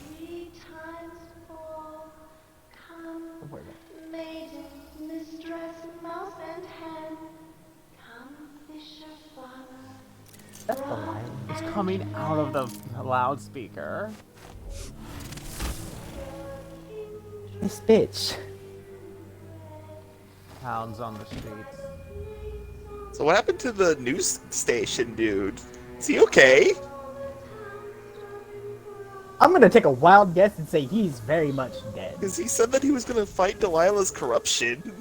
Speaker 3: That's the line.
Speaker 1: It's coming out of the loudspeaker.
Speaker 3: This bitch.
Speaker 1: Pounds on the streets.
Speaker 2: So what happened to the news station dude? Is he okay?
Speaker 3: I'm gonna take a wild guess and say he's very much dead.
Speaker 2: Because he said that he was gonna fight Delilah's corruption.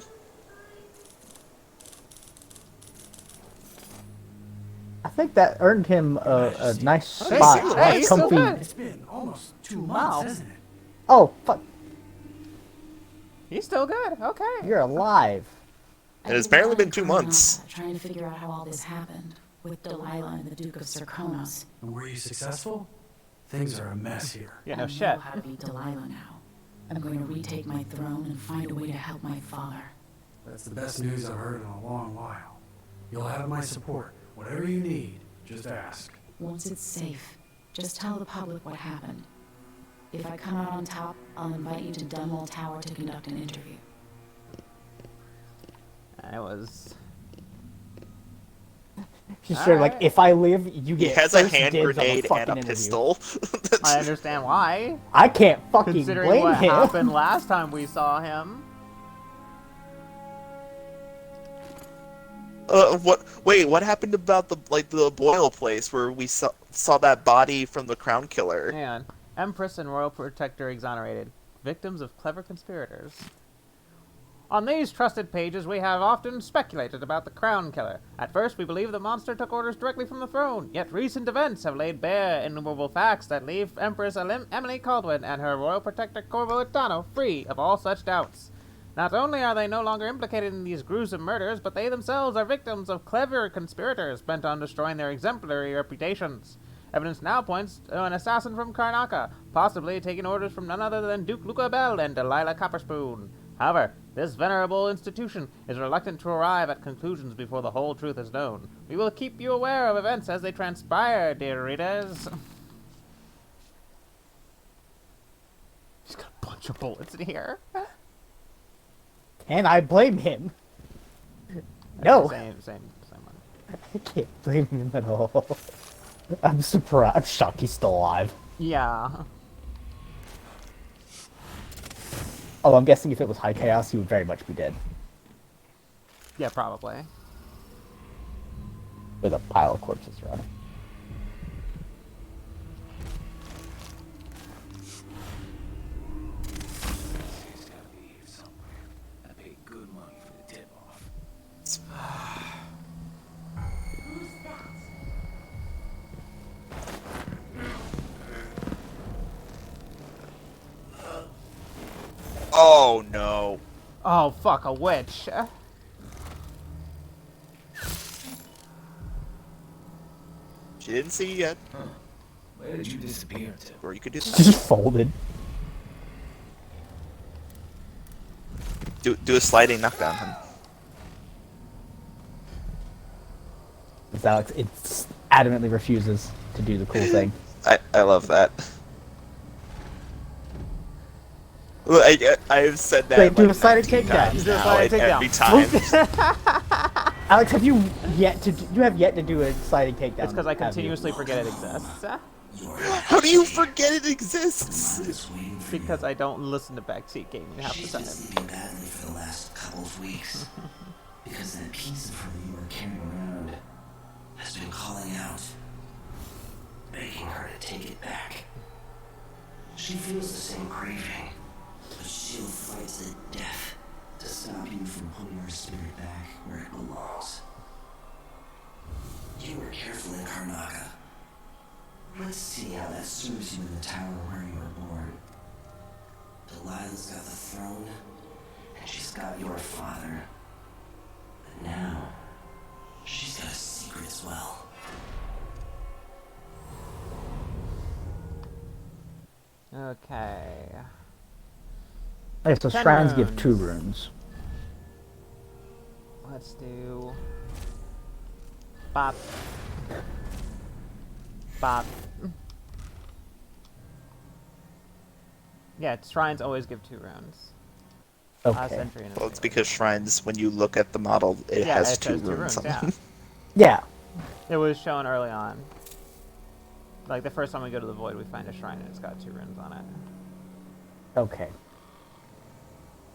Speaker 3: I think that earned him a nice
Speaker 1: Hey,
Speaker 3: spot.
Speaker 1: hey,
Speaker 3: Nice
Speaker 1: he's still
Speaker 3: comfy.
Speaker 1: good.
Speaker 12: It's been almost 2
Speaker 1: Wow.
Speaker 12: months, hasn't it?
Speaker 3: Oh, fuck.
Speaker 1: He's still good. Okay.
Speaker 3: You're alive.
Speaker 2: It has barely been 2 months.
Speaker 6: Trying to figure out how all this happened with Delilah and the Duke of Serkonos.
Speaker 15: And were you successful? Things are a mess here.
Speaker 1: Yeah, no
Speaker 6: I
Speaker 1: shit.
Speaker 6: know how to be Delilah now. I'm going to retake my throne and find a way to help my father.
Speaker 15: That's the best news I've heard in a long while. You'll have my support. Whatever you need, just ask.
Speaker 6: Once it's safe, just tell the public what happened. If I come out on top, I'll invite you to Dunwall Tower to conduct an interview.
Speaker 1: I was.
Speaker 3: She's sure, like, if I live, you
Speaker 2: He
Speaker 3: get
Speaker 2: has a
Speaker 3: first
Speaker 2: hand
Speaker 3: dibs on the
Speaker 2: grenade
Speaker 3: fucking
Speaker 2: and a
Speaker 3: interview.
Speaker 2: pistol.
Speaker 1: I understand why.
Speaker 3: I can't fucking
Speaker 1: Considering
Speaker 3: blame
Speaker 1: what
Speaker 3: him.
Speaker 1: happened last time we saw him.
Speaker 2: What happened about the Boyle place where we saw that body from the Crown Killer?
Speaker 1: Man, Empress and Royal Protector exonerated. Victims of clever conspirators. On these trusted pages, we have often speculated about the Crown Killer. At first, we believed the monster took orders directly from the throne, yet recent events have laid bare innumerable facts that leave Empress Emily Caldwin and her Royal Protector Corvo Itano free of all such doubts. Not only are they no longer implicated in these gruesome murders, but they themselves are victims of clever conspirators bent on destroying their exemplary reputations. Evidence now points to an assassin from Karnaca, possibly taking orders from none other than Duke Luca Bell and Delilah Copperspoon. However, this venerable institution is reluctant to arrive at conclusions before the whole truth is known. We will keep you aware of events as they transpire, dear readers. He's got a bunch of bullets in here.
Speaker 3: And I blame him. No.
Speaker 1: Same one.
Speaker 3: I can't blame him at all. I'm surprised. I'm shocked he's still alive.
Speaker 1: Yeah.
Speaker 3: Oh, I'm guessing if it was High Chaos, he would very much be dead.
Speaker 1: Yeah, probably.
Speaker 3: With a pile of corpses around him.
Speaker 11: He's gotta be here somewhere. I paid good money for the tip-off.
Speaker 10: Who's that?
Speaker 2: Oh no.
Speaker 1: Oh, fuck, a witch.
Speaker 2: She didn't see you yet.
Speaker 11: Huh. Where did you disappear to?
Speaker 2: Or you could do that.
Speaker 3: Just folded.
Speaker 2: Do a sliding knockdown. Hun.
Speaker 3: Alex, it adamantly refuses to do the cool thing.
Speaker 2: I love that. Well, I've said that.
Speaker 3: Wait, do
Speaker 2: like
Speaker 3: a sliding
Speaker 2: 19
Speaker 3: takedown.
Speaker 2: times
Speaker 1: Do a
Speaker 2: now,
Speaker 1: sliding
Speaker 2: and every time.
Speaker 1: takedown.
Speaker 3: Alex, have you yet to? You have yet to do a sliding takedown.
Speaker 1: It's because I
Speaker 3: have you?
Speaker 1: continuously forget it exists.
Speaker 2: How do you forget it exists?
Speaker 1: Because I don't listen to backseat gaming half the
Speaker 7: She's
Speaker 1: time.
Speaker 7: been sleeping badly for the last couple of weeks. Because that piece of her you were carrying around has been calling out, begging her to take it back. She feels the same craving, but she'll fight to the death to stop you from pulling her spirit back where it belongs. You were careful in Karnaca. Let's see how that serves you in the tower where you were born. Delilah's got the throne, and she's got your father. But now, she's got a secret as well.
Speaker 1: Okay.
Speaker 3: Okay, so
Speaker 1: 10
Speaker 3: shrines give
Speaker 1: runes.
Speaker 3: 2 runes.
Speaker 1: Let's do... Bop. Bop. Yeah, shrines always give 2 runes.
Speaker 3: Okay.
Speaker 1: Sentry and
Speaker 2: Well, it's because shrines, when you look at the model, it
Speaker 1: Yeah,
Speaker 2: has
Speaker 1: it
Speaker 2: 2
Speaker 1: says 2
Speaker 2: runes on
Speaker 1: runes,
Speaker 2: them.
Speaker 3: Yeah.
Speaker 1: It was shown early on. Like, the first time we go to the Void, we find a shrine and it's got 2 runes on it.
Speaker 3: Okay.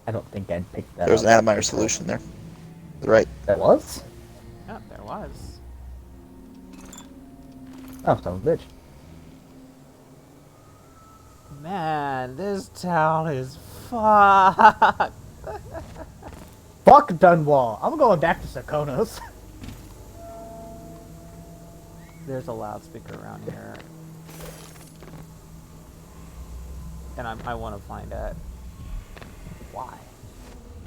Speaker 3: I don't think I'd pick that
Speaker 2: There's an
Speaker 3: up.
Speaker 2: Admire solution there. Right.
Speaker 3: That was?
Speaker 1: Yep, there was.
Speaker 3: Oh, son of a bitch.
Speaker 1: Man, this town is fucked.
Speaker 3: Fuck Dunwall. I'm going back to Serkonos.
Speaker 1: There's a loudspeaker around here. And I want to find it. Why?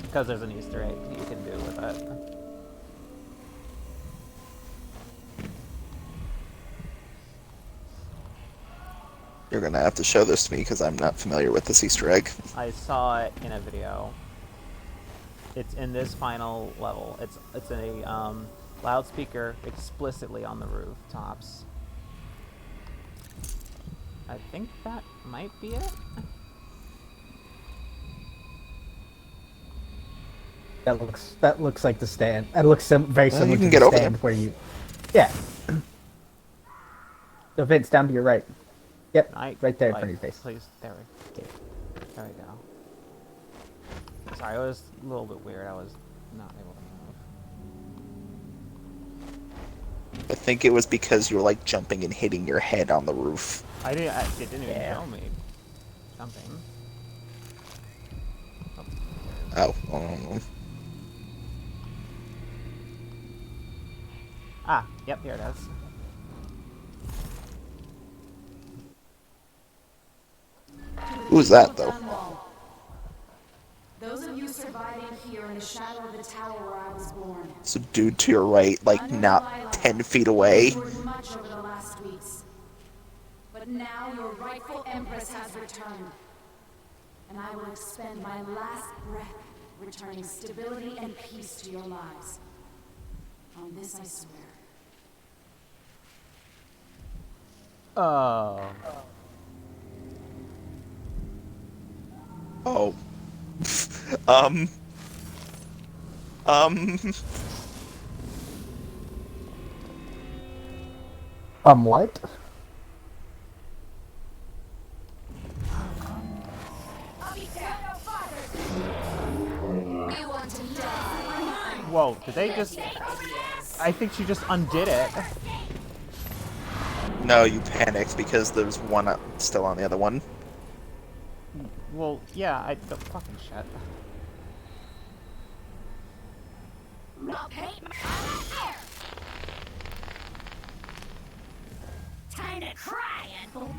Speaker 1: Because there's an Easter egg you can do with it.
Speaker 2: You're gonna have to show this to me because I'm not familiar with this Easter egg.
Speaker 1: I saw it in a video. It's in this final level. It's a loudspeaker explicitly on the rooftops. I think that might be it.
Speaker 3: That looks like the stand. That looks very similar
Speaker 2: you can
Speaker 3: to
Speaker 2: get
Speaker 3: the
Speaker 2: over
Speaker 3: stand
Speaker 2: there.
Speaker 3: where you. Yeah. The vent's down to your right. Yep. Right there in front of your face.
Speaker 1: Please, there we go. Sorry, it was a little bit weird. I was not able to move.
Speaker 2: I think it was because you were like jumping and hitting your head on the roof.
Speaker 1: It didn't even show me jumping.
Speaker 2: Oh.
Speaker 1: Ah, yep, here it is.
Speaker 2: Who's that though?
Speaker 6: Those of you surviving here in the shadow of the tower where I was born.
Speaker 2: So dude to your right, like not 10 feet away.
Speaker 6: Endured much over the last weeks. But now your rightful empress has returned. And I will expend my last breath returning stability and peace to your lives. On this I swear.
Speaker 1: Oh.
Speaker 2: Oh.
Speaker 3: What?
Speaker 1: Whoa, did they just... I think she just undid it.
Speaker 2: No, you panicked because there's one still on the other one.
Speaker 1: Well, yeah, the fucking shit.
Speaker 10: Time to cry, Ethel.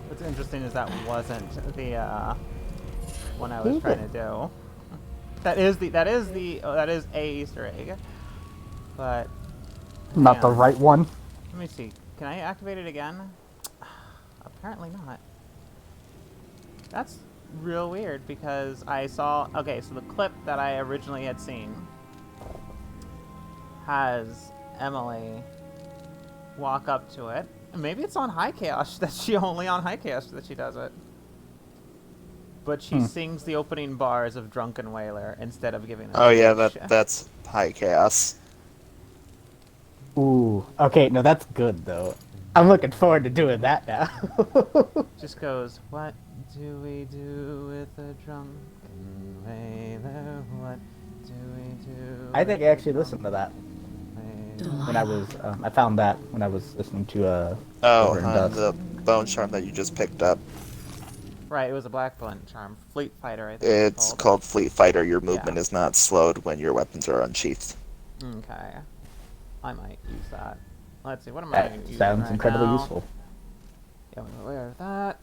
Speaker 1: What's interesting is that wasn't the one I was trying to do. That is a Easter egg, but
Speaker 3: Not the right one.
Speaker 1: Let me see. Can I activate it again? Apparently not. That's real weird because I saw... Okay, so the clip that I originally had seen has Emily walk up to it. Maybe it's on High Chaos that she only on High Chaos that she does it. But she sings the opening bars of Drunken Whaler instead of giving.
Speaker 2: Oh yeah, that's High Chaos.
Speaker 3: Ooh. Okay, no, that's good though. I'm looking forward to doing that now.
Speaker 1: Just goes, what do we do with a drunken whaler? What do we do?
Speaker 3: I think I actually listened to that when I was. I found that when I was listening to
Speaker 2: the bone charm that you just picked up.
Speaker 1: Right, it was a black blunt charm. Fleet Fighter, I think
Speaker 2: It's called Fleet Fighter. Your movement is not slowed when your weapons are unsheathed.
Speaker 1: Okay. I might use that. Let's see, what am
Speaker 3: that
Speaker 1: I using
Speaker 3: sounds
Speaker 1: right
Speaker 3: incredibly
Speaker 1: now?
Speaker 3: useful.
Speaker 1: Yeah, we're aware of that.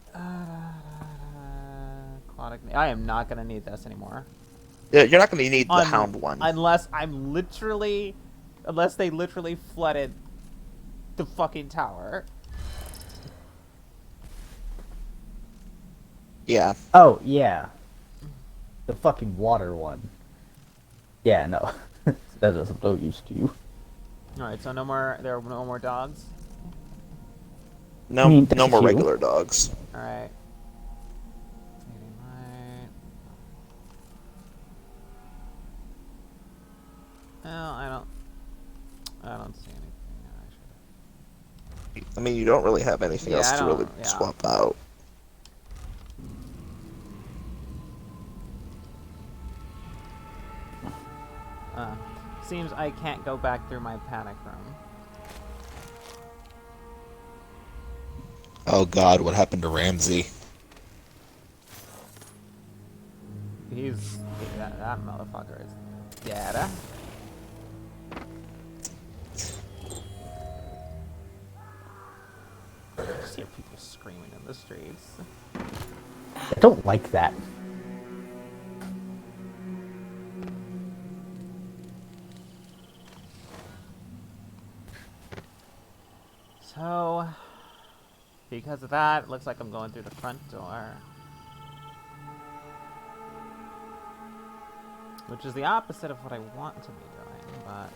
Speaker 1: I am not going to need this anymore.
Speaker 2: Yeah, you're not going to need the Hound one.
Speaker 1: Unless they literally flooded the fucking tower.
Speaker 2: Yeah.
Speaker 3: Oh, yeah. The fucking water one. Yeah, no. That doesn't no use to you.
Speaker 1: Alright, so there are no more dogs?
Speaker 2: No, no more regular dogs.
Speaker 1: Alright. Well, I don't see anything.
Speaker 2: I mean, you don't really have anything else to really swap out.
Speaker 1: Seems I can't go back through my panic room.
Speaker 2: Oh god, what happened to Ramsey?
Speaker 1: That motherfucker is dead. I just hear people screaming in the streets.
Speaker 3: I don't like that.
Speaker 1: So, because of that, it looks like I'm going through the front door. Which is the opposite of what I want to be doing, but...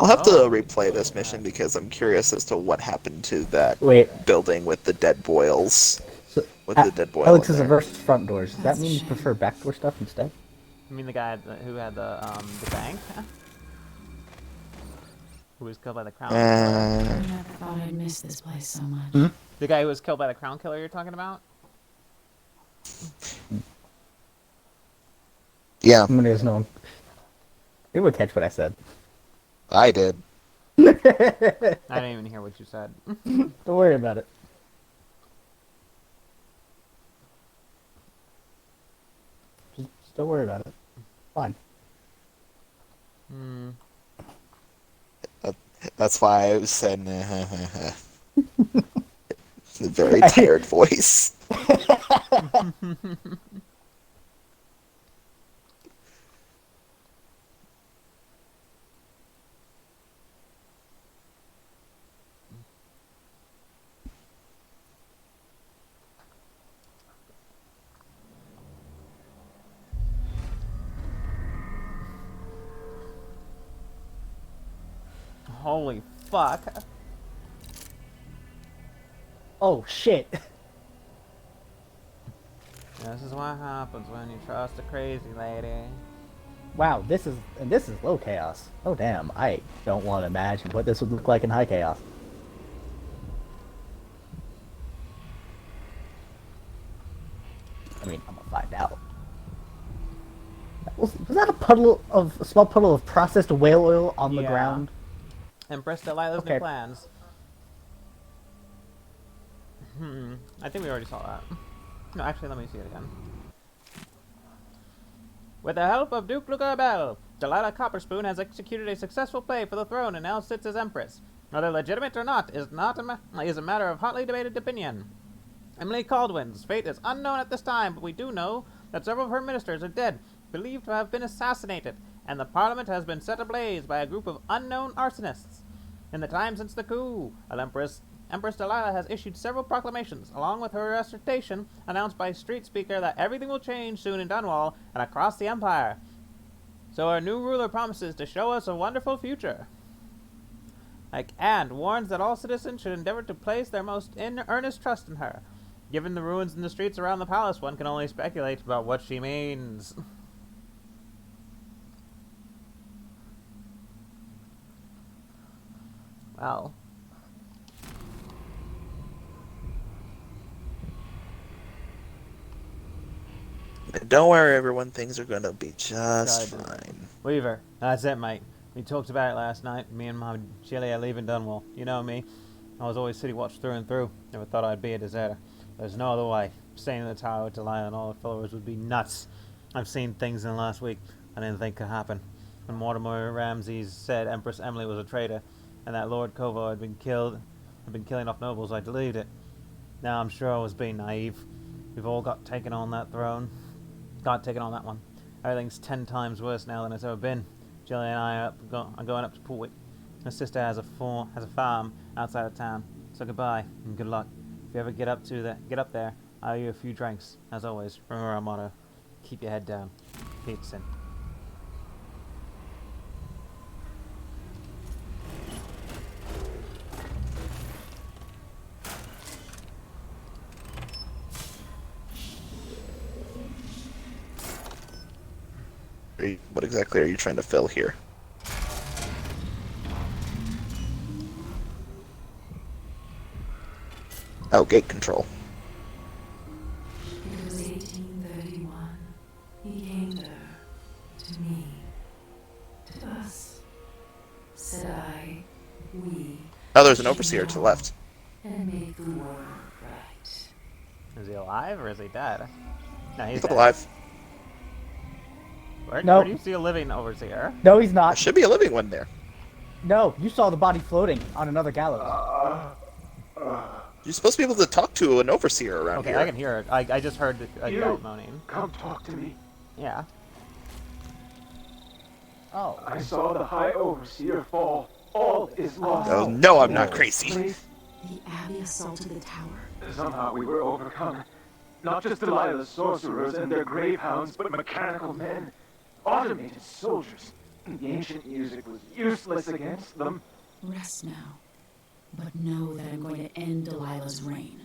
Speaker 2: I'll have to replay this mission because I'm curious as to what happened to that building with the dead boils. The dead boil
Speaker 3: Alex
Speaker 2: in
Speaker 3: is
Speaker 2: there.
Speaker 3: averse to front doors. Does that mean you prefer backdoor stuff instead?
Speaker 1: You mean the guy who had the bank? Who was killed by the crown killer?
Speaker 6: I never thought I'd miss this place so much.
Speaker 1: The guy who was killed by the crown killer you're talking about?
Speaker 2: Yeah.
Speaker 3: Somebody has known. You would catch what I said.
Speaker 2: I did.
Speaker 1: I didn't even hear what you said.
Speaker 3: Don't worry about it. Just don't worry about it. Fine.
Speaker 2: That's why I said a very tired voice.
Speaker 1: Holy fuck.
Speaker 3: Oh shit.
Speaker 1: This is what happens when you trust a crazy lady.
Speaker 3: Wow, this is low chaos. Oh damn, I don't want to imagine what this would look like in high chaos. I mean, I'm gonna find out. Was that a small puddle of processed whale oil on the ground?
Speaker 1: Empress Delilah's new plans. I think we already saw that. No, actually, let me see it again. With the help of Duke Lucabelle, Delilah Copperspoon has executed a successful play for the throne and now sits as Empress. Whether legitimate or not is a matter of hotly debated opinion. Emily Caldwin's fate is unknown at this time, but we do know that several of her ministers are dead, believed to have been assassinated, and the Parliament has been set ablaze by a group of unknown arsonists. In the time since the coup, Empress Delilah has issued several proclamations, along with her recitation announced by street speaker that everything will change soon in Dunwall and across the Empire. So our new ruler promises to show us a wonderful future. And warns that all citizens should endeavor to place their most earnest trust in her. Given the ruins in the streets around the palace, one can only speculate about what she means. Well.
Speaker 2: Don't worry, everyone. Things are gonna be just fine.
Speaker 1: Weaver, that's it, mate. We talked about it last night. Me and my Chili are leaving Dunwall. You know me. I was always city watch through and through. Never thought I'd be a deserter. There's no other way. Staying in the tower with Delilah and all the followers would be nuts. I've seen things in the last week I didn't think could happen. When Mortimer Ramses said Empress Emily was a traitor, and that Lord Kovo had been killing off nobles, I believed it. Now I'm sure I was being naive. We've all got taken on that one. Everything's 10 times worse now than it's ever been. Jilly and I are going up to Portwick. Her sister has a farm outside of town. So goodbye and good luck. If you ever get up there, I owe you a few drinks. As always, remember our motto: keep your head down. Peterson.
Speaker 2: What exactly are you trying to fill here? Oh, gate control.
Speaker 5: It was 1831. He came there to me. we
Speaker 2: Oh, there's an overseer to the left.
Speaker 5: and make the world right.
Speaker 1: Is he alive or is he dead? No, he's
Speaker 2: He's
Speaker 1: dead.
Speaker 2: alive.
Speaker 1: Where
Speaker 3: Nope.
Speaker 1: do you see a living overseer?
Speaker 3: No, he's
Speaker 2: There
Speaker 3: not.
Speaker 2: should be a living one there.
Speaker 3: No, you saw the body floating on another gallows.
Speaker 2: You're supposed to be able to talk to an overseer around
Speaker 1: Okay,
Speaker 2: here.
Speaker 1: I can hear it. I just heard a guy moaning.
Speaker 16: Come talk to me.
Speaker 1: Yeah.
Speaker 3: Oh.
Speaker 16: I saw the High Overseer fall. All is lost.
Speaker 2: Oh, no, I'm not crazy.
Speaker 16: Please.
Speaker 6: The Abbey assaulted the tower.
Speaker 16: Somehow we were overcome. Not just Delilah's sorcerers and their gravehounds, but mechanical men. Automated soldiers. The ancient music was useless against them.
Speaker 6: Rest now. But know that I'm going to end Delilah's reign.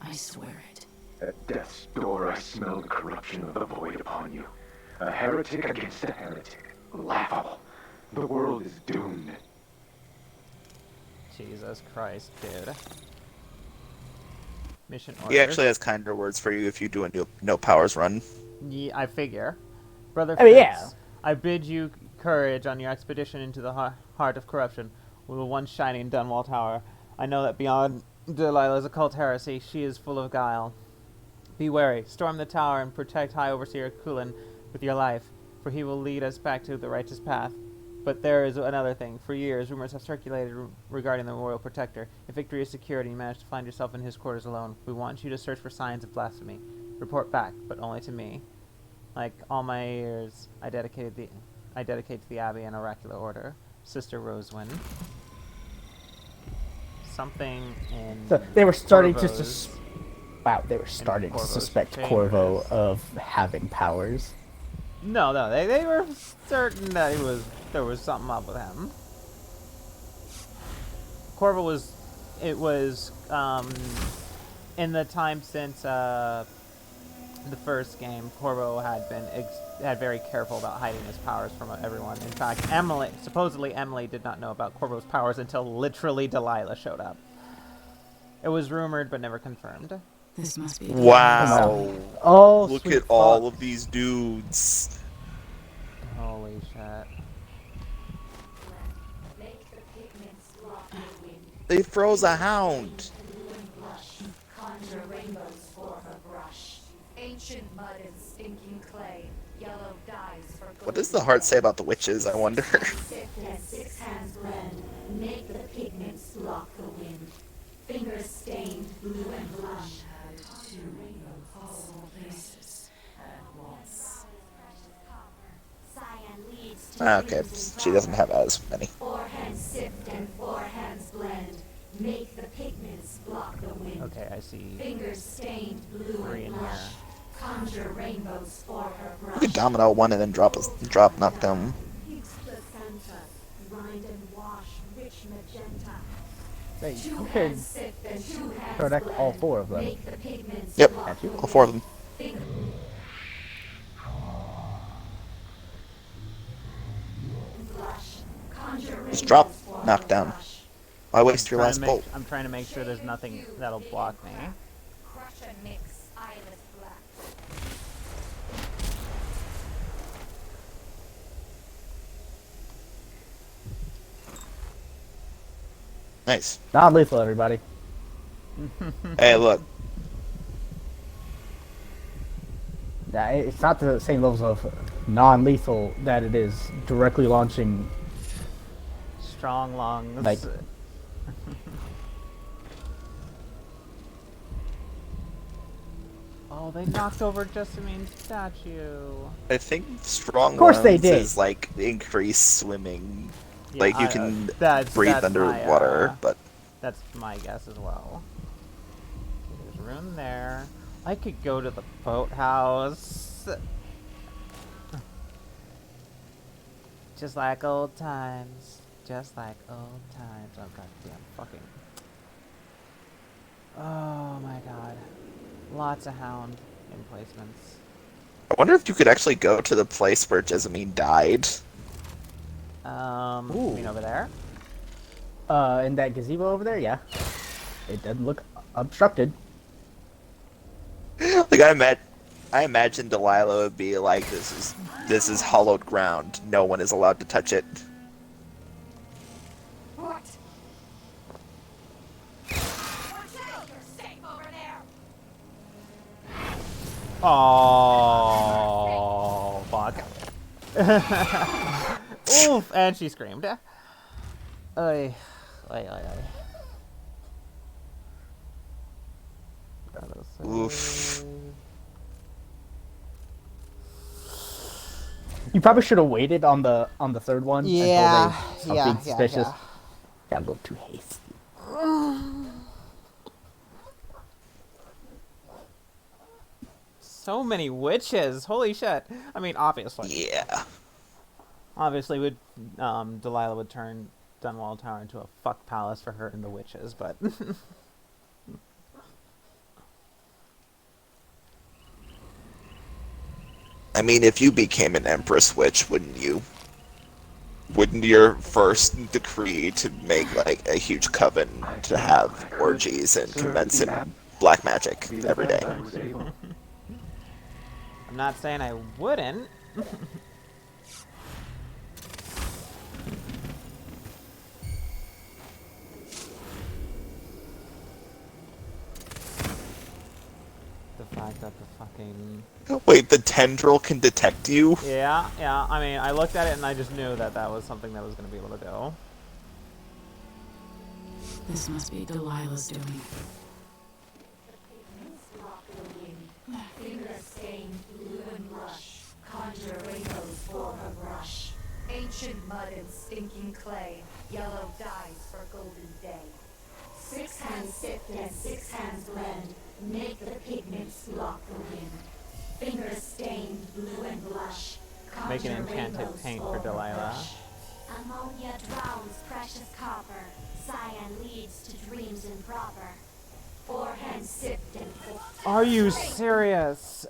Speaker 6: I swear it.
Speaker 16: At death's door I smell the corruption of the void upon you. A heretic against a heretic. Laughable. The world is doomed.
Speaker 1: Jesus Christ, dude. Mission order.
Speaker 2: He actually has kinder words for you if you do a no powers run.
Speaker 1: Yeah, I figure. Brother
Speaker 3: I mean,
Speaker 1: Fritz,
Speaker 3: yeah.
Speaker 1: I bid you courage on your expedition into the heart of corruption with the one shining Dunwall Tower. I know that beyond Delilah's occult heresy, she is full of guile. Be wary, storm the tower, and protect High Overseer Kulin with your life, for he will lead us back to the righteous path. But there is another thing. For years, rumors have circulated regarding the Royal Protector. If victory is secured and you manage to find yourself in his quarters alone, we want you to search for signs of blasphemy. Report back, but only to me. Like all my years, I dedicate to the Abbey and Oracular Order. Sister Rosewind. Something in.
Speaker 3: So they were starting
Speaker 1: Corvo's,
Speaker 3: they were starting to
Speaker 1: Corvo's
Speaker 3: suspect
Speaker 1: chambers.
Speaker 3: Corvo of having powers.
Speaker 1: No, they were certain that there was something up with him. Corvo was in the time since the first game, Corvo had been very careful about hiding his powers from everyone. In fact, supposedly Emily did not know about Corvo's powers until literally Delilah showed up. It was rumored but never confirmed.
Speaker 6: This must be.
Speaker 2: Wow.
Speaker 3: Oh,
Speaker 2: Look
Speaker 3: sweet
Speaker 2: at all
Speaker 3: fuck.
Speaker 2: of these dudes.
Speaker 1: Holy shit.
Speaker 10: Make the pigments block the wind.
Speaker 2: They froze a hound.
Speaker 10: Blush, conjure rainbows for her brush. Ancient mud and stinking clay. Yellow dyes for
Speaker 2: What does the heart say about the witches, I wonder?
Speaker 10: Sift and six hands blend. Make the pigments block the wind. Fingers stained blue and blush.
Speaker 5: Two possible places at once.
Speaker 10: Cyan leads to
Speaker 2: Ah, okay, she doesn't have as many.
Speaker 10: Four hands sift and four hands blend. Make the pigments block the wind.
Speaker 1: Okay, I see.
Speaker 10: Fingers stained blue
Speaker 1: Three in
Speaker 10: and blush.
Speaker 1: here.
Speaker 10: Conjure rainbows for her brush.
Speaker 2: Look at Domino one and then drop knockdown.
Speaker 10: Pigs placenta, grind and wash, rich magenta.
Speaker 3: Wait,
Speaker 10: Two
Speaker 3: you could
Speaker 10: hands sift and two hands
Speaker 3: protect all
Speaker 10: blend.
Speaker 3: four of them.
Speaker 10: Make the pigments
Speaker 2: Yep,
Speaker 10: block the
Speaker 2: all four of them.
Speaker 10: wind. Blush. Conjure
Speaker 2: Just drop
Speaker 10: rainbows for her
Speaker 2: knockdown.
Speaker 10: brush.
Speaker 2: Why waste your last bolt?
Speaker 1: I'm trying to make sure there's nothing that'll block me.
Speaker 10: Crush and mix, eyeless black.
Speaker 2: Nice.
Speaker 3: Non-lethal, everybody.
Speaker 2: Hey, look.
Speaker 3: Yeah, it's not the same levels of non-lethal that it is directly launching.
Speaker 1: Strong lungs.
Speaker 3: Like-
Speaker 1: Oh, they knocked over Jessamine's statue.
Speaker 2: I think strong
Speaker 3: Of course they
Speaker 2: lungs
Speaker 3: did.
Speaker 2: is like increased swimming.
Speaker 1: Yeah,
Speaker 2: Like you can
Speaker 1: that's
Speaker 2: breathe
Speaker 1: my,
Speaker 2: underwater, but
Speaker 1: That's my guess as well. Okay, there's room there. I could go to the boathouse. Just like old times. Just like old times. Oh goddamn fucking. Oh my god. Lots of hound emplacements.
Speaker 2: I wonder if you could actually go to the place where Jessamine died.
Speaker 1: You mean over there?
Speaker 3: In that gazebo over there, yeah. It doesn't look obstructed.
Speaker 2: Like I imagine Delilah would be like, this is hallowed ground. No one is allowed to touch it.
Speaker 10: What?
Speaker 1: Oh, fuck. Oof, and she screamed. Ay, ay.
Speaker 2: Oof.
Speaker 3: You probably should have waited on the third one until they stop being suspicious. Got a little too hasty.
Speaker 1: So many witches. Holy shit. I mean, obviously.
Speaker 2: Yeah.
Speaker 1: Obviously, Delilah would turn Dunwall Tower into a fuck palace for her and the witches, but...
Speaker 2: I mean, if you became an Empress Witch, wouldn't you? Wouldn't your first decree to make, like, a huge coven to have orgies and commence in black magic every day?
Speaker 1: I'm not saying I wouldn't. The fact that the fucking...
Speaker 2: Wait, the tendril can detect you?
Speaker 1: Yeah. I mean, I looked at it and I just knew that that was something that was going to be able to do.
Speaker 6: This must be Delilah's doing.
Speaker 10: Finger-stained blue and blush, conjure rainbows for her brush. Ancient mud and stinking clay, yellow dyes for golden day. 6 hands sift and 6 hands blend, make the pigments block the wind. Finger-stained blue and blush,
Speaker 1: Make an enchanted paint for Delilah.
Speaker 10: Ammonia drowns precious copper, cyan leads to dreams improper. 4 hands sift and
Speaker 1: Are you serious?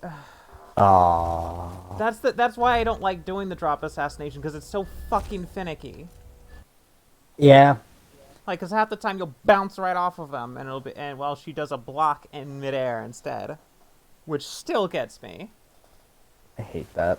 Speaker 3: Aww.
Speaker 1: That's why I don't like doing the drop assassination, because it's so fucking finicky.
Speaker 3: Yeah.
Speaker 1: Like, because half the time you'll bounce right off of them, and she does a block in midair instead, which still gets me.
Speaker 3: I hate that.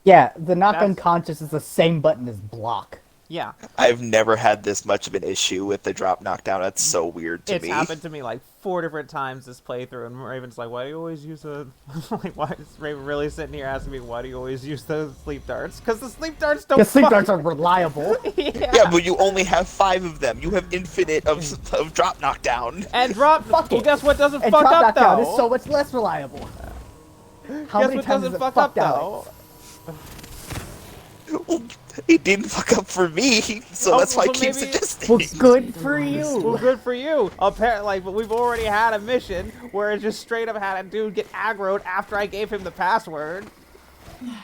Speaker 3: Yeah, the knock unconscious is the same button as block.
Speaker 1: Yeah.
Speaker 2: I've never had this much of an issue with the drop knockdown. That's so weird to me.
Speaker 1: It's happened to me like 4 different times this playthrough, and Raven's like, why do you always use a... like, why is Raven really sitting here asking me, why do you always use those sleep darts? Because the sleep darts don't...
Speaker 3: Because sleep darts are reliable.
Speaker 2: Yeah, but you only have 5 of them. You have infinite of drop knockdown.
Speaker 1: And drop...
Speaker 3: Fuck
Speaker 1: well,
Speaker 3: it.
Speaker 1: guess what doesn't
Speaker 3: And
Speaker 1: fuck
Speaker 3: drop
Speaker 1: up,
Speaker 3: knockdown
Speaker 1: though?
Speaker 3: is so much less reliable. How
Speaker 1: Guess
Speaker 3: many
Speaker 1: what
Speaker 3: times
Speaker 1: doesn't
Speaker 3: has it
Speaker 1: fuck
Speaker 3: fucked
Speaker 1: up,
Speaker 3: Alex?
Speaker 1: though?
Speaker 2: Well, it didn't fuck up for me, so that's why I keep suggesting.
Speaker 3: Well, good for you.
Speaker 1: Well, good for you. Apparently, like, but we've already had a mission where it just straight up had a dude get aggroed after I gave him the password. Yeah,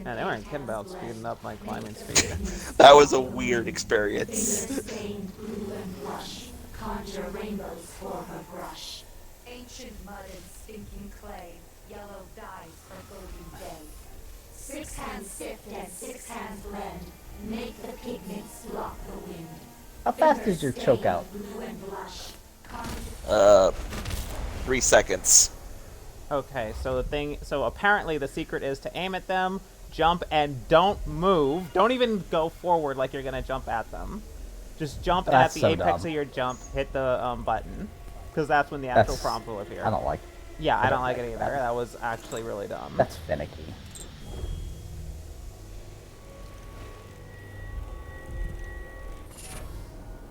Speaker 1: they weren't kidding about speeding up my climbing speed.
Speaker 2: That was a weird experience.
Speaker 10: conjure rainbows for her brush. Ancient mud and stinking clay, yellow dyes for golden day. 6 hands sift and 6 hands blend, make the pigments block the wind.
Speaker 3: How fast is your choke out?
Speaker 2: 3 seconds.
Speaker 1: Okay, so apparently the secret is to aim at them, jump, and don't move. Don't even go forward like you're gonna jump at them. Just jump, and at the apex of your jump, hit the button, because that's when the actual prompt will appear.
Speaker 3: I don't like.
Speaker 1: Yeah, I don't like it either. That was actually really dumb.
Speaker 3: That's finicky.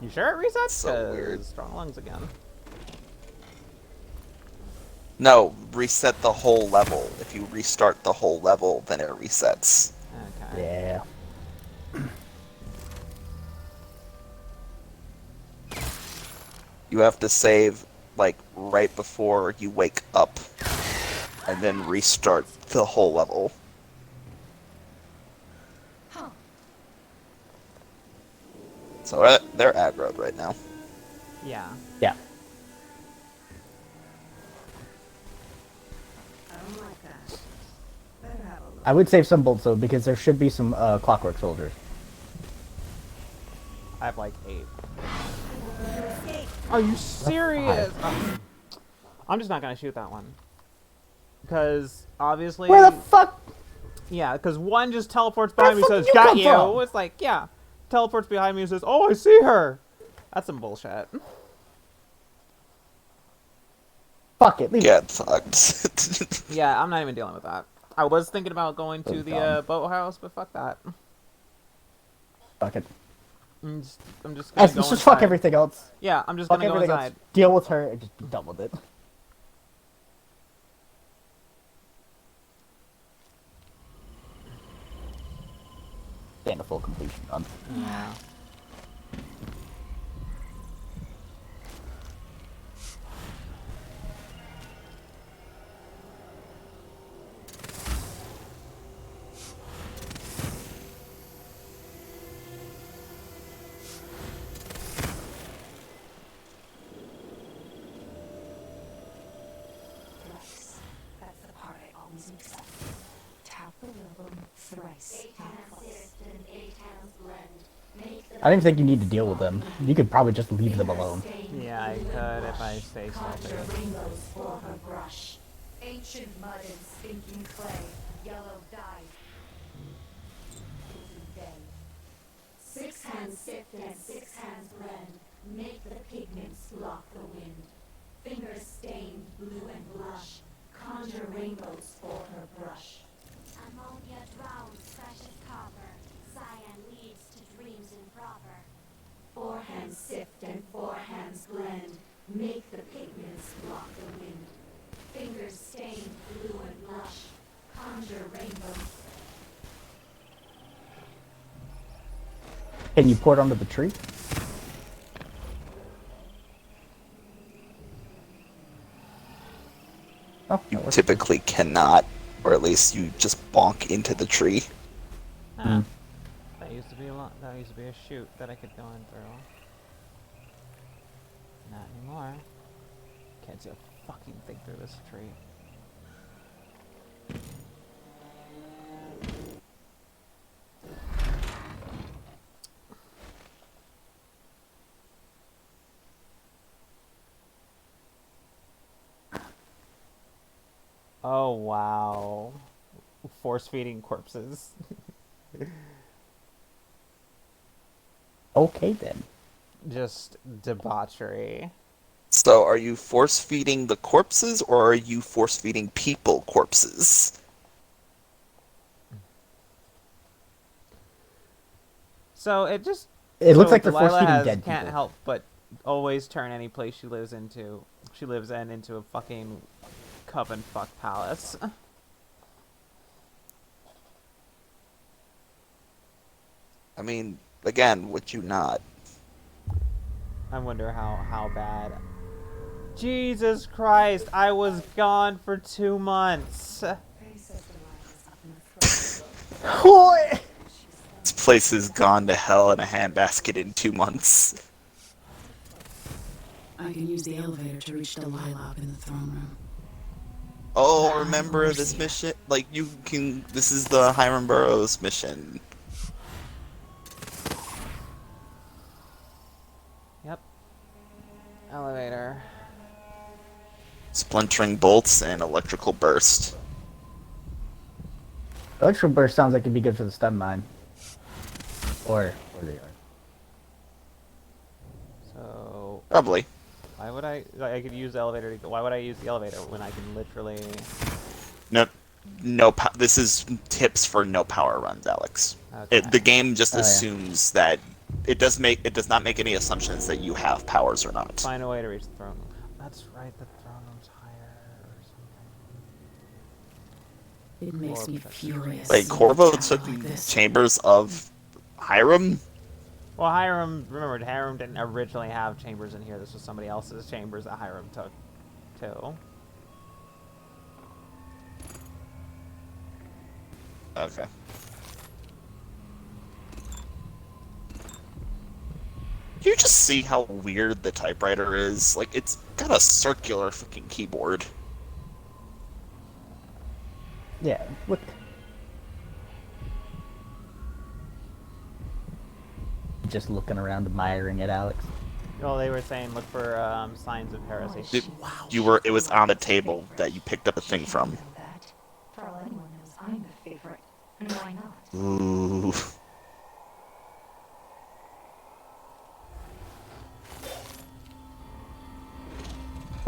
Speaker 1: You sure it resets?
Speaker 2: So weird.
Speaker 1: Strong lungs again.
Speaker 2: No, reset the whole level. If you restart the whole level, then it resets.
Speaker 1: Okay.
Speaker 3: Yeah.
Speaker 2: You have to save, like, right before you wake up, and then restart the whole level. So they're aggroed right now.
Speaker 1: Yeah.
Speaker 3: Yeah. I would save some bolts though, because there should be some clockwork soldiers.
Speaker 1: I have like 8. Are you serious? I'm just not gonna shoot that one. Because obviously.
Speaker 3: Where the fuck?
Speaker 1: Yeah, because one just teleports behind me and says,
Speaker 3: you
Speaker 1: "Got
Speaker 3: come
Speaker 1: you."
Speaker 3: from?
Speaker 1: It's like, yeah, teleports behind me and says, "Oh, I see her." That's some bullshit.
Speaker 3: Fuck it, leave
Speaker 2: Get
Speaker 3: it.
Speaker 2: fucked.
Speaker 1: Yeah, I'm not even dealing with that. I was thinking about going to the
Speaker 3: dumb.
Speaker 1: boathouse, but fuck that.
Speaker 3: Fuck it.
Speaker 1: I'm just gonna go
Speaker 3: Just
Speaker 1: inside.
Speaker 3: fuck everything else.
Speaker 1: Yeah, I'm just
Speaker 3: Fuck
Speaker 1: gonna go
Speaker 3: everything
Speaker 1: inside.
Speaker 3: else. Deal with her and just be done with it. And a full completion run.
Speaker 1: Yeah.
Speaker 5: Thrice. That's the part I always mix up. Tap the rhythm thrice.
Speaker 3: I don't even think you need to deal with them. You could probably just leave them alone.
Speaker 1: Yeah, I could if I stay stealthy.
Speaker 10: Rainbows for her brush. Ancient mud and stinking clay. Yellow dye. Day. 6 hands sift and 6 hands blend. Make the pigments block the wind. Fingers stained blue and blush. Conjure rainbows for her brush.
Speaker 17: Ammonia drowns precious copper. Cyan leads to dreams improper.
Speaker 10: 4 hands sift and 4 hands blend. Make the pigments block the wind. Fingers stained blue and blush. Conjure rainbows.
Speaker 3: Can you port onto the tree? Oh,
Speaker 2: You typically cannot, or at least you just bonk into the tree.
Speaker 1: Ah, that used to be that used to be a chute that I could go in through. Not anymore. Can't see a fucking thing through this tree. Oh wow. Force feeding corpses.
Speaker 3: Okay then.
Speaker 1: Just debauchery.
Speaker 2: So, are you force feeding the corpses, or are you force feeding people corpses?
Speaker 1: So it just
Speaker 3: It looks
Speaker 1: so
Speaker 3: like they're force
Speaker 1: Delilah
Speaker 3: feeding dead
Speaker 1: can't
Speaker 3: people.
Speaker 1: help but always turn any place she lives in into a fucking coven fuck palace.
Speaker 2: I mean, again, would you not?
Speaker 1: I wonder how bad. Jesus Christ, I was gone for 2 months.
Speaker 2: This place has gone to hell in a handbasket in 2 months.
Speaker 6: I can use the elevator to reach Delilah up in the throne room.
Speaker 2: Oh, remember this mission? Like, you can... This is the Hiram Burroughs mission.
Speaker 1: Yep. Elevator.
Speaker 2: Splintering bolts and electrical burst.
Speaker 3: Electrical burst sounds like it'd be good for the stun mine. Or they are.
Speaker 1: So
Speaker 2: Probably.
Speaker 1: why would I could use the elevator to go, why would I use the elevator when I can literally
Speaker 2: This is tips for no power runs, Alex.
Speaker 1: Okay.
Speaker 2: The game just
Speaker 3: Oh, yeah.
Speaker 2: assumes that it does not make any assumptions that you have powers or not.
Speaker 1: find a way to reach the throne room? That's right, the throne room's higher or something.
Speaker 6: It makes me furious.
Speaker 2: Like,
Speaker 6: seeing
Speaker 2: Corvo
Speaker 6: a tower
Speaker 2: took
Speaker 6: like this.
Speaker 2: chambers of Hiram?
Speaker 1: Well, Hiram didn't originally have chambers in here. This was somebody else's chambers that Hiram took too.
Speaker 2: Okay. You just see how weird the typewriter is? Like, it's got a circular fucking keyboard.
Speaker 3: Yeah, look. Just looking around, admiring it, Alex.
Speaker 1: Well, they were saying look for signs of heresy.
Speaker 2: It was on a table that you picked up a thing from.
Speaker 5: For all anyone knows, I'm the favorite. And why not?
Speaker 2: Ooh.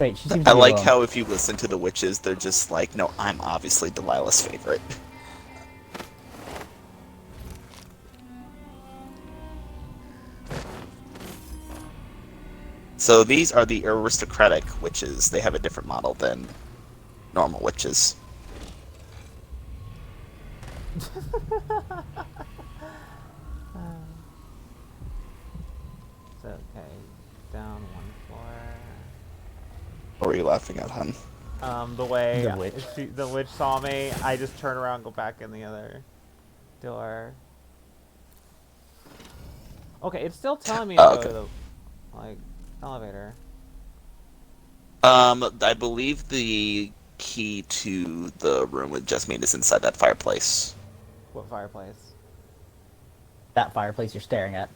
Speaker 3: Wait, she seems
Speaker 2: I
Speaker 3: to be
Speaker 2: like
Speaker 3: alone.
Speaker 2: how if you listen to the witches, they're just like, no, I'm obviously Delilah's favorite. So these are the aristocratic witches. They have a different model than normal witches.
Speaker 1: It's okay. Down one floor.
Speaker 2: What were you laughing at, hun?
Speaker 1: The way
Speaker 3: The witch.
Speaker 1: the witch saw me, I just turn around and go back in the other door. Okay, it's still telling me to go to the, like, elevator.
Speaker 2: I believe the key to the room with Jasmine is inside that fireplace.
Speaker 1: What fireplace?
Speaker 3: That fireplace you're staring at.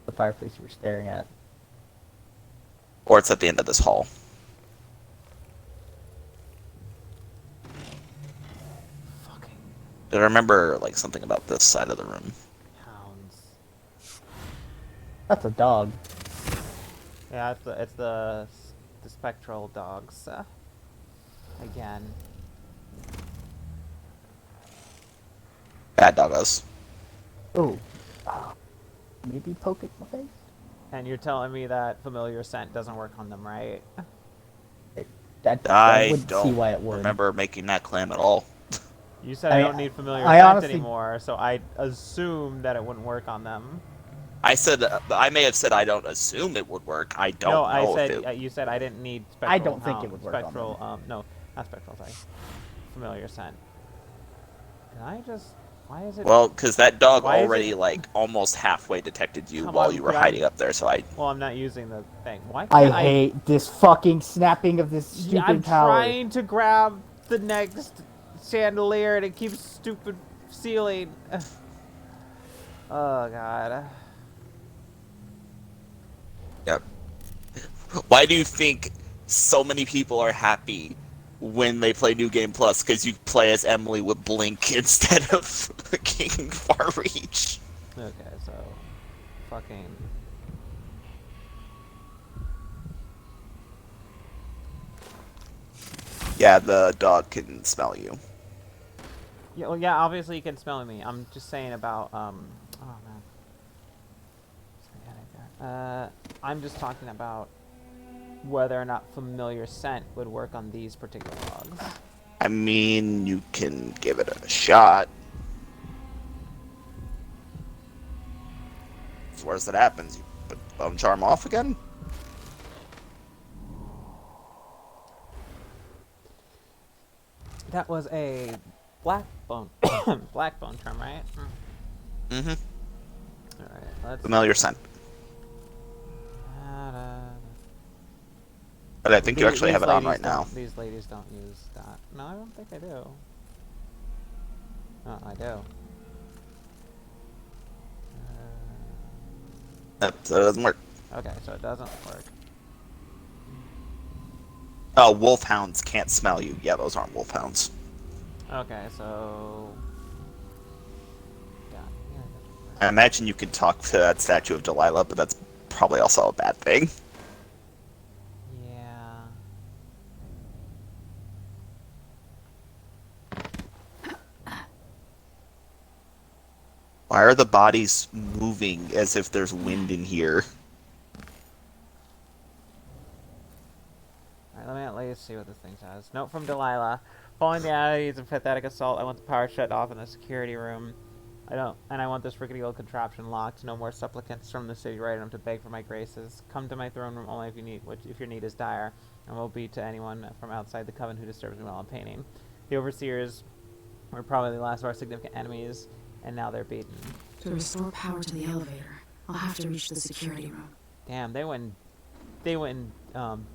Speaker 3: The fireplace you were staring at.
Speaker 2: Or it's at the end of this hall. I remember like something about this side of the room.
Speaker 1: Hounds.
Speaker 3: That's a dog.
Speaker 1: Yeah, it's the spectral dogs. Again.
Speaker 2: Bad doggos.
Speaker 3: Ooh. Maybe poke at my face?
Speaker 1: And you're telling me that familiar scent doesn't work on them, right?
Speaker 3: I
Speaker 2: I
Speaker 3: would
Speaker 2: don't
Speaker 3: see why it would.
Speaker 2: remember making that claim at all.
Speaker 1: You said I don't need familiar
Speaker 3: I
Speaker 1: scent
Speaker 3: honestly-
Speaker 1: anymore, so I assumed that it wouldn't work on them.
Speaker 2: I said I may have said I don't assume it would work. I don't
Speaker 1: No,
Speaker 2: know
Speaker 1: I said
Speaker 2: if it.
Speaker 1: you said I didn't need spectral.
Speaker 3: I don't think it would work on
Speaker 1: Spectral, no, not spectral. Sorry, familiar scent. Can I just? Why is it?
Speaker 2: Well, because that dog
Speaker 1: why is
Speaker 2: already
Speaker 1: it-
Speaker 2: like almost halfway detected you
Speaker 1: Come
Speaker 2: while
Speaker 1: on,
Speaker 2: you were
Speaker 1: could I-
Speaker 2: hiding up there. So I.
Speaker 1: Well, I'm not using the thing. Why?
Speaker 3: I
Speaker 1: Can't
Speaker 3: hate this fucking snapping of this stupid
Speaker 1: Yeah, I'm
Speaker 3: tower.
Speaker 1: trying to grab the next chandelier and it keeps stupid ceiling. Oh god.
Speaker 2: Yep. Why do you think so many people are happy when they play New Game Plus? Because you play as Emily with Blink instead of King Far Reach.
Speaker 1: Okay, so fucking.
Speaker 2: Yeah, the dog can smell you.
Speaker 1: Yeah, well, yeah. Obviously, you can smell me. I'm just saying about Oh man. I'm just talking about whether or not familiar scent would work on these particular dogs.
Speaker 2: I mean, you can give it a shot. As worst that happens, you put Bone Charm off again.
Speaker 1: That was a black bone, black bone charm, right?
Speaker 2: Mm-hmm.
Speaker 1: All right, let's.
Speaker 2: Familiar scent. But I think you actually have it on right now.
Speaker 1: These ladies don't use that. No, I don't think I do. Oh, I do.
Speaker 2: So it doesn't work.
Speaker 1: Okay, so it doesn't work.
Speaker 2: Oh, wolfhounds can't smell you. Yeah, those aren't wolfhounds.
Speaker 1: Okay, so.
Speaker 2: I imagine you could talk to that statue of Delilah, but that's probably also a bad thing.
Speaker 1: Yeah.
Speaker 2: Why are the bodies moving as if there's wind in here?
Speaker 1: Alright, let me at least see what this thing says. Note from Delilah. Following the oddities of pathetic assault, I want the power shut off in the security room. I want this rickety old contraption locked. No more supplicants from the city writing them to beg for my graces. Come to my throne room only if your need is dire, and will be to anyone from outside the coven who disturbs me while I'm painting. The overseers were probably the last of our significant enemies, and now they're beaten.
Speaker 6: To restore power to the elevator, I'll have to reach the security room.
Speaker 1: Damn, they went and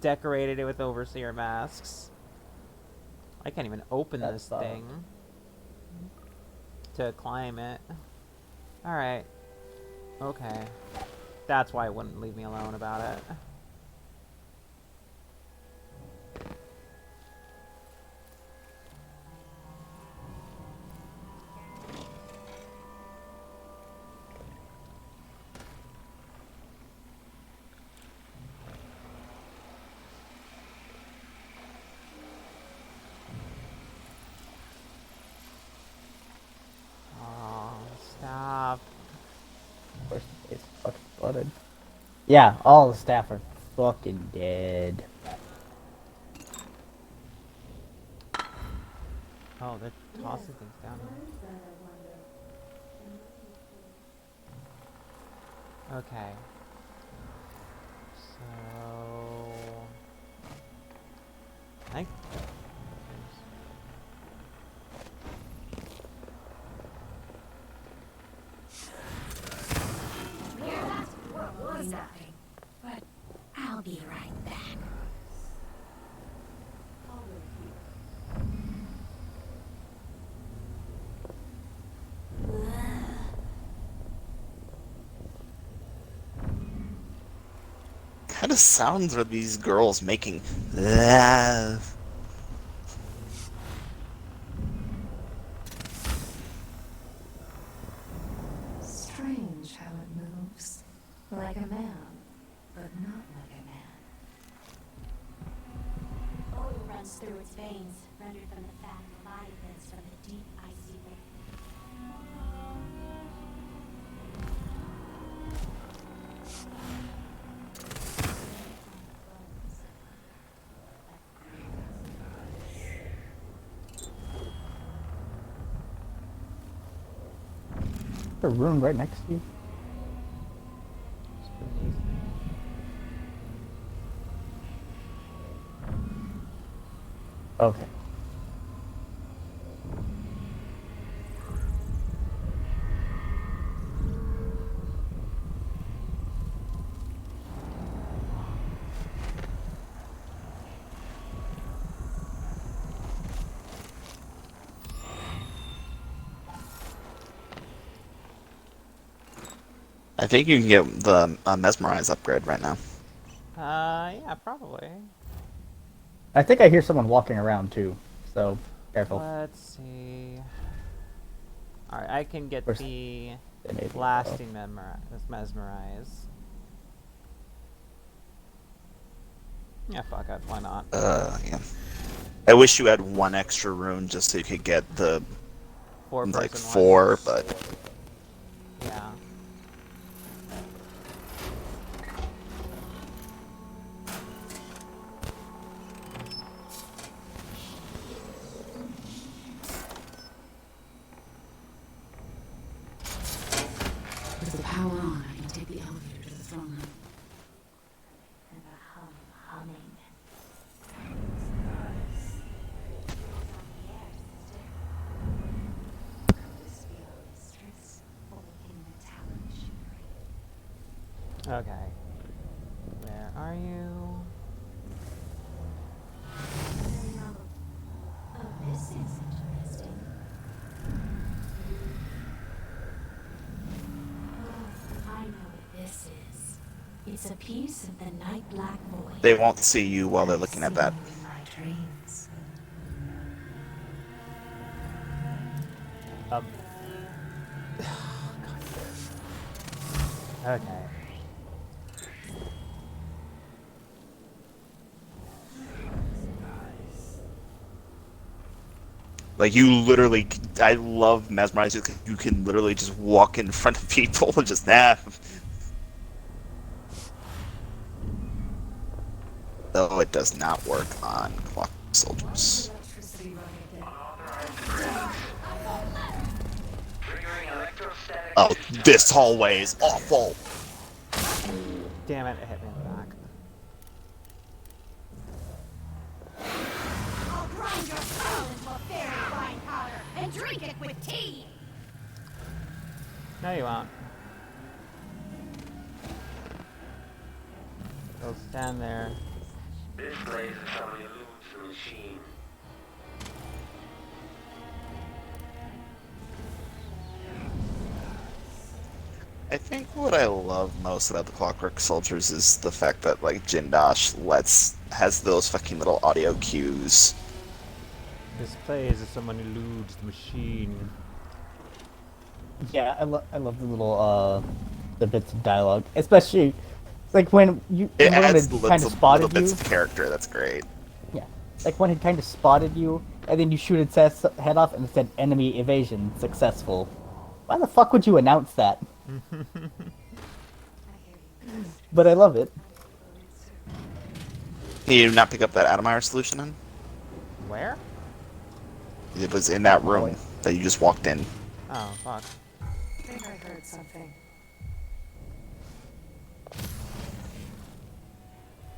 Speaker 1: decorated it with overseer masks. I can't even open this thing to climb it. Alright. Okay. That's why it wouldn't leave me alone about it.
Speaker 3: flooded. Yeah, all the staff are fucking dead.
Speaker 1: Oh, they're tossing things down here. Okay. So... I think...
Speaker 10: What was that? But I'll be right back.
Speaker 2: Kind of sounds are these girls making? Ah.
Speaker 5: Strange how it moves. Like a man, but not like a man.
Speaker 17: Oil runs through its veins, rendered from the fat of leviathans from the deep icy lake.
Speaker 3: A room right next to you. Okay.
Speaker 2: I think you can get the mesmerize upgrade right now.
Speaker 1: yeah, probably.
Speaker 3: I think I hear someone walking around too, so careful.
Speaker 1: Let's see. Alright, I can get
Speaker 3: Where's
Speaker 1: the
Speaker 3: enable?
Speaker 1: lasting mesmerize. Yeah, fuck it, why not?
Speaker 2: Yeah. I wish you had one extra rune just so you could get the like 4, but
Speaker 1: yeah.
Speaker 6: With the power on, I can take the elevator to the throne room.
Speaker 17: And the humming.
Speaker 1: Okay. Where are you?
Speaker 17: Oh, this is interesting. Oh, I know what this is. It's a piece of the night black void.
Speaker 2: they won't see you while they're looking at that.
Speaker 17: In my dreams.
Speaker 1: Okay.
Speaker 2: Like, you literally, I love mesmerize. You can literally just walk in front of people and just, Though it does not work on clock soldiers. Oh, this hallway is awful.
Speaker 1: Damn it, it hit me in the back.
Speaker 10: I'll grind your skull into a fairy fine powder and drink it with tea.
Speaker 1: No, you won't. Go stand there.
Speaker 7: This laser only eludes the machine.
Speaker 2: I think what I love most about the Clockwork Soldiers is the fact that, like, Jindosh has those fucking little audio cues.
Speaker 1: This plays as someone eludes the machine.
Speaker 3: Yeah, I love the little the bits of dialogue, especially like when
Speaker 2: It
Speaker 3: when
Speaker 2: adds
Speaker 3: it kind of spotted
Speaker 2: little bits
Speaker 3: you.
Speaker 2: of character. That's great.
Speaker 3: Yeah, like when it kind of spotted you, and then you shoot its head off, and it said "enemy evasion successful." Why the fuck would you announce that? But I love it.
Speaker 2: Can you not pick up that Adamire solution then?
Speaker 1: Where?
Speaker 2: It was in that room that you just walked in.
Speaker 1: Oh, fuck.
Speaker 13: I think I heard something.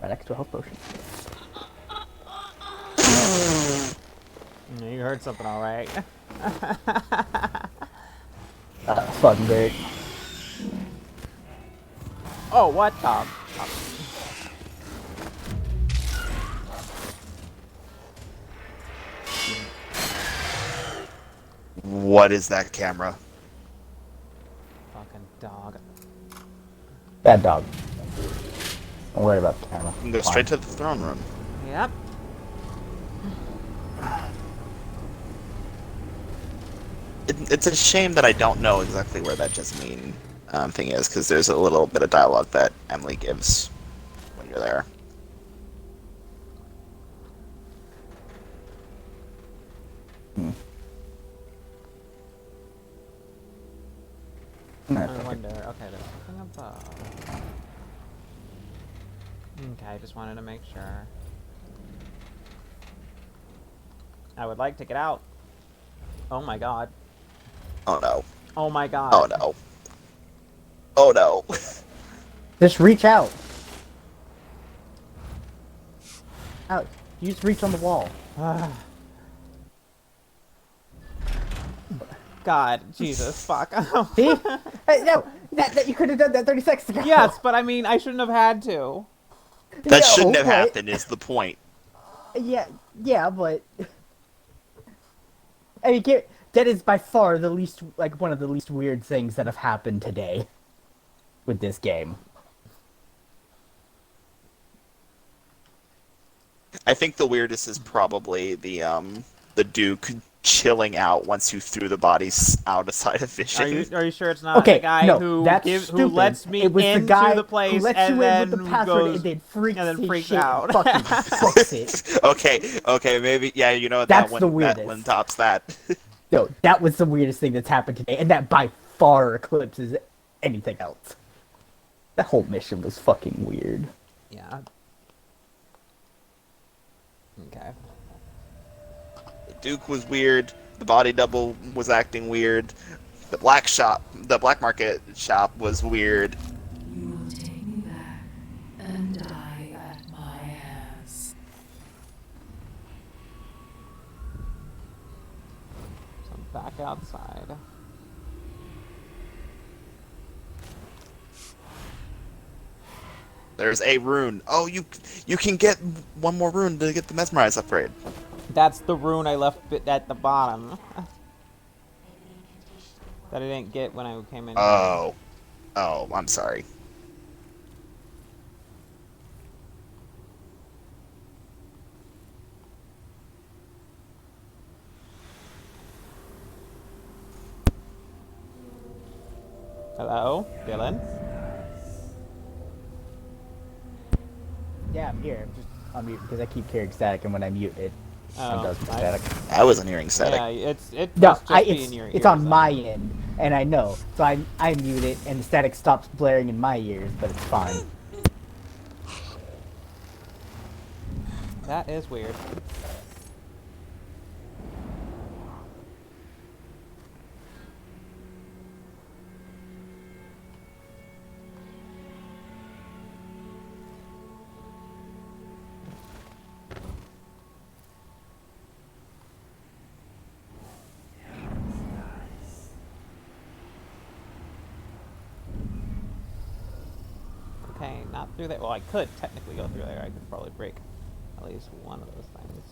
Speaker 3: Right next to a health potion.
Speaker 1: You heard something, all right.
Speaker 3: Fucking great.
Speaker 1: Oh, what the?
Speaker 2: What is that camera?
Speaker 1: Fucking dog.
Speaker 3: Bad dog. Don't worry about the camera.
Speaker 2: You can go straight to the throne room.
Speaker 1: Yep.
Speaker 2: It's a shame that I don't know exactly where that Jasmine thing is, because there's a little bit of dialogue that Emily gives when you're there.
Speaker 1: I wonder. Okay, there's something above. Okay, just wanted to make sure. I would like to get out. Oh my god.
Speaker 2: Oh no.
Speaker 1: Oh my god.
Speaker 2: Oh no. Oh no.
Speaker 3: Just reach out. Out. You just reach on the wall.
Speaker 1: God, Jesus, fuck.
Speaker 3: See? Hey, no, that you could have done that 30 seconds ago.
Speaker 1: Yes, but I mean, I shouldn't have had to.
Speaker 2: That shouldn't have happened is the point.
Speaker 3: Yeah, but I mean, that is by far the least, like, one of the least weird things that have happened today with this game.
Speaker 2: I think the weirdest is probably the Duke chilling out once you threw the bodies outside of vision.
Speaker 1: Are you sure it's not the guy who lets me into the place and then goes
Speaker 3: and then
Speaker 1: freaks out?
Speaker 3: Fucking fucks it.
Speaker 2: Okay, maybe you know
Speaker 3: That's
Speaker 2: that
Speaker 3: the
Speaker 2: one.
Speaker 3: weirdest.
Speaker 2: That one tops that.
Speaker 3: No, that was the weirdest thing that's happened today, and that by far eclipses anything else. That whole mission was fucking weird.
Speaker 1: Yeah. Okay.
Speaker 2: The Duke was weird. The body double was acting weird. The black market shop was weird.
Speaker 5: You will take me back and die at my hands.
Speaker 1: So I'm back outside.
Speaker 2: There's a rune. Oh, you can get one more rune to get the mesmerize upgrade.
Speaker 1: That's the rune I left at the bottom. That I didn't get when I came in.
Speaker 2: Oh, I'm sorry.
Speaker 1: Hello, Dylan?
Speaker 3: Yeah, I'm here. I'm just on mute because I keep hearing static, and when I mute it, does static.
Speaker 2: I wasn't hearing static.
Speaker 1: Yeah,
Speaker 3: it's on my end, and I know. So I mute it, and the static stops blaring in my ears, but it's fine.
Speaker 1: That is weird. Okay, not through there. Well, I could technically go through there. I could probably break at least one of those things.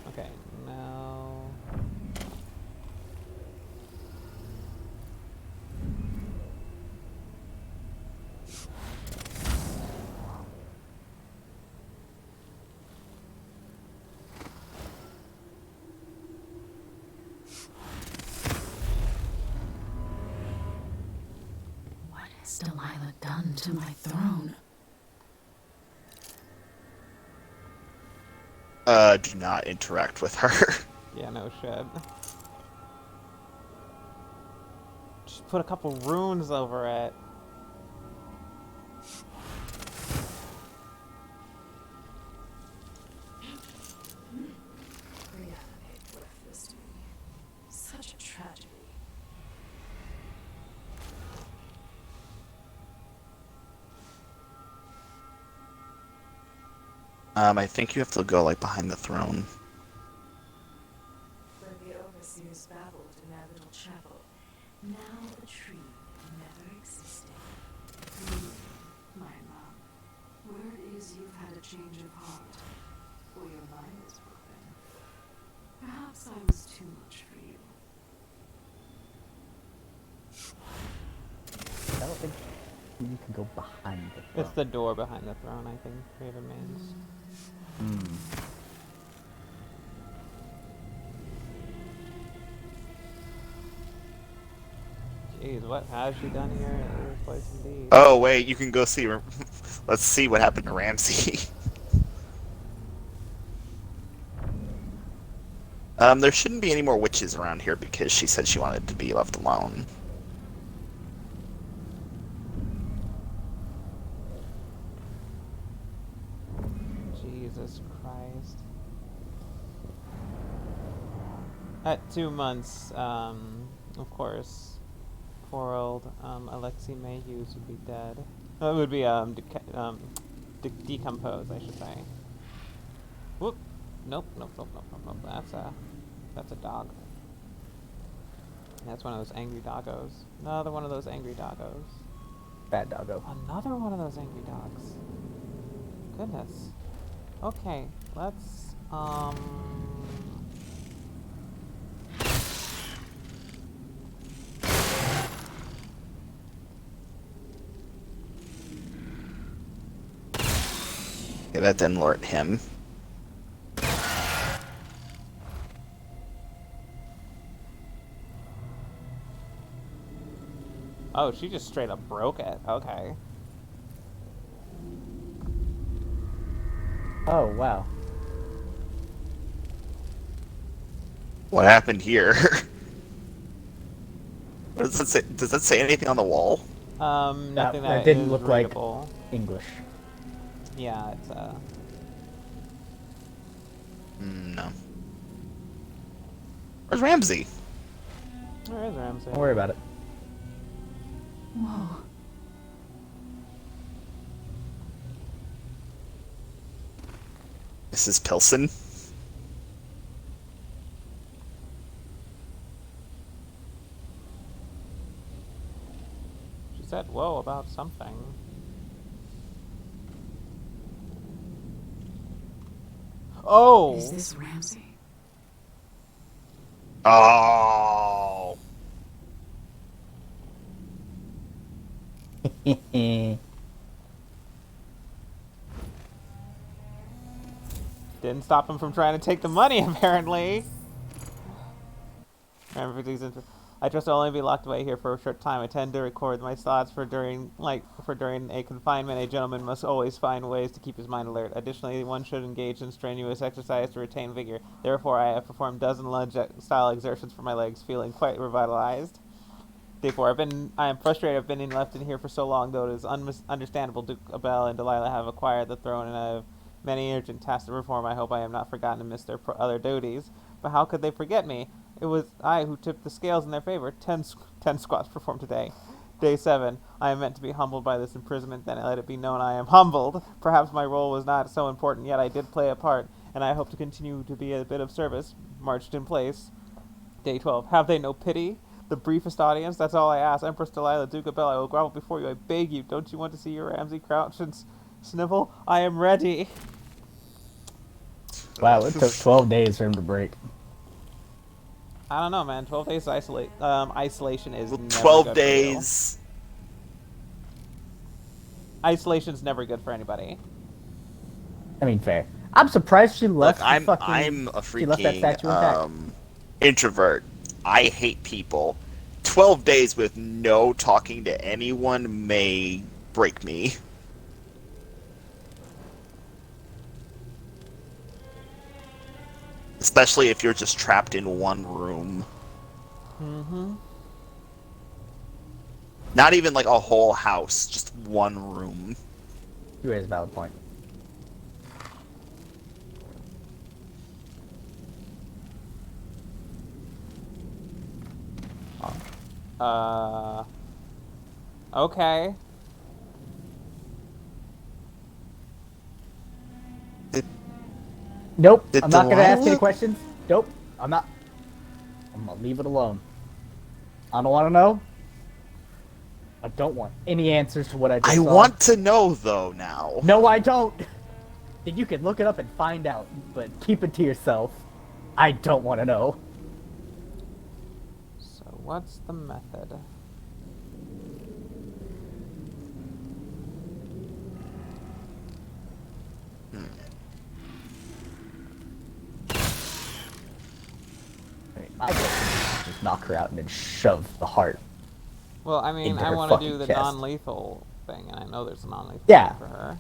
Speaker 1: Okay, now...
Speaker 6: What has Delilah done to my throne?
Speaker 2: Do not interact with her.
Speaker 1: Yeah, no shit. Just put a couple runes over it.
Speaker 6: Reanimate breathless to me. Such a tragedy.
Speaker 2: I think you have to go like behind the throne.
Speaker 6: When the overseers babbled in that little chapel, now the tree never existed. My mom, word is you've had a change of heart, or your mind is broken. Perhaps I was too much for you.
Speaker 3: I don't think you can go behind the throne.
Speaker 1: It's the door behind the throne, I think, Creator means. Jeez, what has she done here in this place indeed?
Speaker 2: Oh wait, you can go see. Let's see what happened to Ramsey. There shouldn't be any more witches around here because she said she wanted to be left alone.
Speaker 1: Jesus Christ. At 2 months, of course, poor old Alexei Mayhews would be dead. It would be decomposed, I should say. Whoop! Nope. That's a dog. That's one of those angry doggos. Another one of those angry doggos.
Speaker 3: Bad doggo.
Speaker 1: Another one of those angry dogs. Goodness. Okay, let's
Speaker 2: Yeah, that didn't alert him.
Speaker 1: Oh, she just straight up broke it. Okay.
Speaker 3: Oh, wow.
Speaker 2: What happened here? What does it say? Does that say anything on the wall?
Speaker 1: Nothing
Speaker 3: that didn't
Speaker 1: is
Speaker 3: look
Speaker 1: readable.
Speaker 3: like English.
Speaker 1: Yeah, it's
Speaker 2: No. Where's Ramsey?
Speaker 1: Where is Ramsey?
Speaker 3: Don't worry about it.
Speaker 6: Whoa.
Speaker 2: Mrs. Pilson?
Speaker 1: She said whoa about something. Oh!
Speaker 6: Is this Ramsey?
Speaker 2: Oh!
Speaker 1: Didn't stop him from trying to take the money, apparently. I trust I'll only be locked away here for a short time. I tend to record my thoughts for during a confinement. A gentleman must always find ways to keep his mind alert. Additionally, one should engage in strenuous exercise to retain vigor. Therefore, I have performed dozen lunge-style exertions for my legs, feeling quite revitalized. Therefore, I am frustrated. I've been left in here for so long, though it is understandable. Duke Abel and Delilah have acquired the throne, and I have many urgent tasks to perform. I hope I am not forgotten to miss their other duties. But how could they forget me? It was I who tipped the scales in their favor. 10 squats performed today. Day 7. I am meant to be humbled by this imprisonment, then let it be known I am humbled. Perhaps my role was not so important, yet I did play a part, and I hope to continue to be a bit of service. Marched in place. Day 12. Have they no pity? The briefest audience? That's all I ask. Empress Delilah, Duke of Bell, I will grovel before you. I beg you. Don't you want to see your Ramsey crouch and snivel? I am ready.
Speaker 3: Wow, it took 12 days for him to break.
Speaker 1: I don't know, man. 12 days isolation is never
Speaker 2: 12
Speaker 1: good
Speaker 2: days.
Speaker 1: For you. Isolation's never good for anybody.
Speaker 3: I mean, fair. I'm surprised she left.
Speaker 2: Look, I'm a freaking
Speaker 3: she left that statue intact.
Speaker 2: Introvert. I hate people. 12 days with no talking to anyone may break me. Especially if you're just trapped in one room.
Speaker 1: Mm-hmm.
Speaker 2: Not even like a whole house, just one room.
Speaker 3: You raise a valid point.
Speaker 1: Okay.
Speaker 3: Nope.
Speaker 2: Did
Speaker 3: I'm not gonna ask any
Speaker 2: Delilah-
Speaker 3: questions. Nope. I'm not. I'm gonna leave it alone. I don't want to know. I don't want any answers to what I just
Speaker 2: I
Speaker 3: saw.
Speaker 2: want to know though now.
Speaker 3: No, I don't. Then you can look it up and find out, but keep it to yourself. I don't want to know.
Speaker 1: So what's the method?
Speaker 3: I guess just knock her out and then shove the heart.
Speaker 1: Well, I mean,
Speaker 3: Into
Speaker 1: I
Speaker 3: her
Speaker 1: want to
Speaker 3: fucking
Speaker 1: do the
Speaker 3: chest.
Speaker 1: non-lethal thing, and I know there's a non-lethal
Speaker 3: Yeah.
Speaker 1: thing for her.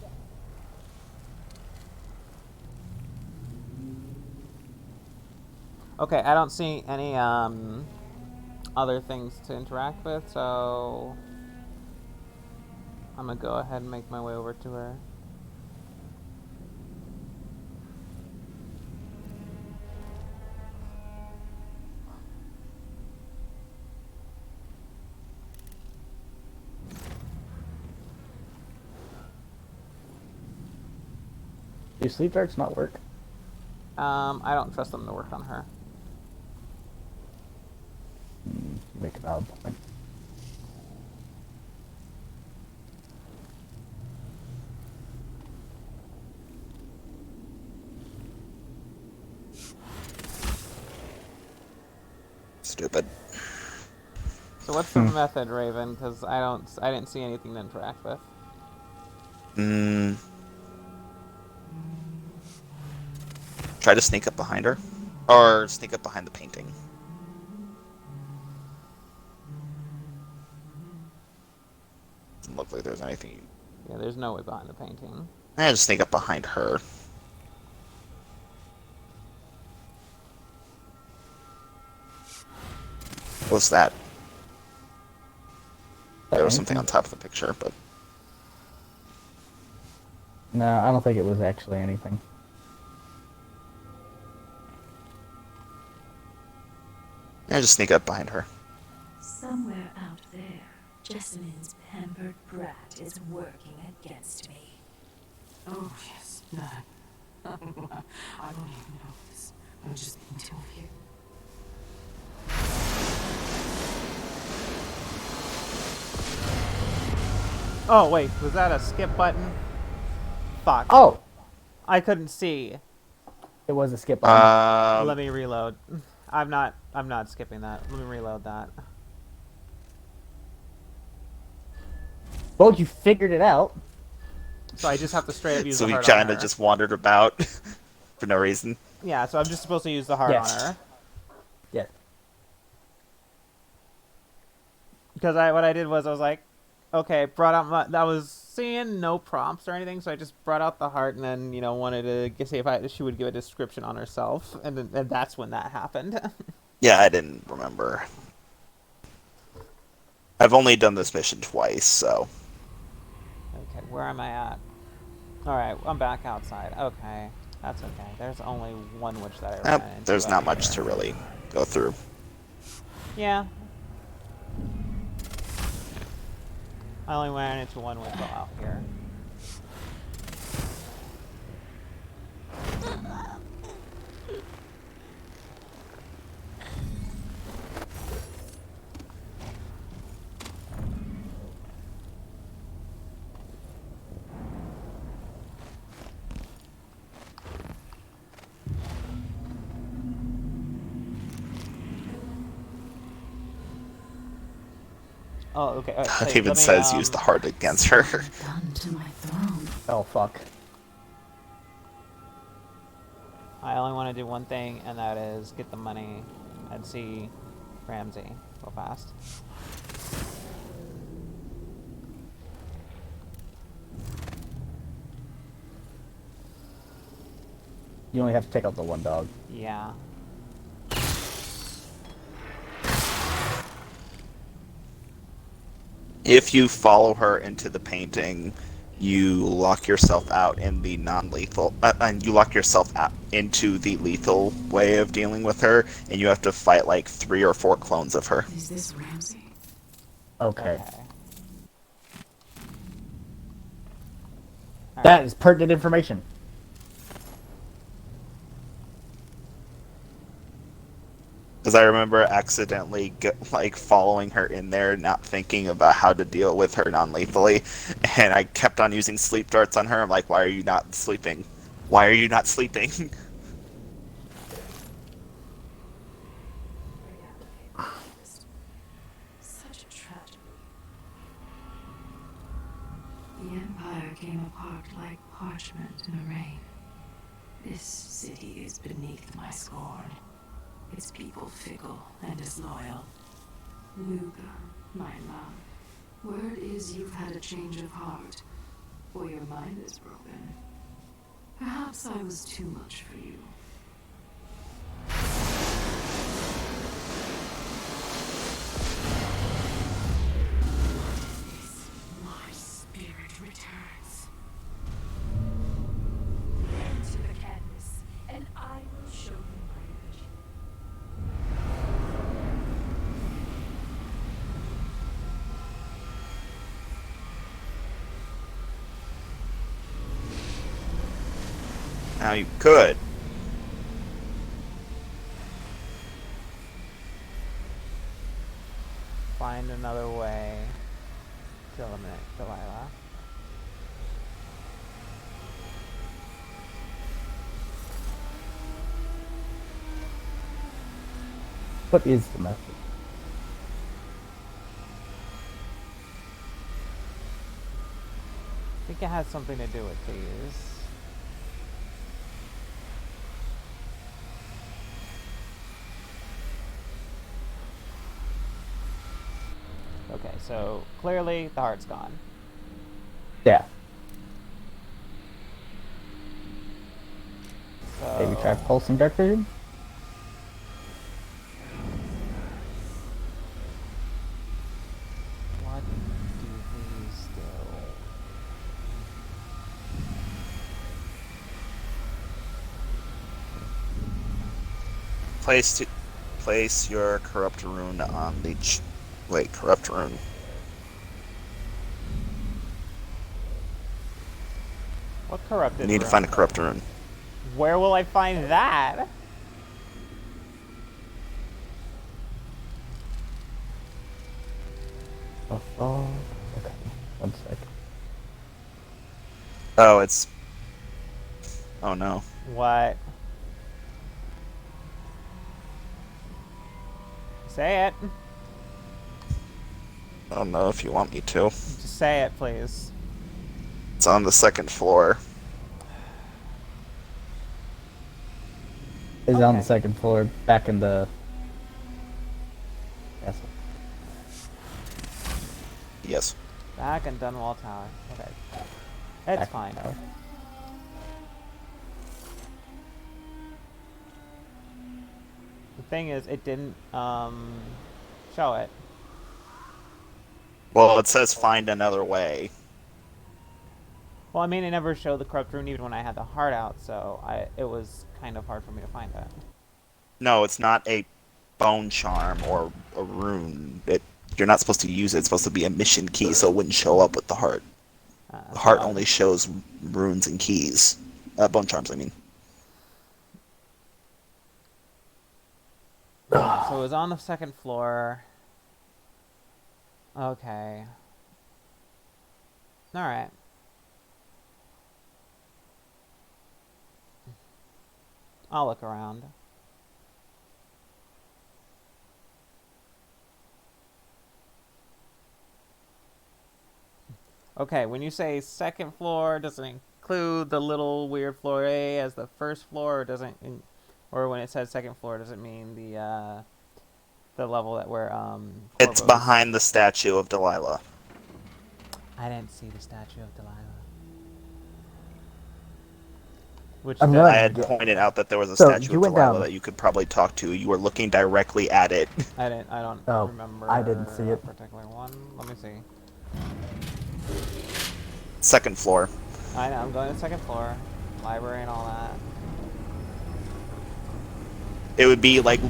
Speaker 1: Okay, I don't see any other things to interact with, so I'm gonna go ahead and make my way over to her.
Speaker 3: Do sleep darts not work?
Speaker 1: I don't trust them to work on her.
Speaker 3: Make a valid point.
Speaker 2: Stupid.
Speaker 1: So what's the method, Raven? Because I didn't see anything to interact with.
Speaker 2: Try to sneak up behind her. Or sneak up behind the painting. Doesn't look like there's anything.
Speaker 1: Yeah, there's no way behind the painting.
Speaker 2: Just sneak up behind her. What's that? There was something on top of the picture, but...
Speaker 3: No, I don't think it was actually anything.
Speaker 2: Just sneak up behind her.
Speaker 5: Somewhere out there, Jessamyn's pampered brat is working against me.
Speaker 13: Oh, yes, that. I don't even know this. I'm just being told here.
Speaker 1: Oh, wait, was that a skip button? Fuck.
Speaker 3: Oh!
Speaker 1: I couldn't see.
Speaker 3: It was a skip button.
Speaker 1: Let me reload. I'm not skipping that. Let me reload that.
Speaker 3: Well, you figured it out.
Speaker 1: So I just have to straight up use
Speaker 2: So
Speaker 1: the
Speaker 2: we
Speaker 1: heart on
Speaker 2: kinda
Speaker 1: her.
Speaker 2: just wandered about for no reason.
Speaker 1: Yeah, so I'm just supposed to use the heart
Speaker 3: Yes.
Speaker 1: on her.
Speaker 3: Yes.
Speaker 1: Because what I did was I was like, okay, brought out I was seeing no prompts or anything, so I just brought out the heart and then, wanted to see if she would give a description on herself, and that's when that happened.
Speaker 2: Yeah, I didn't remember. I've only done this mission twice, so...
Speaker 1: Okay, where am I at? Alright, I'm back outside. Okay, that's okay. There's only one witch that I ran into.
Speaker 2: There's not
Speaker 1: out
Speaker 2: much
Speaker 1: here.
Speaker 2: to really go through.
Speaker 1: Yeah. I only ran into one witch out here. Oh, okay.
Speaker 2: It even says use the heart against her.
Speaker 6: Done to my throne.
Speaker 3: Oh, fuck.
Speaker 1: I only want to do one thing, and that is get the money and see Ramsey real fast.
Speaker 3: You only have to take out the one dog.
Speaker 1: Yeah.
Speaker 2: If you follow her into the painting, you lock yourself out in the non-lethal, and you lock yourself out into the lethal way of dealing with her, and you have to fight like 3 or 4 clones of her.
Speaker 6: Is this Ramsey?
Speaker 3: Okay.
Speaker 1: Alright.
Speaker 3: That is pertinent information.
Speaker 2: Because I remember accidentally following her in there, not thinking about how to deal with her non-lethally, and I kept on using sleep darts on her. I'm like, why are you not sleeping? Why are you not sleeping?
Speaker 6: Such a tragedy. The Empire came apart like parchment in a rain. This city is beneath my scorn. Its people fickle and disloyal. Luca, my love, word is you've had a change of heart, or your mind is broken. Perhaps I was too much for you.
Speaker 13: My spirit returns.
Speaker 10: To the canvas, and I will show you my vision.
Speaker 2: Now you could.
Speaker 1: Find another way to eliminate Delilah.
Speaker 3: What is the message?
Speaker 1: I think it has something to do with these. Okay, so clearly the heart's gone.
Speaker 3: Yeah.
Speaker 1: So
Speaker 3: Maybe try pulsing dark vision?
Speaker 1: what do these do?
Speaker 2: Place your corrupt rune on the corrupt rune.
Speaker 1: What corrupted
Speaker 2: You need to
Speaker 1: rune?
Speaker 2: find a corrupt rune.
Speaker 1: Where will I find that?
Speaker 3: Oh, okay. 1 sec.
Speaker 2: Oh, it's... Oh no.
Speaker 1: What? Say it.
Speaker 2: I don't know if you want me to.
Speaker 1: Just say it, please.
Speaker 2: It's on the 2nd floor.
Speaker 3: It's on the 2nd floor, back in the castle.
Speaker 2: Yes.
Speaker 1: Back in Dunwall Tower. Okay. That's
Speaker 3: Back
Speaker 1: fine.
Speaker 3: tower.
Speaker 1: The thing is, it didn't show it.
Speaker 2: Well, it says find another way.
Speaker 1: Well, I mean, it never showed the corrupt rune even when I had the heart out, so it was kind of hard for me to find it.
Speaker 2: No, it's not a bone charm or a rune. You're not supposed to use it. It's supposed to be a mission key, so it wouldn't show up with the heart. The heart only shows runes and keys. Bone charms, I mean.
Speaker 1: So it was on the 2nd floor. Okay. Alright. I'll look around. Okay, when you say 2nd floor, does it include the little weird floor A as the 1st floor, or doesn't? Or when it says 2nd floor, does it mean the level that we're
Speaker 2: It's
Speaker 1: Corvo's?
Speaker 2: behind the statue of Delilah.
Speaker 1: I didn't see the statue of Delilah. Which
Speaker 2: I had pointed out that there was a statue of Delilah that you could probably talk to. You were looking directly at it.
Speaker 1: I don't
Speaker 3: Oh,
Speaker 1: remember.
Speaker 3: I didn't see
Speaker 1: a
Speaker 3: it.
Speaker 1: particular one. Let me see.
Speaker 2: Second floor.
Speaker 1: I know, I'm going to the second floor. Library and all that.
Speaker 2: It would be like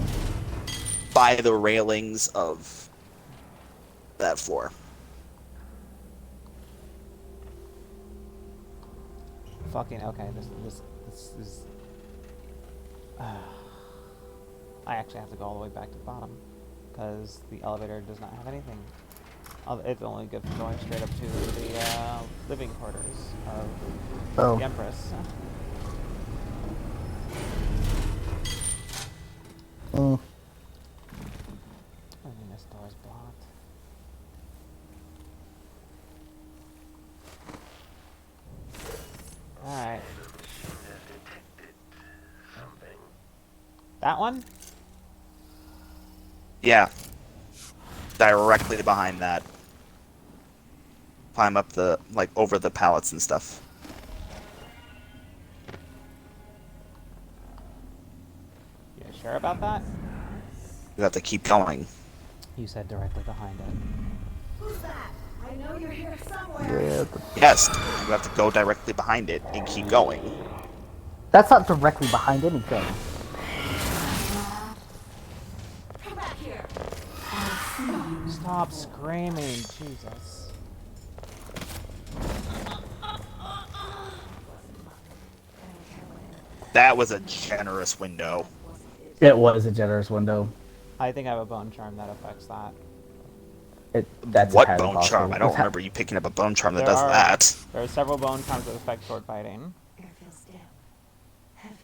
Speaker 2: by the railings of that floor.
Speaker 1: Fucking okay. This is. I actually have to go all the way back to the bottom because the elevator does not have anything. It's only good for going straight up to the living quarters of the Empress.
Speaker 3: Oh.
Speaker 1: I mean, this door's blocked. Alright. That one?
Speaker 2: Yeah. Directly behind that. Climb up the, like, over the pallets and stuff.
Speaker 1: You sure about that?
Speaker 2: You have to keep going.
Speaker 1: You said directly behind it.
Speaker 10: Who's that? I know you're here somewhere.
Speaker 3: Yeah.
Speaker 2: Yes, you have to go directly behind it and keep going.
Speaker 3: That's not directly behind anything.
Speaker 10: Come back here.
Speaker 1: Stop screaming, Jesus.
Speaker 2: That was a generous window.
Speaker 3: It was a generous window.
Speaker 1: I think I have a bone charm that affects that.
Speaker 3: That's
Speaker 2: What
Speaker 3: entirely
Speaker 2: bone
Speaker 3: possible.
Speaker 2: charm? I don't remember you picking up a bone charm that
Speaker 1: There
Speaker 2: does
Speaker 1: are-
Speaker 2: that.
Speaker 1: There are several bone charms that affect sword fighting.
Speaker 5: Air feels still. Heavy.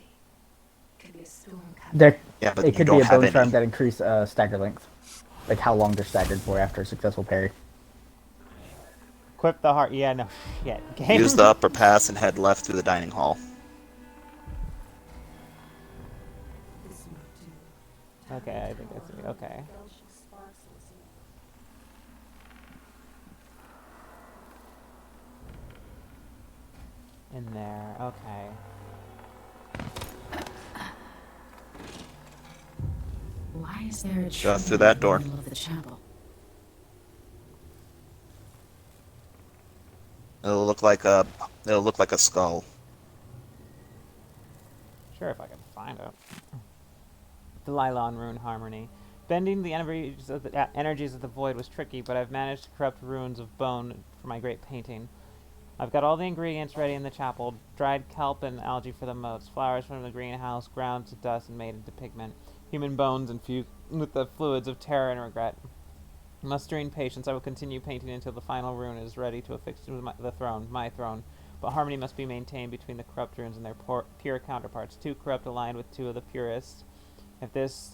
Speaker 5: Could be a storm coming.
Speaker 3: There,
Speaker 2: Yeah, but
Speaker 3: it
Speaker 2: you
Speaker 3: could
Speaker 2: don't
Speaker 3: be a
Speaker 2: have
Speaker 3: bone
Speaker 2: any.
Speaker 3: charm that increase stagger length, like how long they're staggered for after a successful parry.
Speaker 1: Equip the heart. Yeah, no shit. Game.
Speaker 2: Use the upper pass and head left through the dining hall.
Speaker 1: Okay, I think that's it. Okay. In there. Okay.
Speaker 6: Why is there a
Speaker 2: Go through that door.
Speaker 6: in the middle of the chapel?
Speaker 2: It'll look like a skull.
Speaker 1: Sure, if I can find it. Delilah on Rune Harmony. Bending the energies of the void was tricky, but I've managed to corrupt runes of bone for my great painting. I've got all the ingredients ready in the chapel. Dried kelp and algae for the moats, flowers from the greenhouse, ground to dust and made into pigment, human bones infused with the fluids of terror and regret. Mustering patience, I will continue painting until the final rune is ready to affix to my throne. But harmony must be maintained between the corrupt runes and their pure counterparts. Two corrupt aligned with two of the purest. If this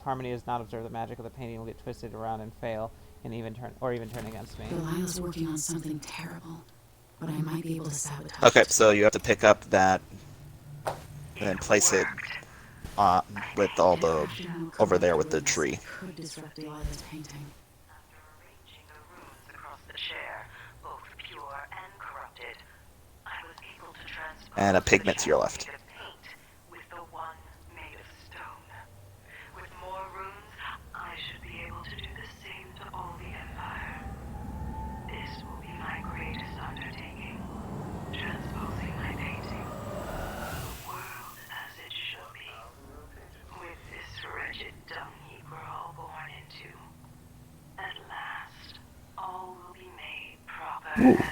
Speaker 1: harmony is not observed, the magic of the painting will get twisted around and fail, and even turn against me.
Speaker 6: Delilah's working on something terrible, but I might be able to sabotage.
Speaker 2: Okay, so you have to pick up that and then place it with all the over there with the tree.
Speaker 6: Could disrupt Delilah's painting.
Speaker 4: After arranging the runes across the chair, both pure and corrupted, I was able to transpose
Speaker 2: And a pigment to your left.
Speaker 4: the paint with the one made of stone. With more runes, I should be able to do the same to all the Empire. This will be my greatest undertaking, transposing my painting. The world as it should be. With this wretched dung heap we're all born into. At last, all will be made proper and good.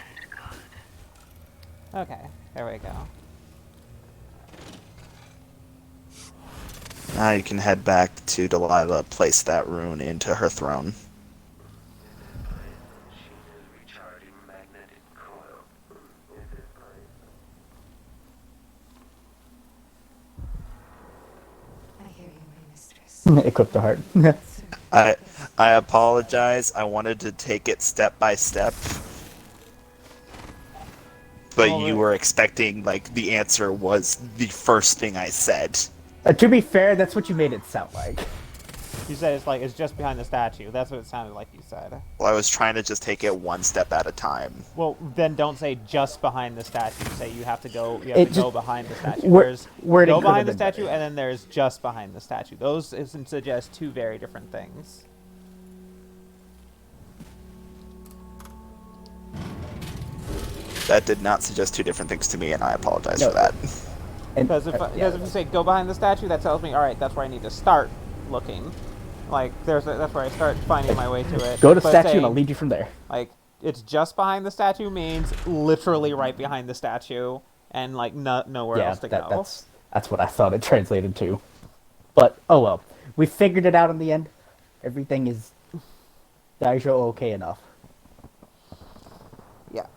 Speaker 1: Okay, there we go.
Speaker 2: Now you can head back to Delilah, place that rune into her throne.
Speaker 5: I hear you, my mistress.
Speaker 3: Equip the heart.
Speaker 2: I apologize. I wanted to take it step by step. But you were expecting, like, the answer was the first thing I said.
Speaker 3: To be fair, that's what you made it sound like.
Speaker 1: You said it's just behind the statue. That's what it sounded like you said.
Speaker 2: Well, I was trying to just take it one step at a time.
Speaker 1: Well, then don't say just behind the statue. Say you have to go. You have
Speaker 3: It
Speaker 1: to
Speaker 3: just-
Speaker 1: go behind the statue.
Speaker 3: where-
Speaker 1: There's
Speaker 3: where it
Speaker 1: go
Speaker 3: could
Speaker 1: behind the
Speaker 3: have been
Speaker 1: statue, and then there's just behind the statue. Those suggest two very different things.
Speaker 2: That did not suggest two different things to me, and I apologize
Speaker 3: No.
Speaker 2: for that.
Speaker 1: Because if you say go behind the statue, that tells me, all right, that's where I need to start looking. Like that's where I start finding my way to it.
Speaker 3: Go to
Speaker 1: But
Speaker 3: statue
Speaker 1: saying,
Speaker 3: and I'll lead you from there.
Speaker 1: Like it's just behind the statue means literally right behind the statue, and like nowhere else to go.
Speaker 3: That's what I thought it translated to. But oh well, we figured it out in the end. Everything is Daijo okay enough.
Speaker 1: Yeah.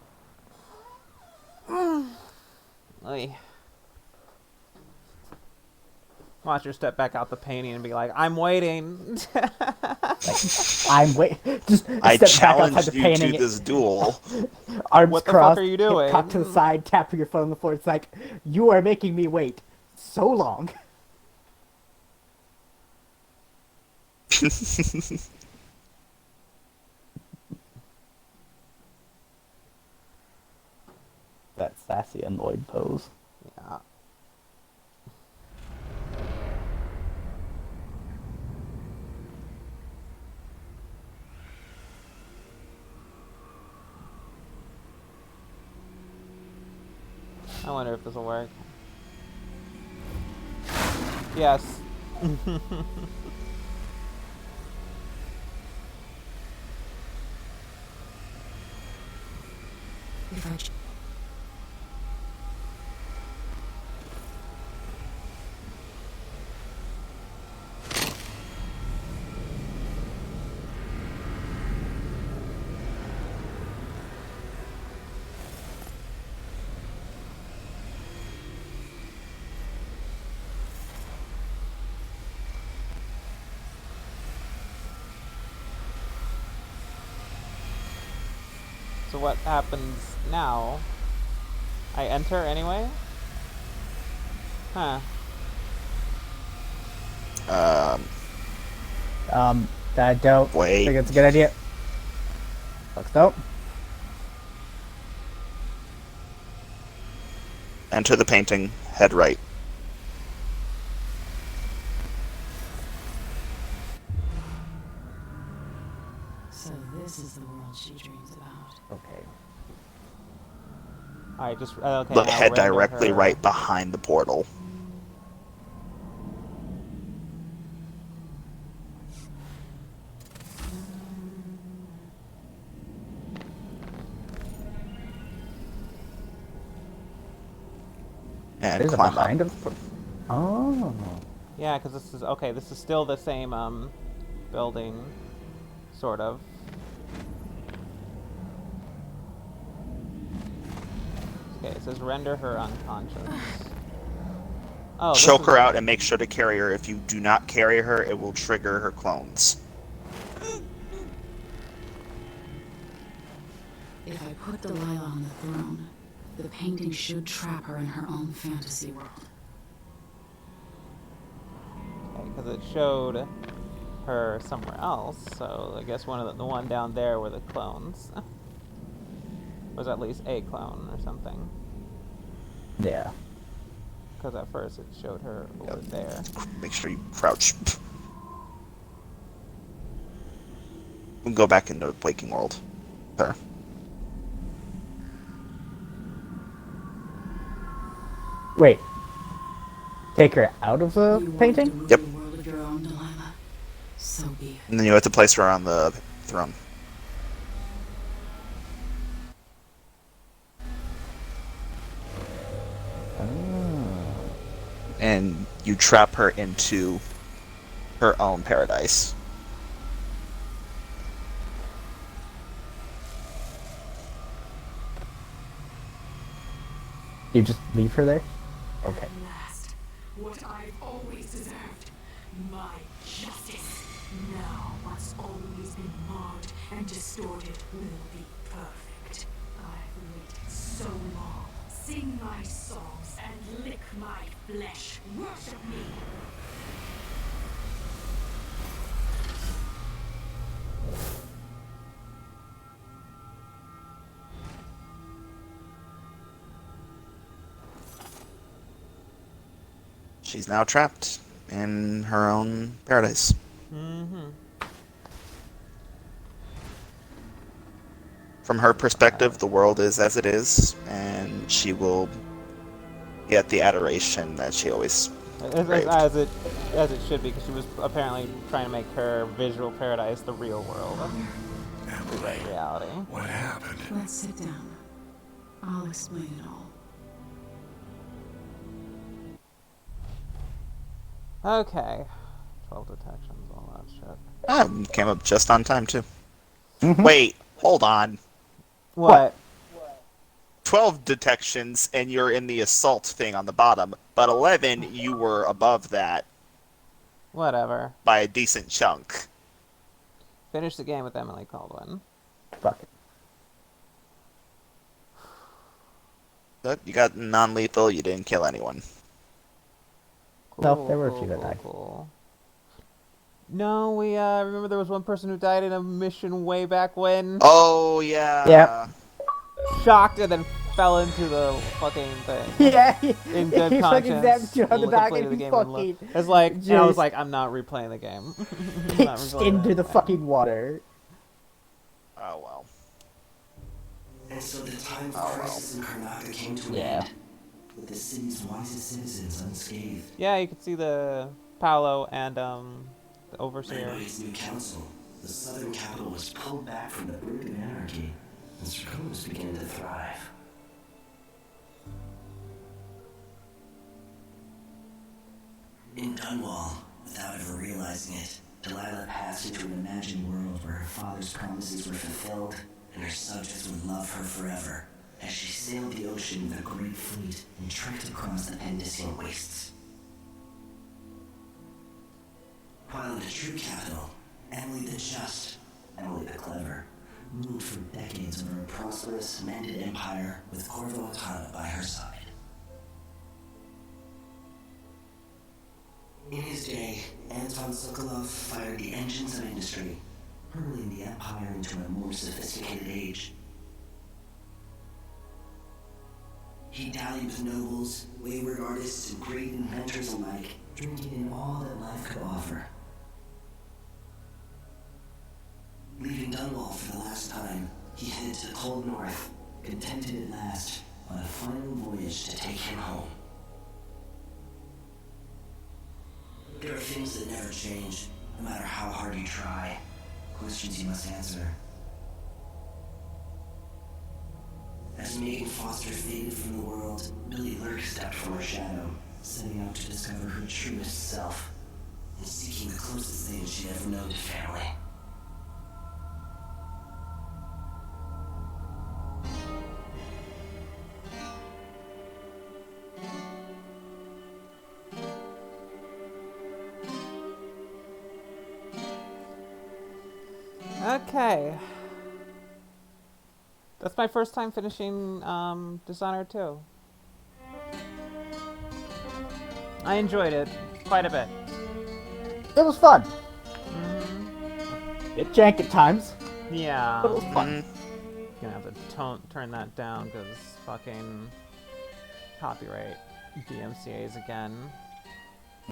Speaker 1: Oy. Watch her step back out the painting and be like, "I'm waiting."
Speaker 3: I'm wait. Just
Speaker 2: I
Speaker 3: step back
Speaker 2: challenge
Speaker 3: outside the
Speaker 2: you
Speaker 3: painting.
Speaker 2: to this duel.
Speaker 3: Arms
Speaker 1: What the
Speaker 3: crossed.
Speaker 1: fuck are you doing?
Speaker 3: Cock to the side, tap your foot on the floor. It's like you are making me wait so long. That sassy, annoyed pose.
Speaker 1: Yeah. I wonder if this will work. Yes.
Speaker 6: If I
Speaker 1: So what happens now? I enter anyway? Huh.
Speaker 3: I don't think it's a good idea. Let's go.
Speaker 2: Enter the painting, head right.
Speaker 6: So this is the world she dreams about.
Speaker 3: Okay.
Speaker 1: Alright, just okay.
Speaker 2: Look,
Speaker 1: now
Speaker 2: head
Speaker 1: render
Speaker 2: directly
Speaker 1: her.
Speaker 2: right behind the portal. And
Speaker 3: There's a
Speaker 2: climb
Speaker 3: behind
Speaker 2: up.
Speaker 3: him. Oh.
Speaker 1: Yeah, because this is okay. This is still the same building, sort of. Okay, it says render her unconscious. Oh,
Speaker 2: Choke her out and make sure to carry her. If you do not carry her, it will trigger her clones.
Speaker 6: If I put Delilah on the throne, the painting should trap her in her own fantasy world.
Speaker 1: Okay, because it showed her somewhere else, so I guess the one down there were the clones. Was at least a clone or something.
Speaker 3: Yeah.
Speaker 1: Because at first it showed her over there.
Speaker 2: Make sure you crouch. We'll go back into the waking world. There.
Speaker 3: Wait. Take her out of the painting?
Speaker 2: Yep.
Speaker 6: World of your own, Delilah. So be it.
Speaker 2: And then you have to place her on the throne. And you trap her into her own paradise.
Speaker 3: You just leave her there? Okay.
Speaker 13: Last, what I've always deserved, my justice. Now what's always been marred and distorted will be perfect. I've waited so long. Sing my songs and lick my flesh. Worship me.
Speaker 2: She's now trapped in her own paradise.
Speaker 1: Mm-hmm.
Speaker 2: From her perspective, the world is as it is, and she will get the adoration that she always craved.
Speaker 1: As it should be, because she was apparently trying to make her visual paradise the real world.
Speaker 12: Emily,
Speaker 1: reality.
Speaker 12: What happened?
Speaker 6: Let's sit down. I'll explain it all.
Speaker 1: Okay. 12 detections, all that shit.
Speaker 2: Came up just on time, too. Wait, hold on.
Speaker 1: What?
Speaker 2: 12 detections, and you're in the assault thing on the bottom, but 11, you were above that.
Speaker 1: Whatever.
Speaker 2: By a decent chunk.
Speaker 1: Finish the game with Emily Caldwin.
Speaker 3: Fuck it.
Speaker 2: But you got non-lethal, you didn't kill anyone.
Speaker 1: Cool,
Speaker 3: No, there were a few that died.
Speaker 1: Cool. No, we remember there was one person who died in a mission way back when.
Speaker 2: Oh yeah.
Speaker 3: Yeah.
Speaker 1: Shocked and then fell into the fucking thing.
Speaker 3: Yeah.
Speaker 1: In good
Speaker 3: he
Speaker 1: conscience.
Speaker 3: fucking zapped you on the back
Speaker 1: completed
Speaker 3: and
Speaker 1: the
Speaker 3: he
Speaker 1: game
Speaker 3: fucking.
Speaker 1: It's like, and I was
Speaker 3: just
Speaker 1: like, I'm not replaying the game.
Speaker 3: pitched into the fucking water.
Speaker 2: Oh well.
Speaker 7: And so the time of crisis in Karnaca came to an end, with the city's wisest citizens unscathed.
Speaker 1: Yeah, you could see the Paolo and the Overseer.
Speaker 7: Led by its new council, the southern capital was pulled back from the brink of anarchy, and Serkonos began to thrive. In Dunwall, without ever realizing it, Delilah passed into an imagined world where her father's promises were fulfilled and her subjects would love her forever as she sailed the ocean with a great fleet and trekked across the Pendician wastes. While in the true capital, Emily the Just, Emily the Clever, ruled for decades over a prosperous, mended empire with Corvo Atana by her side. In his day, Anton Sokolov fired the engines of industry, hurling the empire into a more sophisticated age. He dallied with nobles, wayward artists, and great inventors alike, drinking in all that life could offer. Leaving Dunwall for the last time, he headed to the cold north, contented at last on a final voyage to take him home. There are things that never change, no matter how hard you try. Questions you must answer. As Megan Foster faded from the world, Billy Lurk stepped from her shadow, setting out to discover her truest self, and seeking the closest thing she'd ever known to family.
Speaker 1: Okay. That's my first time finishing Dishonored 2. I enjoyed it quite a bit.
Speaker 3: It was fun. It jank at times.
Speaker 1: Yeah.
Speaker 3: But it was fun.
Speaker 1: Gonna have to turn that down because fucking copyright DMCA's again.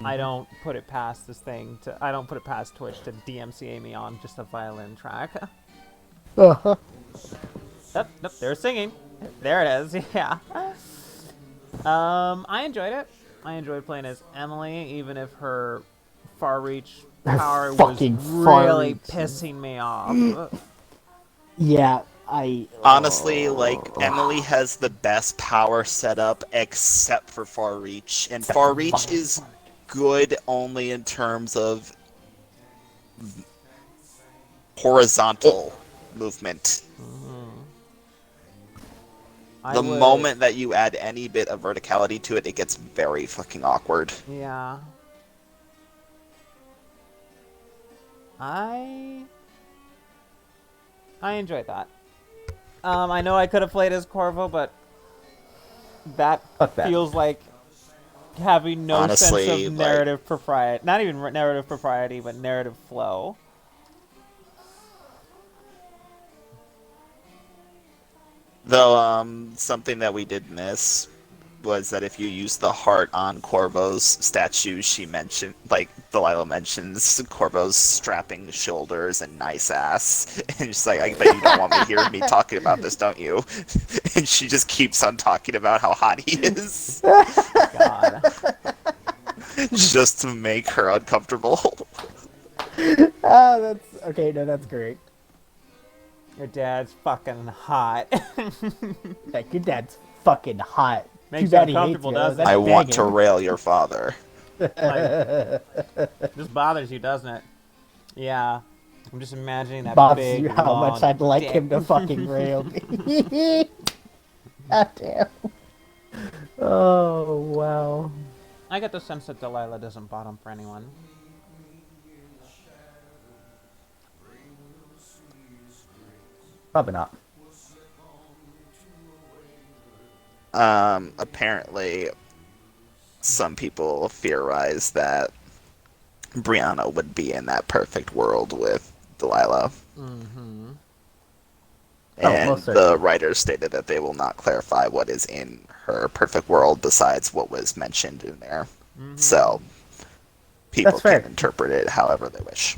Speaker 1: I don't put it past this thing to. I don't put it past Twitch to DMCA me on just a violin track.
Speaker 3: Uh-huh.
Speaker 1: Nope, they're singing. There it is. Yeah. I enjoyed it. I enjoyed playing as Emily, even if her far reach power was really pissing me off.
Speaker 3: Yeah,
Speaker 2: honestly, like, Emily has the best power setup except for far reach, and far reach is good only in terms of horizontal movement. The moment that you add any bit of verticality to it, it gets very fucking awkward.
Speaker 1: Yeah. I enjoyed that. I know I could have played as Corvo, but that feels like having no
Speaker 2: Honestly,
Speaker 1: sense of narrative propriety. Not even narrative propriety, but narrative flow.
Speaker 2: Though, something that we did miss was that if you use the heart on Corvo's statue, she mentioned, like, Delilah mentions Corvo's strapping shoulders and nice ass. And she's like, I bet you don't want me hearing me talking about this, don't you? And she just keeps on talking about how hot he is.
Speaker 1: God.
Speaker 2: Just to make her uncomfortable.
Speaker 3: Oh, that's okay. No, that's great.
Speaker 1: Your dad's fucking hot.
Speaker 3: Like, your dad's fucking hot.
Speaker 1: Makes
Speaker 3: Too
Speaker 1: you
Speaker 3: bad he hates
Speaker 1: uncomfortable,
Speaker 3: you.
Speaker 1: doesn't
Speaker 3: That's
Speaker 1: it?
Speaker 2: I want to
Speaker 3: banging.
Speaker 2: rail your father.
Speaker 1: This bothers you, doesn't it? Yeah. I'm just imagining that
Speaker 3: Bothers
Speaker 1: big,
Speaker 3: you how much
Speaker 1: long
Speaker 3: I'd like
Speaker 1: dick.
Speaker 3: him to fucking rail me. God damn. Oh, wow.
Speaker 1: I get the sense that Delilah doesn't bottom for anyone.
Speaker 3: Probably not.
Speaker 2: Apparently, some people theorize that Brianna would be in that perfect world with Delilah.
Speaker 1: Mm-hmm.
Speaker 2: And
Speaker 3: most
Speaker 2: the
Speaker 3: certainly.
Speaker 2: writers stated that they will not clarify what is in her perfect world besides what was mentioned in there.
Speaker 1: Mm-hmm.
Speaker 2: So, people
Speaker 3: That's fair.
Speaker 2: can interpret it however they wish.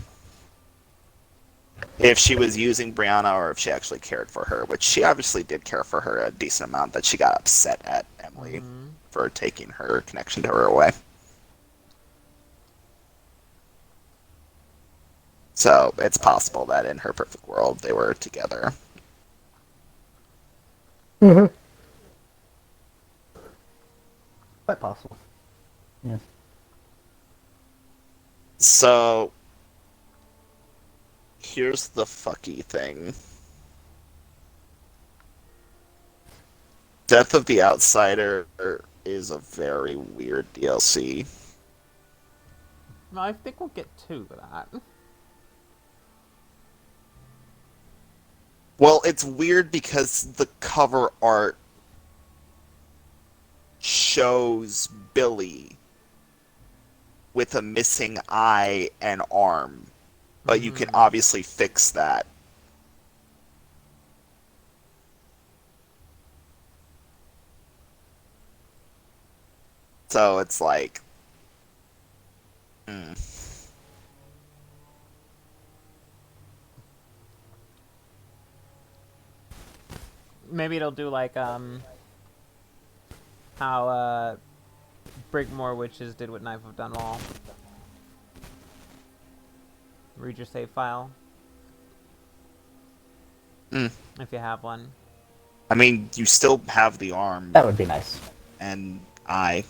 Speaker 2: If she was using Brianna or if she actually cared for her, which she obviously did care for her a decent amount, that she got upset at Emily for taking her connection to her away. So it's possible that in her perfect world they were together.
Speaker 3: Mm-hmm. Quite possible. Yeah.
Speaker 2: So here's the fucky thing. Death of the Outsider is a very weird DLC.
Speaker 1: No, I think we'll get to that.
Speaker 2: Well, it's weird because the cover art shows Billy with a missing eye and arm, but you can obviously fix that. So it's like...
Speaker 1: Maybe it'll do like how Brigmore Witches did with Knife of Dunwall. Read your save file. If you have one.
Speaker 2: I mean, you still have the arm.
Speaker 3: That would be nice.
Speaker 2: And eye.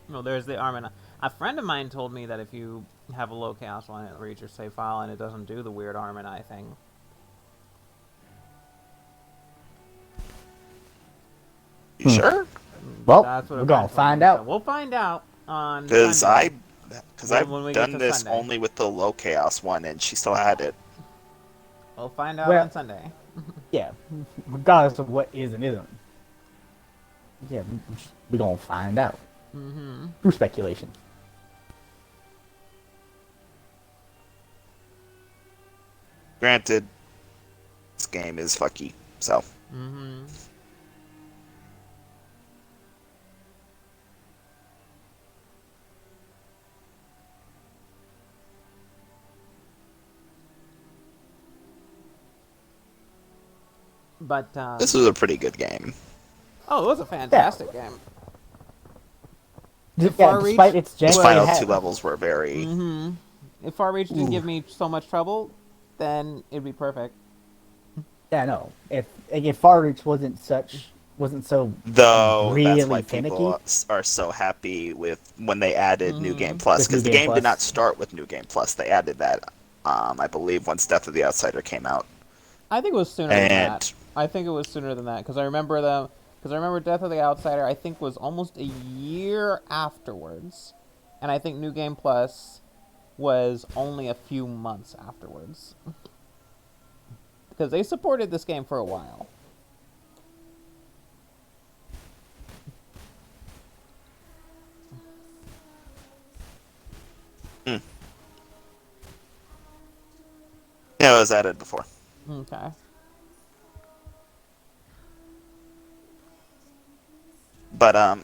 Speaker 1: Well, there's the arm and a friend of mine told me that if you have a low chaos one, it reads your save file and it doesn't do the weird arm and eye thing.
Speaker 2: You sure?
Speaker 3: Well,
Speaker 1: That's what
Speaker 3: we're
Speaker 1: a
Speaker 3: gonna
Speaker 1: friend told
Speaker 3: find
Speaker 1: me, so
Speaker 3: out.
Speaker 1: we'll find out on
Speaker 2: Because
Speaker 1: Sunday.
Speaker 2: I've
Speaker 1: When we
Speaker 2: done
Speaker 1: get to
Speaker 2: this
Speaker 1: Sunday.
Speaker 2: only with the low chaos one, and she still had it.
Speaker 1: We'll find out
Speaker 3: Well-
Speaker 1: on Sunday.
Speaker 3: Yeah, regardless of what is and isn't. Yeah, we're gonna find out.
Speaker 1: Mm-hmm.
Speaker 3: Through speculation.
Speaker 2: Granted, this game is fucky, so...
Speaker 1: Mm-hmm. But
Speaker 2: This was a pretty good game.
Speaker 1: oh, it was a fantastic game.
Speaker 3: Yeah,
Speaker 1: Far Reach
Speaker 3: despite its
Speaker 2: Those
Speaker 3: jank,
Speaker 2: final
Speaker 3: it had-
Speaker 2: two levels were very...
Speaker 1: Mm-hmm. If Far Reach didn't
Speaker 3: Ooh.
Speaker 1: give me so much trouble, then it'd be perfect.
Speaker 3: Yeah, no. If Far Reach wasn't so
Speaker 2: Though,
Speaker 3: really
Speaker 2: that's why
Speaker 3: finicky.
Speaker 2: people are so happy with when they added New Game Plus.
Speaker 3: With
Speaker 2: Because
Speaker 3: New
Speaker 2: the
Speaker 3: Game
Speaker 2: game did not
Speaker 3: Plus.
Speaker 2: start with New Game Plus. They added that, I believe, once Death of the Outsider came out.
Speaker 1: I think it was sooner than
Speaker 2: And-
Speaker 1: that. I think it was sooner than that because I remember Death of the Outsider. I think was almost a year afterwards, and I think New Game Plus was only a few months afterwards because they supported this game for a while.
Speaker 2: Yeah, it was added before.
Speaker 1: Okay.
Speaker 2: But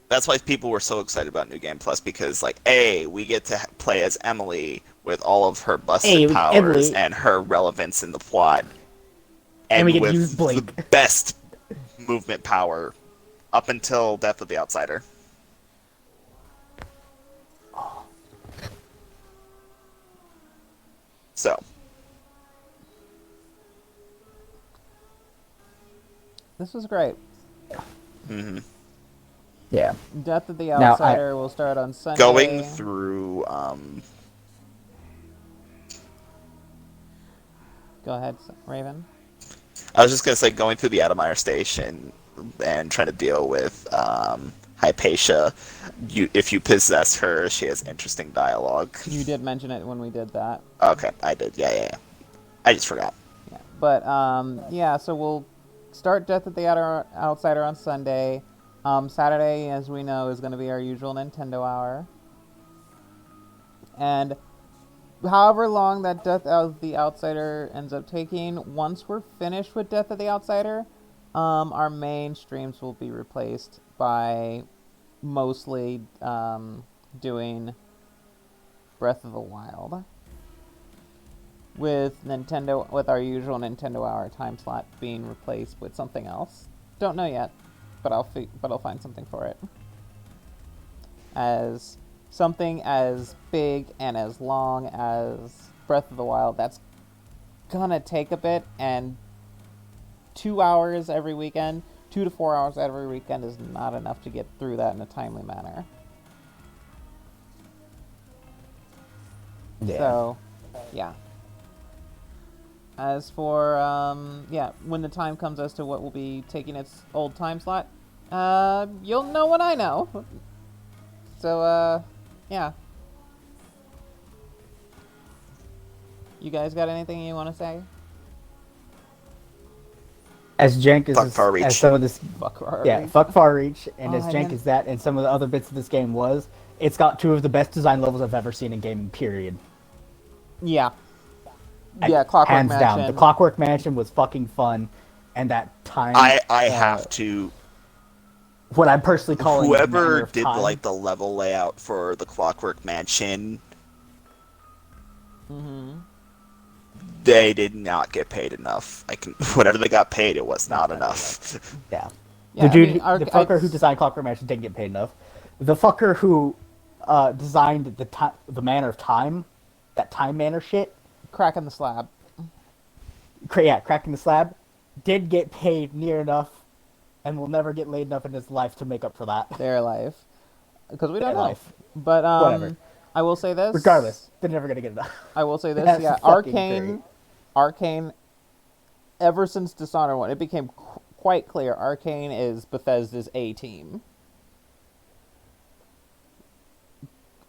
Speaker 2: that's why people were so excited about New Game Plus, because like we get to play as Emily with all of her busted powers
Speaker 3: Emily.
Speaker 2: and her relevance in the plot,
Speaker 3: And we get to
Speaker 2: with
Speaker 3: use
Speaker 2: the
Speaker 3: Blake.
Speaker 2: best movement power up until Death of the Outsider. So
Speaker 1: This was great.
Speaker 2: mm-hmm.
Speaker 3: Yeah.
Speaker 1: Death of the
Speaker 3: Now,
Speaker 1: Outsider will start on Sunday.
Speaker 2: Going through
Speaker 1: Go ahead, Raven.
Speaker 2: I was just gonna say, going through the Adamire station and trying to deal with Hypatia. If you possess her, she has interesting dialogue.
Speaker 1: You did mention it when we did that.
Speaker 2: Okay, I did. Yeah. I just forgot.
Speaker 1: Yeah, but yeah. So we'll start Death of the Outsider on Sunday. Saturday, as we know, is going to be our usual Nintendo hour. And however long that Death of the Outsider ends up taking, once we're finished with Death of the Outsider, our main streams will be replaced by mostly doing Breath of the Wild, with our usual Nintendo hour time slot being replaced with something else. Don't know yet, but I'll find something for it. As something as big and as long as Breath of the Wild, that's gonna take a bit, and 2 hours every weekend, 2 to 4 hours every weekend is not enough to get through that in a timely manner.
Speaker 3: Yeah.
Speaker 1: So, yeah. As for, when the time comes as to what will be taking its old time slot, you'll know what I know. So, yeah. You guys got anything you want to say?
Speaker 3: As jank as,
Speaker 2: Fuck Far Reach.
Speaker 3: as some of this,
Speaker 1: Fuck Far
Speaker 3: yeah,
Speaker 1: Reach.
Speaker 3: fuck Far Reach, and
Speaker 1: Oh,
Speaker 3: as
Speaker 1: I
Speaker 3: jank
Speaker 1: didn't-
Speaker 3: as that, and some of the other bits of this game was, it's got 2 of the best design levels I've ever seen in gaming. Period.
Speaker 1: Yeah. Yeah, Clockwork
Speaker 3: hands
Speaker 1: Mansion.
Speaker 3: down. The Clockwork Mansion was fucking fun, and that time.
Speaker 2: I have to.
Speaker 3: What I'm personally calling the Manor
Speaker 2: Whoever
Speaker 3: of
Speaker 2: did
Speaker 3: Time.
Speaker 2: like the level layout for the Clockwork Mansion,
Speaker 1: Mm-hmm.
Speaker 2: they did not get paid enough. Whatever they got paid, it was not enough.
Speaker 3: Yeah.
Speaker 1: Yeah,
Speaker 3: The dude,
Speaker 1: I mean,
Speaker 3: the fucker who designed Clockwork Mansion didn't get paid enough. The fucker who designed the Manor of Time, that Time Manor shit.
Speaker 1: Cracking the slab.
Speaker 3: Cracking the slab, did get paid near enough, and will never get laid enough in his life to make up for that.
Speaker 1: Their life. Because we don't
Speaker 3: Their
Speaker 1: know.
Speaker 3: life.
Speaker 1: But,
Speaker 3: Whatever.
Speaker 1: I will say this.
Speaker 3: Regardless, they're never gonna get enough.
Speaker 1: I will say this,
Speaker 3: That's
Speaker 1: yeah.
Speaker 3: fucking
Speaker 1: Arcane, ever since Dishonored 1, it became quite clear Arcane is Bethesda's A-team.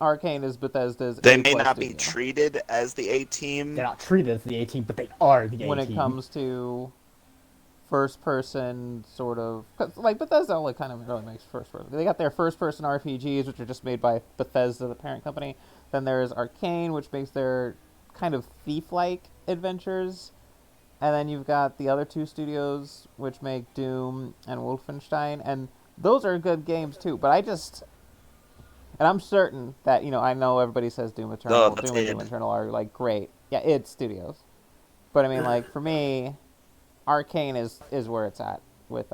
Speaker 1: Arcane is Bethesda's
Speaker 2: They
Speaker 1: A+
Speaker 2: may not be
Speaker 1: studio.
Speaker 2: treated as the A-team.
Speaker 3: They're not treated as the A-team, but they are the A-team.
Speaker 1: When it comes to first-person sort of... 'cause, like, Bethesda only kind of really makes first-person. They got their first-person RPGs, which are just made by Bethesda, the parent company. Then there's Arcane, which makes their kind of thief-like adventures. And then you've got the other 2 studios, which make Doom and Wolfenstein. And those are good games, too. But I just... And I'm certain that, I know everybody says Doom Eternal.
Speaker 2: that's
Speaker 1: Doom and
Speaker 2: id.
Speaker 1: Doom Eternal are, like, great. Yeah, id Studios. But, I mean, like, for me, Arcane is where it's at with,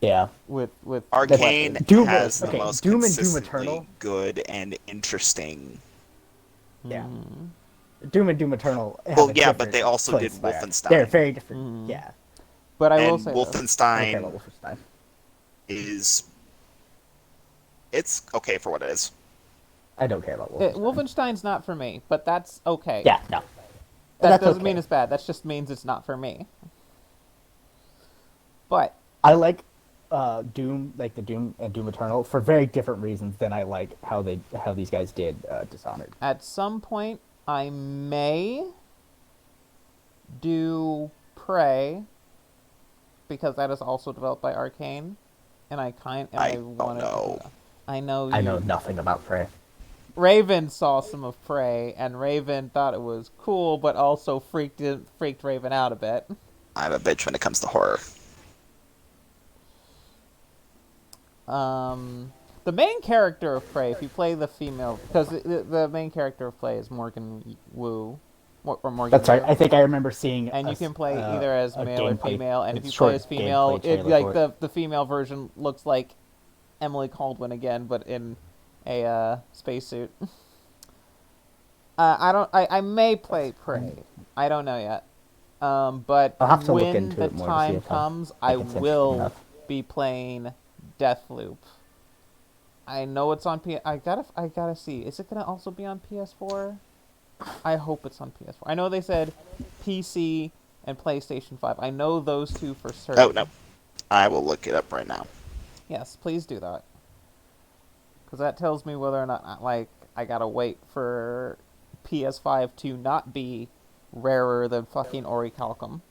Speaker 3: Yeah.
Speaker 1: with
Speaker 2: Arcane
Speaker 3: Doom-
Speaker 2: has the
Speaker 3: okay,
Speaker 2: most
Speaker 3: Doom and Doom
Speaker 2: consistently
Speaker 3: Eternal.
Speaker 2: good and interesting.
Speaker 3: Yeah.
Speaker 1: Mm-hmm.
Speaker 3: Doom and Doom Eternal. have
Speaker 2: Well,
Speaker 3: a
Speaker 2: yeah, but
Speaker 3: different
Speaker 2: they also did
Speaker 3: place there.
Speaker 2: Wolfenstein.
Speaker 3: They're very different.
Speaker 1: Mhm.
Speaker 3: Yeah.
Speaker 1: But I
Speaker 2: and
Speaker 1: will say this.
Speaker 3: I don't care
Speaker 2: Wolfenstein
Speaker 3: about Wolfenstein.
Speaker 2: it's okay for what it is.
Speaker 3: I don't care about Wolfenstein.
Speaker 1: Wolfenstein's not for me, but that's okay.
Speaker 3: Yeah, no.
Speaker 1: That
Speaker 3: That's
Speaker 1: doesn't
Speaker 3: okay.
Speaker 1: mean it's bad. That just means it's not for me. But
Speaker 3: I like Doom, like the Doom and Doom Eternal, for very different reasons than I like how these guys did Dishonored.
Speaker 1: at some point, I may do Prey, because that is also developed by Arcane, and I
Speaker 2: I
Speaker 1: want to.
Speaker 2: know.
Speaker 1: I know.
Speaker 3: I know nothing about Prey.
Speaker 1: Raven saw some of Prey, and Raven thought it was cool, but also freaked Raven out a bit.
Speaker 2: I'm a bitch when it comes to horror.
Speaker 1: The main character of Prey, if you play the female, because the main character of Prey is Morgan Wu, or Morgan.
Speaker 3: That's right.
Speaker 1: Wu.
Speaker 3: I think I remember seeing.
Speaker 1: And you can play either as male or female, and if you
Speaker 3: short
Speaker 1: play as female,
Speaker 3: gameplay
Speaker 1: the female version looks like Emily Caldwin again, but in a spacesuit. I may play Prey. I don't know yet. But
Speaker 3: I'll have to look
Speaker 1: when
Speaker 3: into
Speaker 1: the
Speaker 3: it more to see
Speaker 1: time
Speaker 3: if
Speaker 1: comes,
Speaker 3: I
Speaker 1: I
Speaker 3: can
Speaker 1: will
Speaker 3: enough.
Speaker 1: be playing Deathloop. I know it's on I gotta see. Is it gonna also be on PS4? I hope it's on PS4. I know they said PC and PlayStation 5. I know those two for certain.
Speaker 2: Oh no, I will look it up right now.
Speaker 1: Yes, please do that. Because that tells me whether or not, like, I gotta wait for PS5 to not be rarer than fucking Orichalcum.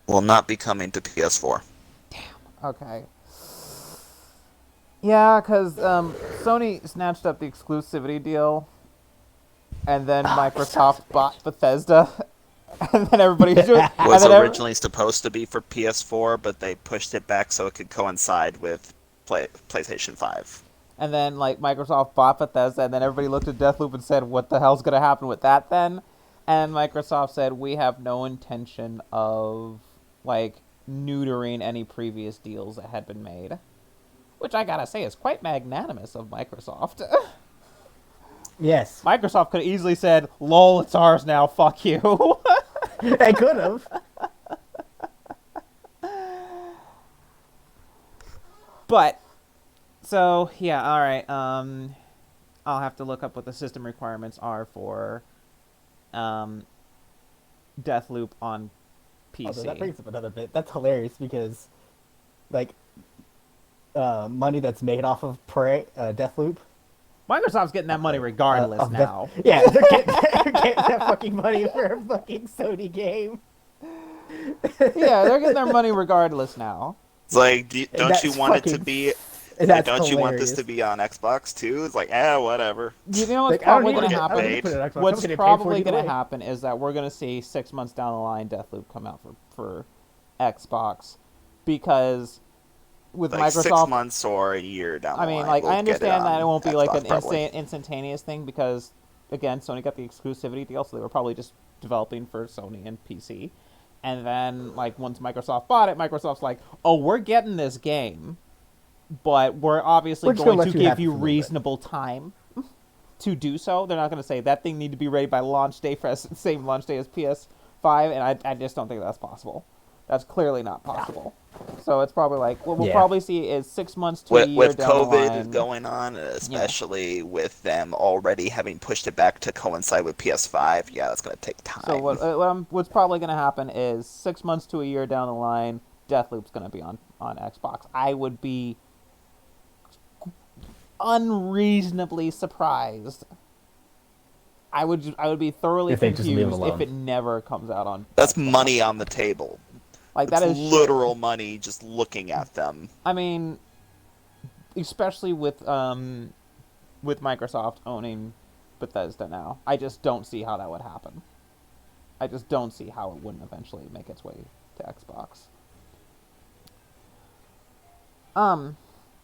Speaker 2: Will not be coming to PS4.
Speaker 1: Okay. Yeah, because Sony snatched up the exclusivity deal, and then Microsoft bought Bethesda, and then everybody's doing it.
Speaker 2: Was originally supposed to be for PS4, but they pushed it back so it could coincide with PlayStation 5.
Speaker 1: And then, like, Microsoft bought Bethesda, and then everybody looked at Deathloop and said, what the hell's going to happen with that then? And Microsoft said, we have no intention of, like, neutering any previous deals that had been made. Which I gotta say is quite magnanimous of Microsoft.
Speaker 3: Yes.
Speaker 1: Microsoft could have easily said, lol, it's ours now, fuck you.
Speaker 3: They could have.
Speaker 1: But, so, yeah, alright, I'll have to look up what the system requirements are for, Deathloop on PC.
Speaker 3: Although that brings up another bit. That's hilarious because, like, money that's made off of Deathloop.
Speaker 1: Microsoft's getting that money regardless now.
Speaker 3: Yeah, they're getting that fucking money for a fucking Sony game.
Speaker 1: Yeah, they're getting their money regardless now.
Speaker 2: It's like, don't you want it to be? Like, don't you want this
Speaker 3: hilarious.
Speaker 2: to be on Xbox too? It's like, whatever.
Speaker 1: You know what's
Speaker 3: Like, I don't
Speaker 1: probably
Speaker 3: need
Speaker 1: going to
Speaker 3: to- I don't need to
Speaker 1: happen?
Speaker 3: put it on Xbox. I'm
Speaker 1: What's
Speaker 3: getting paid for
Speaker 1: probably
Speaker 3: it
Speaker 1: going to
Speaker 3: either way.
Speaker 1: happen is that we're going to see 6 months down the line Deathloop come out for Xbox, because with
Speaker 2: Like
Speaker 1: Microsoft,
Speaker 2: 6 months or a year down the line.
Speaker 1: I mean, like,
Speaker 2: we'll
Speaker 1: I
Speaker 2: get
Speaker 1: understand that
Speaker 2: on
Speaker 1: it won't be like
Speaker 2: Xbox
Speaker 1: an
Speaker 2: probably.
Speaker 1: instantaneous thing because, again, Sony got the exclusivity deal, so they were probably just developing for Sony and PC. And then, like, once Microsoft bought it, Microsoft's like, oh, we're getting this game, but we're obviously
Speaker 3: just gonna
Speaker 1: going
Speaker 3: let
Speaker 1: to
Speaker 3: you
Speaker 1: give
Speaker 3: have it
Speaker 1: you
Speaker 3: for a little bit."
Speaker 1: reasonable time to do so. They're not going to say that thing need to be ready by launch day for same launch day as PS5, and I just don't think that's possible. That's clearly not possible. So it's probably like, what we'll probably see is 6 months to a year
Speaker 2: With
Speaker 1: down the
Speaker 2: COVID
Speaker 1: line.
Speaker 2: going on, especially with them already having pushed it back to coincide with PS5, that's going to take time.
Speaker 1: So what's probably going to happen is 6 months to a year down the line, Deathloop's going to be on Xbox. I would be unreasonably surprised. I would be thoroughly
Speaker 3: If they just leave it
Speaker 1: confused if
Speaker 3: alone.
Speaker 1: it never comes out on.
Speaker 2: That's
Speaker 1: Xbox.
Speaker 2: money on the table.
Speaker 1: Like, that
Speaker 2: It's
Speaker 1: is
Speaker 2: literal money just looking at them.
Speaker 1: I mean, especially with Microsoft owning Bethesda now, I just don't see how that would happen. I just don't see how it wouldn't eventually make its way to Xbox.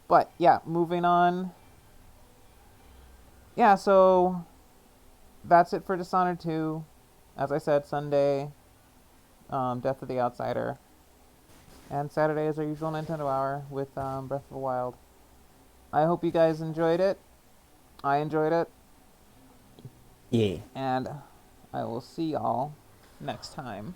Speaker 1: But yeah, moving on. Yeah, so that's it for Dishonored 2. As I said, Sunday, Death of the Outsider. And Saturday is our usual Nintendo Hour with Breath of the Wild. I hope you guys enjoyed it. I enjoyed it.
Speaker 3: Yeah.
Speaker 1: And I will see y'all next time.